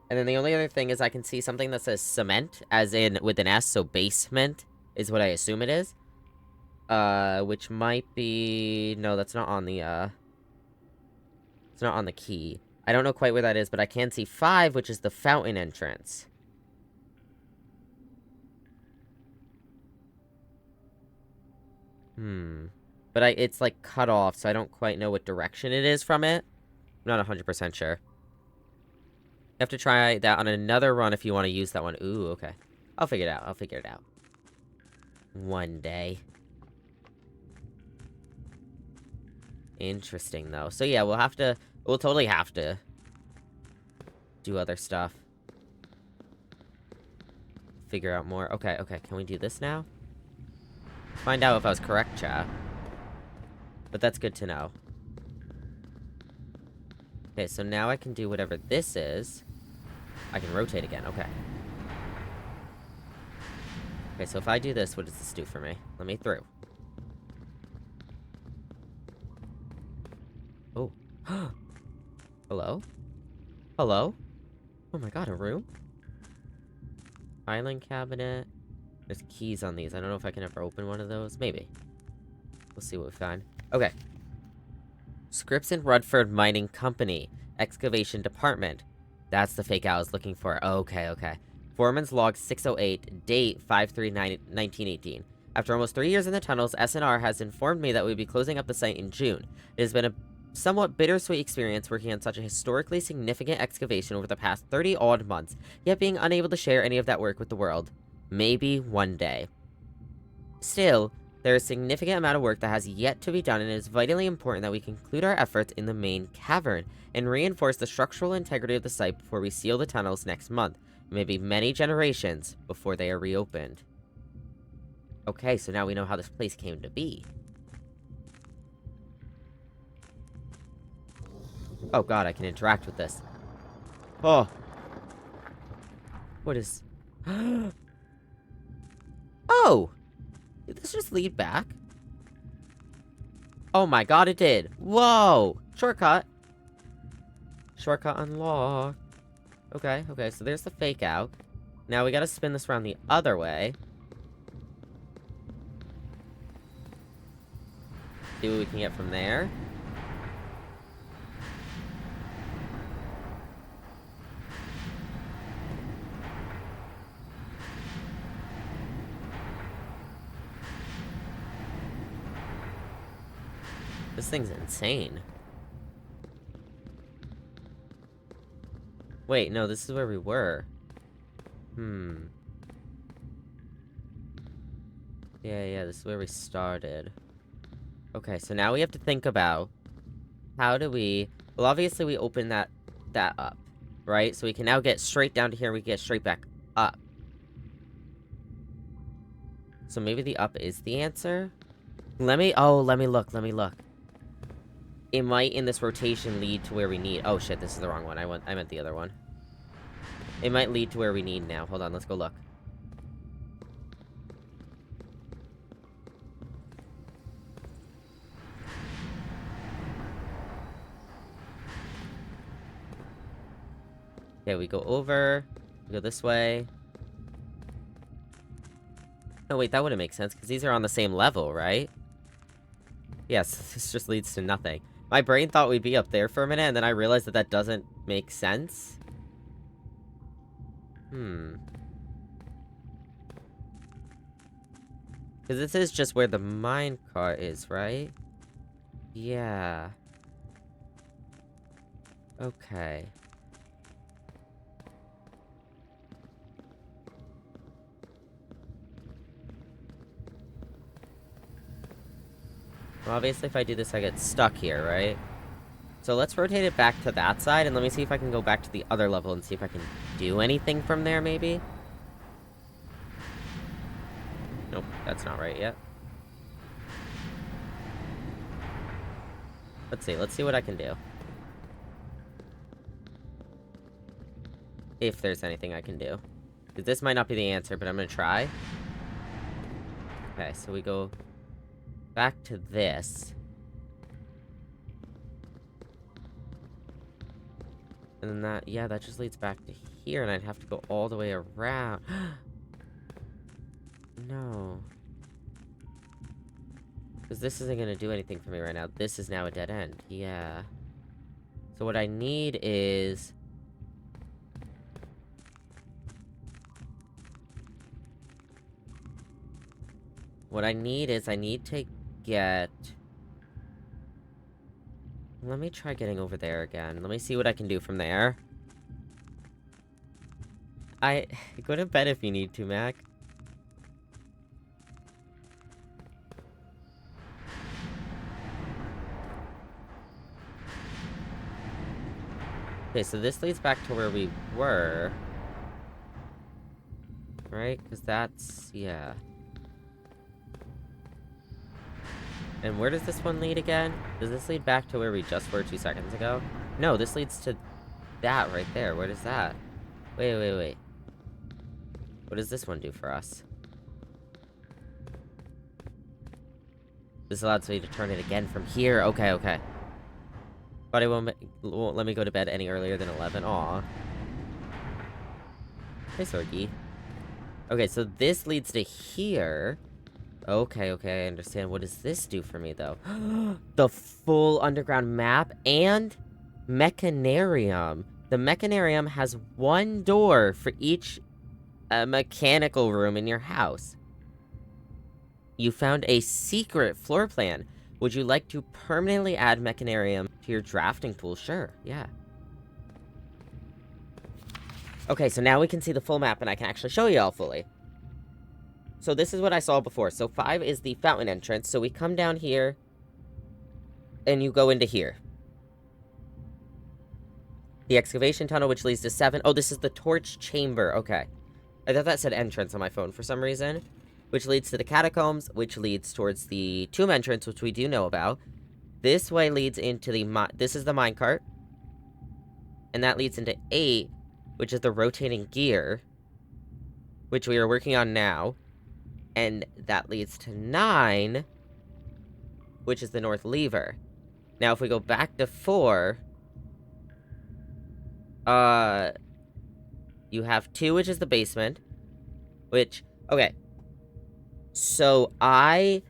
And then the only other thing is I can see something that says cement, as in with an S, so basement is what I assume it is. Which might be... No, that's not on the, it's not on the key. I don't know quite where that is, but I can see 5, which is the fountain entrance. But it's, like, cut off, so I don't quite know what direction it is from it. I'm not 100% sure. You have to try that on another run if you want to use that one. Ooh, okay. I'll figure it out. I'll figure it out. One day. Interesting, though. So, yeah, we'll totally have to do other stuff. Figure out more. Okay, okay. Can we do this now? Find out if I was correct, chat. But that's good to know. Okay, so now I can do whatever this is. I can rotate again. Okay. Okay, so if I do this, what does this do for me? Let me through. Oh. Hello? Hello? Oh my god, a room? Island cabinet. There's keys on these. I don't know if I can ever open one of those. Maybe. We'll see what we find. Okay. Scripps and Rutherford Mining Company. Excavation Department. That's the fake I was looking for. Okay, okay. Foreman's log 608, date 5/3/1918. After almost 3 years in the tunnels, SNR has informed me that we'd be closing up the site in June. It has been a somewhat bittersweet experience working on such a historically significant excavation over the past 30-odd months, yet being unable to share any of that work with the world. Maybe one day. Still, there is a significant amount of work that has yet to be done, and it is vitally important that we conclude our efforts in the main cavern and reinforce the structural integrity of the site before we seal the tunnels next month. It may be many generations before they are reopened. Okay, so now we know how this place came to be. Oh god, I can interact with this. Oh! What is... Oh! Did this just lead back? Oh my god, it did. Whoa! Shortcut. Shortcut unlocked. Okay, okay, so there's the fake out. Now we gotta spin this around the other way. See what we can get from there. This thing's insane. Wait, no, this is where we were. Yeah, this is where we started. Okay, so now we have to think about how do we... Well, obviously we open that up, right? So we can now get straight down to here, we can get straight back up. So maybe the up is the answer? Let me look. It might, in this rotation, lead to where we need... Oh, shit, this is the wrong one. I meant the other one. It might lead to where we need now. Hold on, let's go look. Okay, we go over. We go this way. No, wait, that wouldn't make sense, because these are on the same level, right? Yes, this just leads to nothing. My brain thought we'd be up there for a minute, and then I realized that that doesn't make sense. Because this is just where the minecart is, right? Yeah. Okay. Well, obviously if I do this, I get stuck here, right? So let's rotate it back to that side, and let me see if I can go back to the other level and see if I can do anything from there, maybe? Nope, that's not right yet. Let's see what I can do. If there's anything I can do. This might not be the answer, but I'm gonna try. Okay, so we go back to this. And then that, yeah, that just leads back to here, and I'd have to go all the way around. No. Because this isn't gonna do anything for me right now. This is now a dead end. Yeah. So what I need is... I need to get... Let me try getting over there again. Let me see what I can do from there. Go to bed if you need to, Mac. Okay, so this leads back to where we were. Right? Because that's... yeah. And where does this one lead again? Does this lead back to where we just were 2 seconds ago? No, this leads to that right there. Where does that? Wait. What does this one do for us? This allows me to turn it again from here. Okay. But it won't let me go to bed any earlier than 11. Aw. Hey, Sorgi. Okay, so this leads to here. Okay, I understand. What does this do for me, though? The full underground map and mechanarium. The mechanarium has one door for each mechanical room in your house. You found a secret floor plan. Would you like to permanently add mechanarium to your drafting pool? Sure, yeah. Okay, so now we can see the full map, and I can actually show you all fully. So this is what I saw before. So 5 is the fountain entrance. So we come down here, and you go into here. The excavation tunnel, which leads to 7. Oh, this is the torch chamber. Okay. I thought that said entrance on my phone for some reason. Which leads to the catacombs, which leads towards the tomb entrance, which we do know about. This way leads into the... this is the minecart. And that leads into 8, which is the rotating gear, which we are working on now. And that leads to 9, which is the north lever. Now, if we go back to 4, you have 2, which is the basement, which, okay. So, I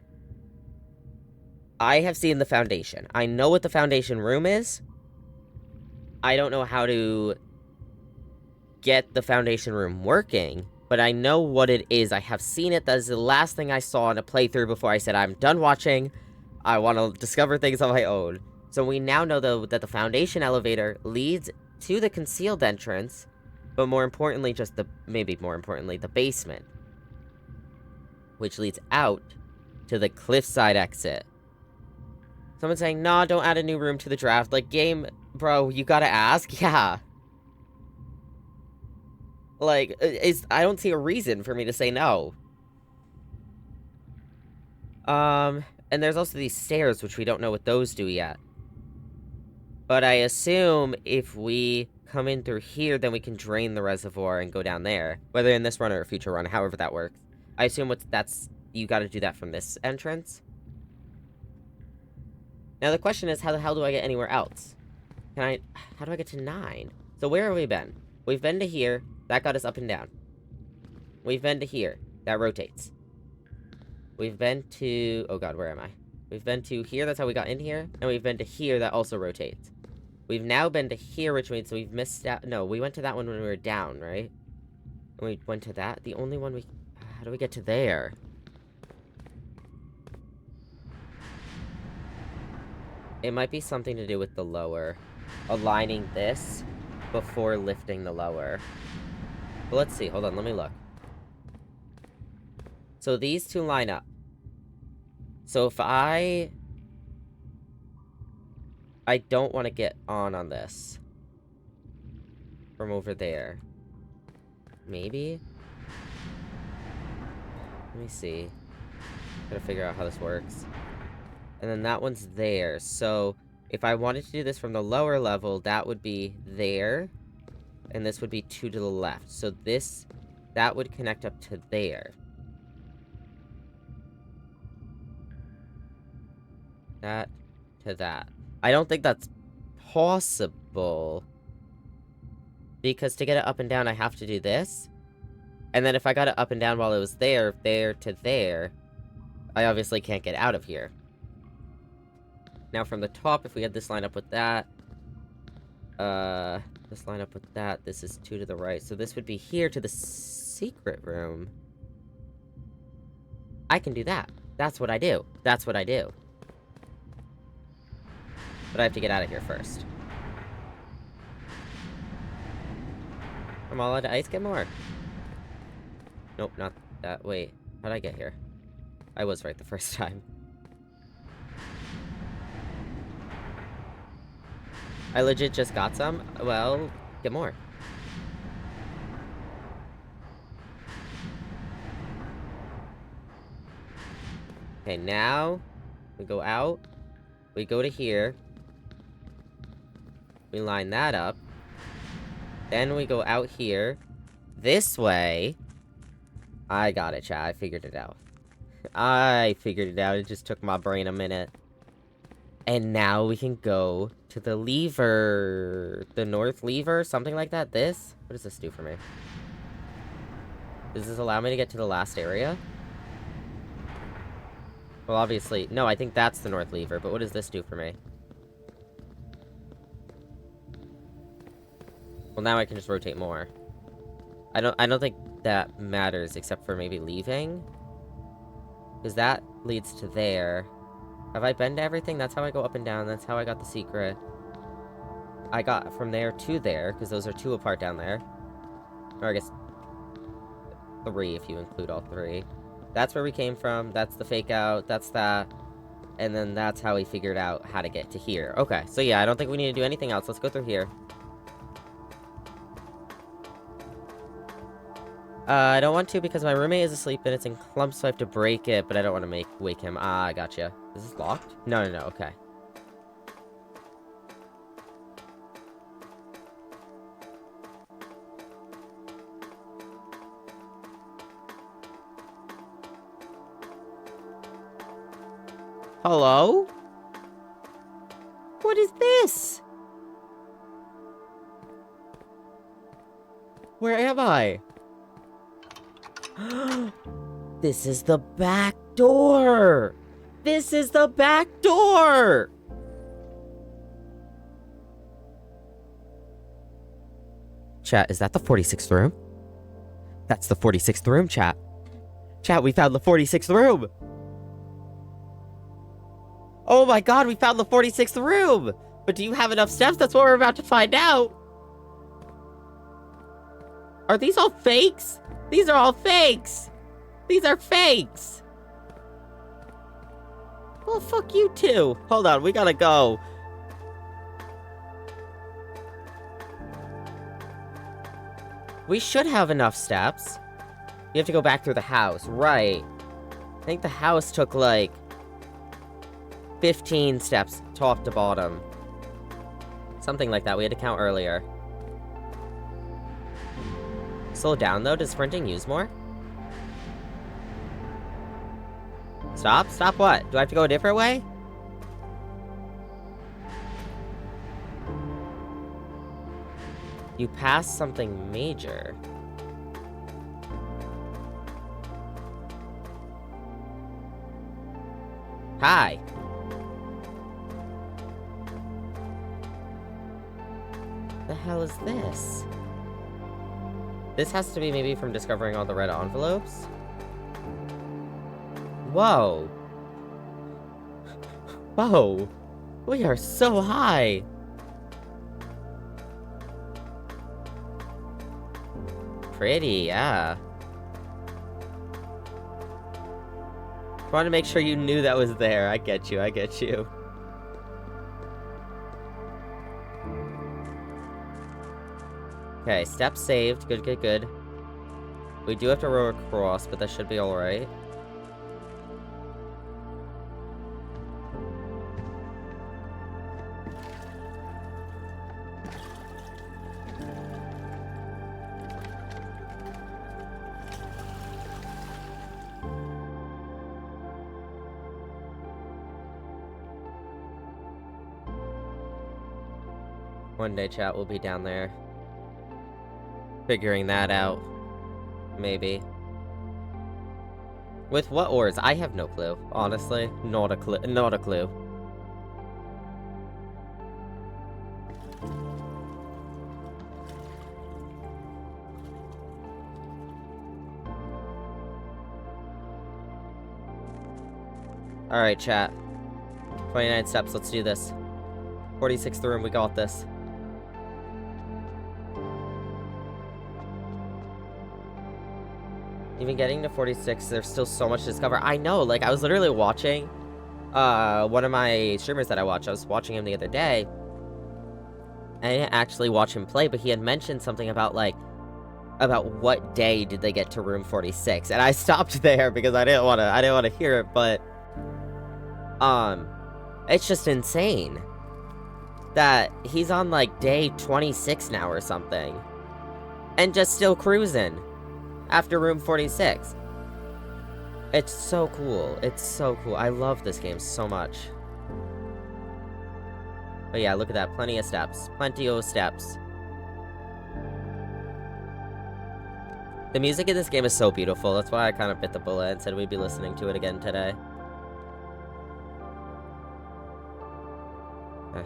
have seen the foundation. I know what the foundation room is. I don't know how to get the foundation room working, but I know what it is. I have seen it. That is the last thing I saw in a playthrough before I said, I'm done watching. I want to discover things on my own. So we now know, though, that the foundation elevator leads to the concealed entrance, but more importantly, maybe more importantly, the basement, which leads out to the cliffside exit. Someone's saying, nah, don't add a new room to the draft. Like, game, bro, you gotta ask? Yeah. Like, I don't see a reason for me to say no. And there's also these stairs, which we don't know what those do yet. But I assume if we come in through here, then we can drain the reservoir and go down there. Whether in this run or a future run, however that works. I assume you gotta do that from this entrance. Now the question is, how the hell do I get anywhere else? How do I get to 9? So where have we been? We've been to here. That got us up and down. We've been to here. That rotates. We've been to... oh god, where am I? We've been to here. That's how we got in here. And we've been to here. That also rotates. We've now been to here, which means we've missed out... no, we went to that one when we were down, right? And we went to that. The only one we... how do we get to there? It might be something to do with the lower. Aligning this before lifting the lower. But let's see. Hold on. Let me look. So these two line up. So if I... I don't want to get on this. From over there. Maybe? Let me see. Gotta figure out how this works. And then that one's there. So, if I wanted to do this from the lower level, that would be there. And this would be 2 to the left. So this, that would connect up to there. That to that. I don't think that's possible. Because to get it up and down, I have to do this. And then if I got it up and down while it was there to there, I obviously can't get out of here. Now from the top, if we had this line up with that, this line up with that, this is 2 to the right, so this would be here to the secret room. I can do that. That's what I do. That's what I do. But I have to get out of here first. I'm all out of ice, get more. Nope, not that. Wait, how'd I get here? I was right the first time. I legit just got some? Well, get more. Okay, now we go out. We go to here. We line that up. Then we go out here. This way. I got it, chat. I figured it out. I figured it out. It just took my brain a minute. And now we can go to the lever. The north lever? Something like that? This? What does this do for me? Does this allow me to get to the last area? Well, obviously... No, I think that's the north lever, but what does this do for me? Well, now I can just rotate more. I don't think that matters, except for maybe leaving. Because that leads to there. Have I been to everything? That's how I go up and down. That's how I got the secret. I got from there to there, because those are 2 apart down there. Or I guess 3, if you include all 3. That's where we came from. That's the fake out. That's that. And then that's how we figured out how to get to here. Okay, so yeah, I don't think we need to do anything else. Let's go through here. I don't want to because my roommate is asleep and it's in clumps, so I have to break it, but I don't want to wake him. Ah, I gotcha. Is this locked? No, okay. Hello? What is this? Where am I? This is the back door! This is the back door! Chat, is that the 46th room? That's the 46th room, chat. Chat, we found the 46th room! Oh my god, we found the 46th room! But do you have enough steps? That's what we're about to find out! Are these all fakes? These are all fakes! These are fakes! Well, fuck you too. Hold on, we gotta go. We should have enough steps. You have to go back through the house, right. I think the house took, like, 15 steps, top to bottom. Something like that, we had to count earlier. Slow down, though? Does sprinting use more? Stop? Stop what? Do I have to go a different way? You passed something major. Hi. The hell is this? This has to be maybe from discovering all the red envelopes? Whoa. Whoa. We are so high. Pretty, yeah. Wanted to make sure you knew that was there. I get you, I get you. Okay, step saved. Good, good, good. We do have to row across, but that should be alright. One day, chat, will be down there. Figuring that out. Maybe. With what ores? I have no clue. Honestly. Not a clue. Not a clue. Alright, chat. 29 steps, let's do this. 46th room, we got this. Even getting to 46, there's still so much to discover. I know, like, I was literally watching, one of my streamers that I watch. I was watching him the other day. I didn't actually watch him play, but he had mentioned something about, like, about what day did they get to room 46. And I stopped there because I didn't want to hear it, but, it's just insane that he's on, like, day 26 now or something. And just still cruising after room 46. It's so cool. It's so cool. I love this game so much. But yeah, look at that. Plenty of steps. Plenty of steps. The music in this game is so beautiful. That's why I kind of bit the bullet and said we'd be listening to it again today. Okay.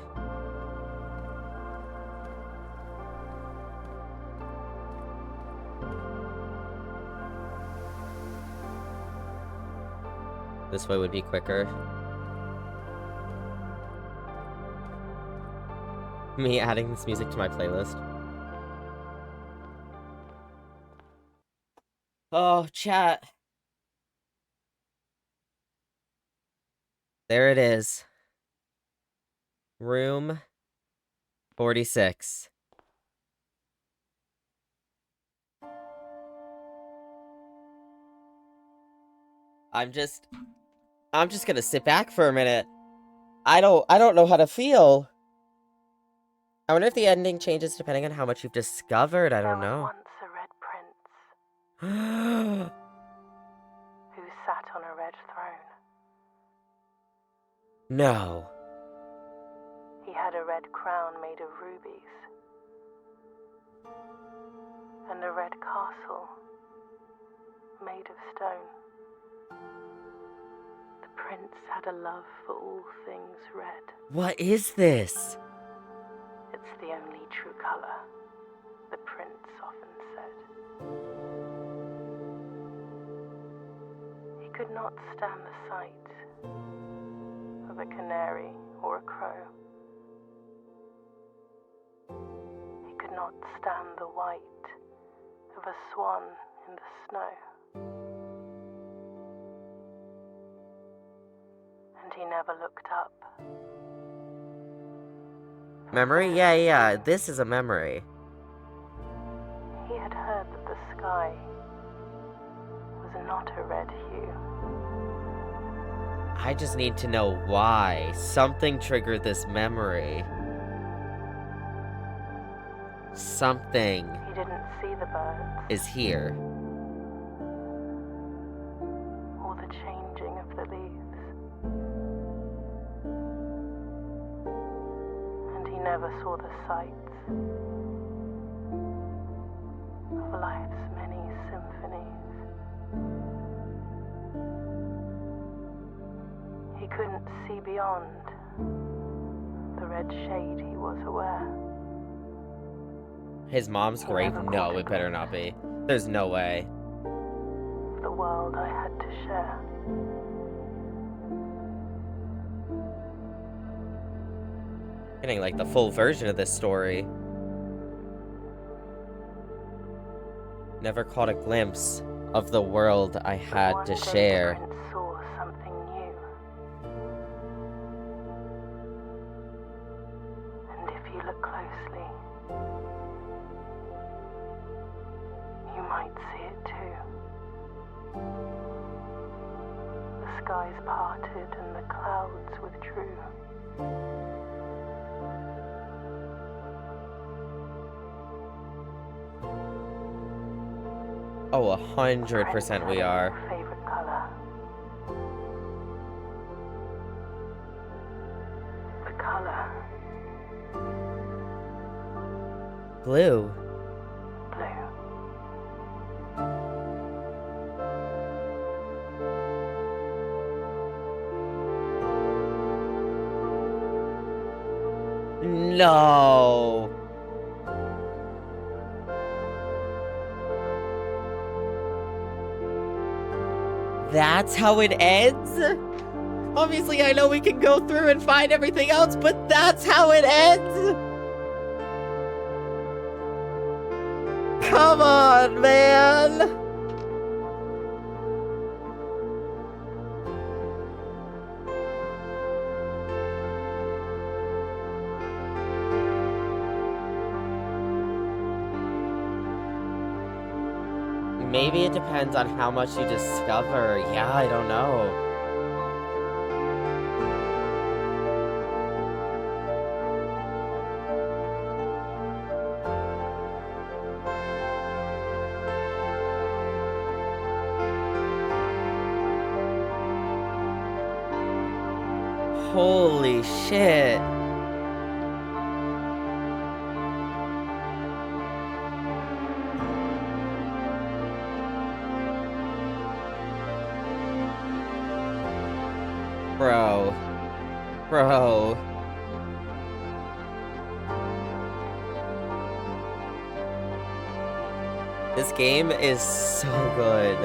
This way would be quicker. Me adding this music to my playlist. Oh, chat. There it is. Room 46. I'm just gonna sit back for a minute. I don't know how to feel. I wonder if the ending changes depending on how much you've discovered. I don't know.
There was once a red prince who sat on a red throne.
No.
He had a red crown made of rubies and a red castle made of stone. The prince had a love for all things red.
What is this?
It's the only true color, the prince often said. He could not stand the sight of a canary or a crow. He could not stand the white of a swan in the snow. And he never looked up.
Memory? Yeah. This is a memory.
He had heard that the sky was not a red hue.
I just need to know why. Something triggered this memory. Something
He didn't see the birds
is here.
or the changing of the leaves. And he never saw the sights of life's many symphonies. He couldn't see beyond the red shade he was aware.
His mom's grave? No, it better not be. There's no way.
The world I had to share.
Getting like the full version of this story. Never caught a glimpse of the world I had
One
to
day
share.
The prince saw something new. And if you look closely, might see it too. The skies parted and the clouds withdrew.
Oh, 100% we are.
Favorite color. The color.
Blue.
Blue.
No. That's how it ends? Obviously, I know we can go through and find everything else, but that's how it ends? Come on, man! Maybe it depends on how much you discover. Yeah, I don't know. Holy shit. Bro. Bro. This game is so good.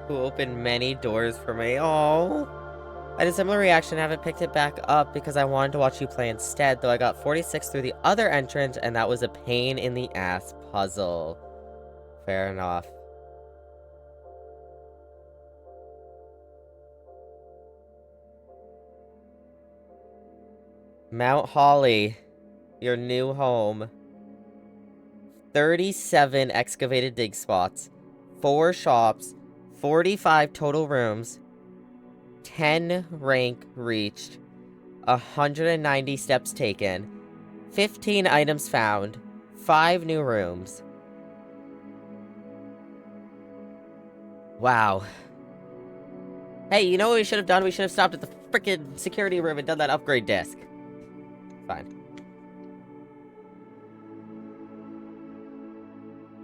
Who opened many doors for me. Oh. I had a similar reaction, haven't picked it back up because I wanted to watch you play instead, though I got 46 through the other entrance, and that was a pain in the ass puzzle. Fair enough. Mount Holly, your new home. 37 excavated dig spots, 4 shops, 45 total rooms, 10 rank reached, 190 steps taken, 15 items found, 5 new rooms. Wow. Hey, you know what we should have done? We should have stopped at the frickin' security room and done that upgrade disc. Fine.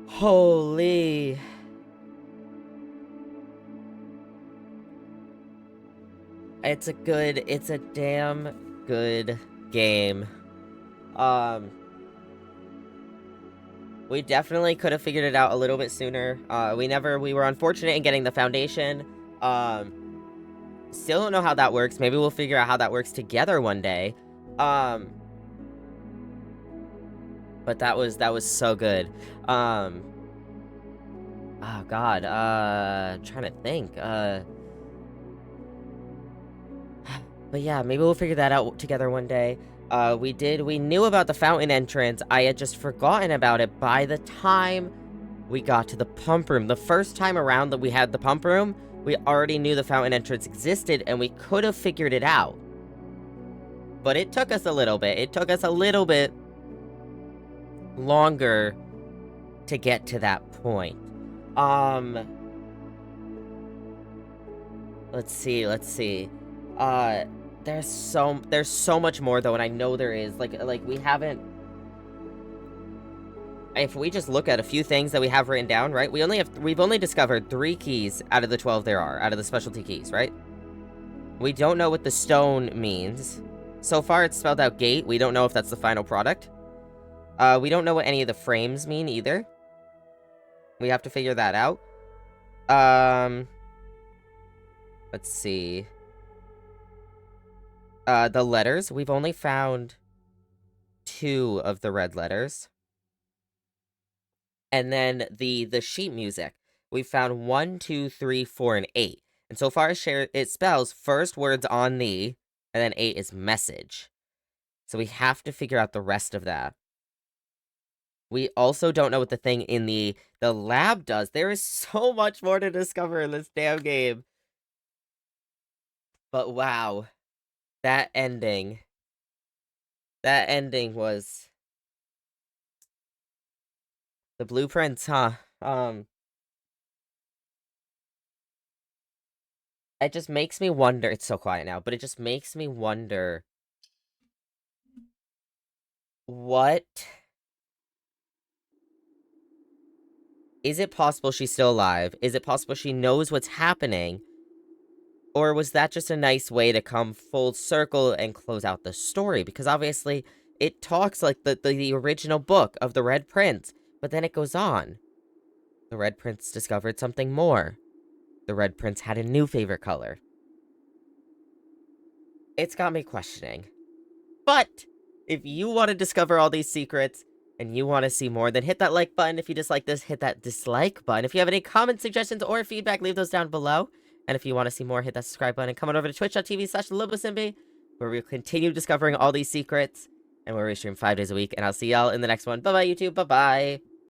Holy. It's a damn good game. We definitely could have figured it out a little bit sooner. We were unfortunate in getting the foundation. Still don't know how that works. Maybe we'll figure out how that works together one day. But that was so good. Oh god, trying to think, but yeah, maybe we'll figure that out together one day. We knew about the fountain entrance. I had just forgotten about it by the time we got to the pump room. The first time around that we had the pump room, we already knew the fountain entrance existed, and we could have figured it out. But it took us a little bit. It took us a little bit longer to get to that point. Let's see. There's so much more though, and I know there is. Like we haven't. If we just look at a few things that we have written down, right? We've only discovered 3 keys out of the 12 there are, out of the specialty keys, right? We don't know what the stone means. So far, it's spelled out gate. We don't know if that's the final product. We don't know what any of the frames mean either. We have to figure that out. Let's see. The letters. We've only found 2 of the red letters. And then the sheet music. We found 1, 2, 3, 4, and 8. And so far, it spells first words on the, and then 8 is message. So we have to figure out the rest of that. We also don't know what the thing in the lab does. There is so much more to discover in this damn game. But wow. That ending. That ending was... The blueprints, huh? It just makes me wonder... It's so quiet now, but it just makes me wonder... What... Is it possible she's still alive? Is it possible she knows what's happening? Or was that just a nice way to come full circle and close out the story? Because obviously, it talks like the original book of the Red Prince, but then it goes on. The Red Prince discovered something more. The Red Prince had a new favorite color. It's got me questioning. But, if you want to discover all these secrets, and you want to see more, then hit that like button. If you dislike this, hit that dislike button. If you have any comments, suggestions, or feedback, leave those down below. And if you want to see more, hit that subscribe button and come on over to twitch.tv/LoboSimbi, where we'll continue discovering all these secrets, and where we stream 5 days a week. And I'll see y'all in the next one. Bye-bye, YouTube. Bye-bye.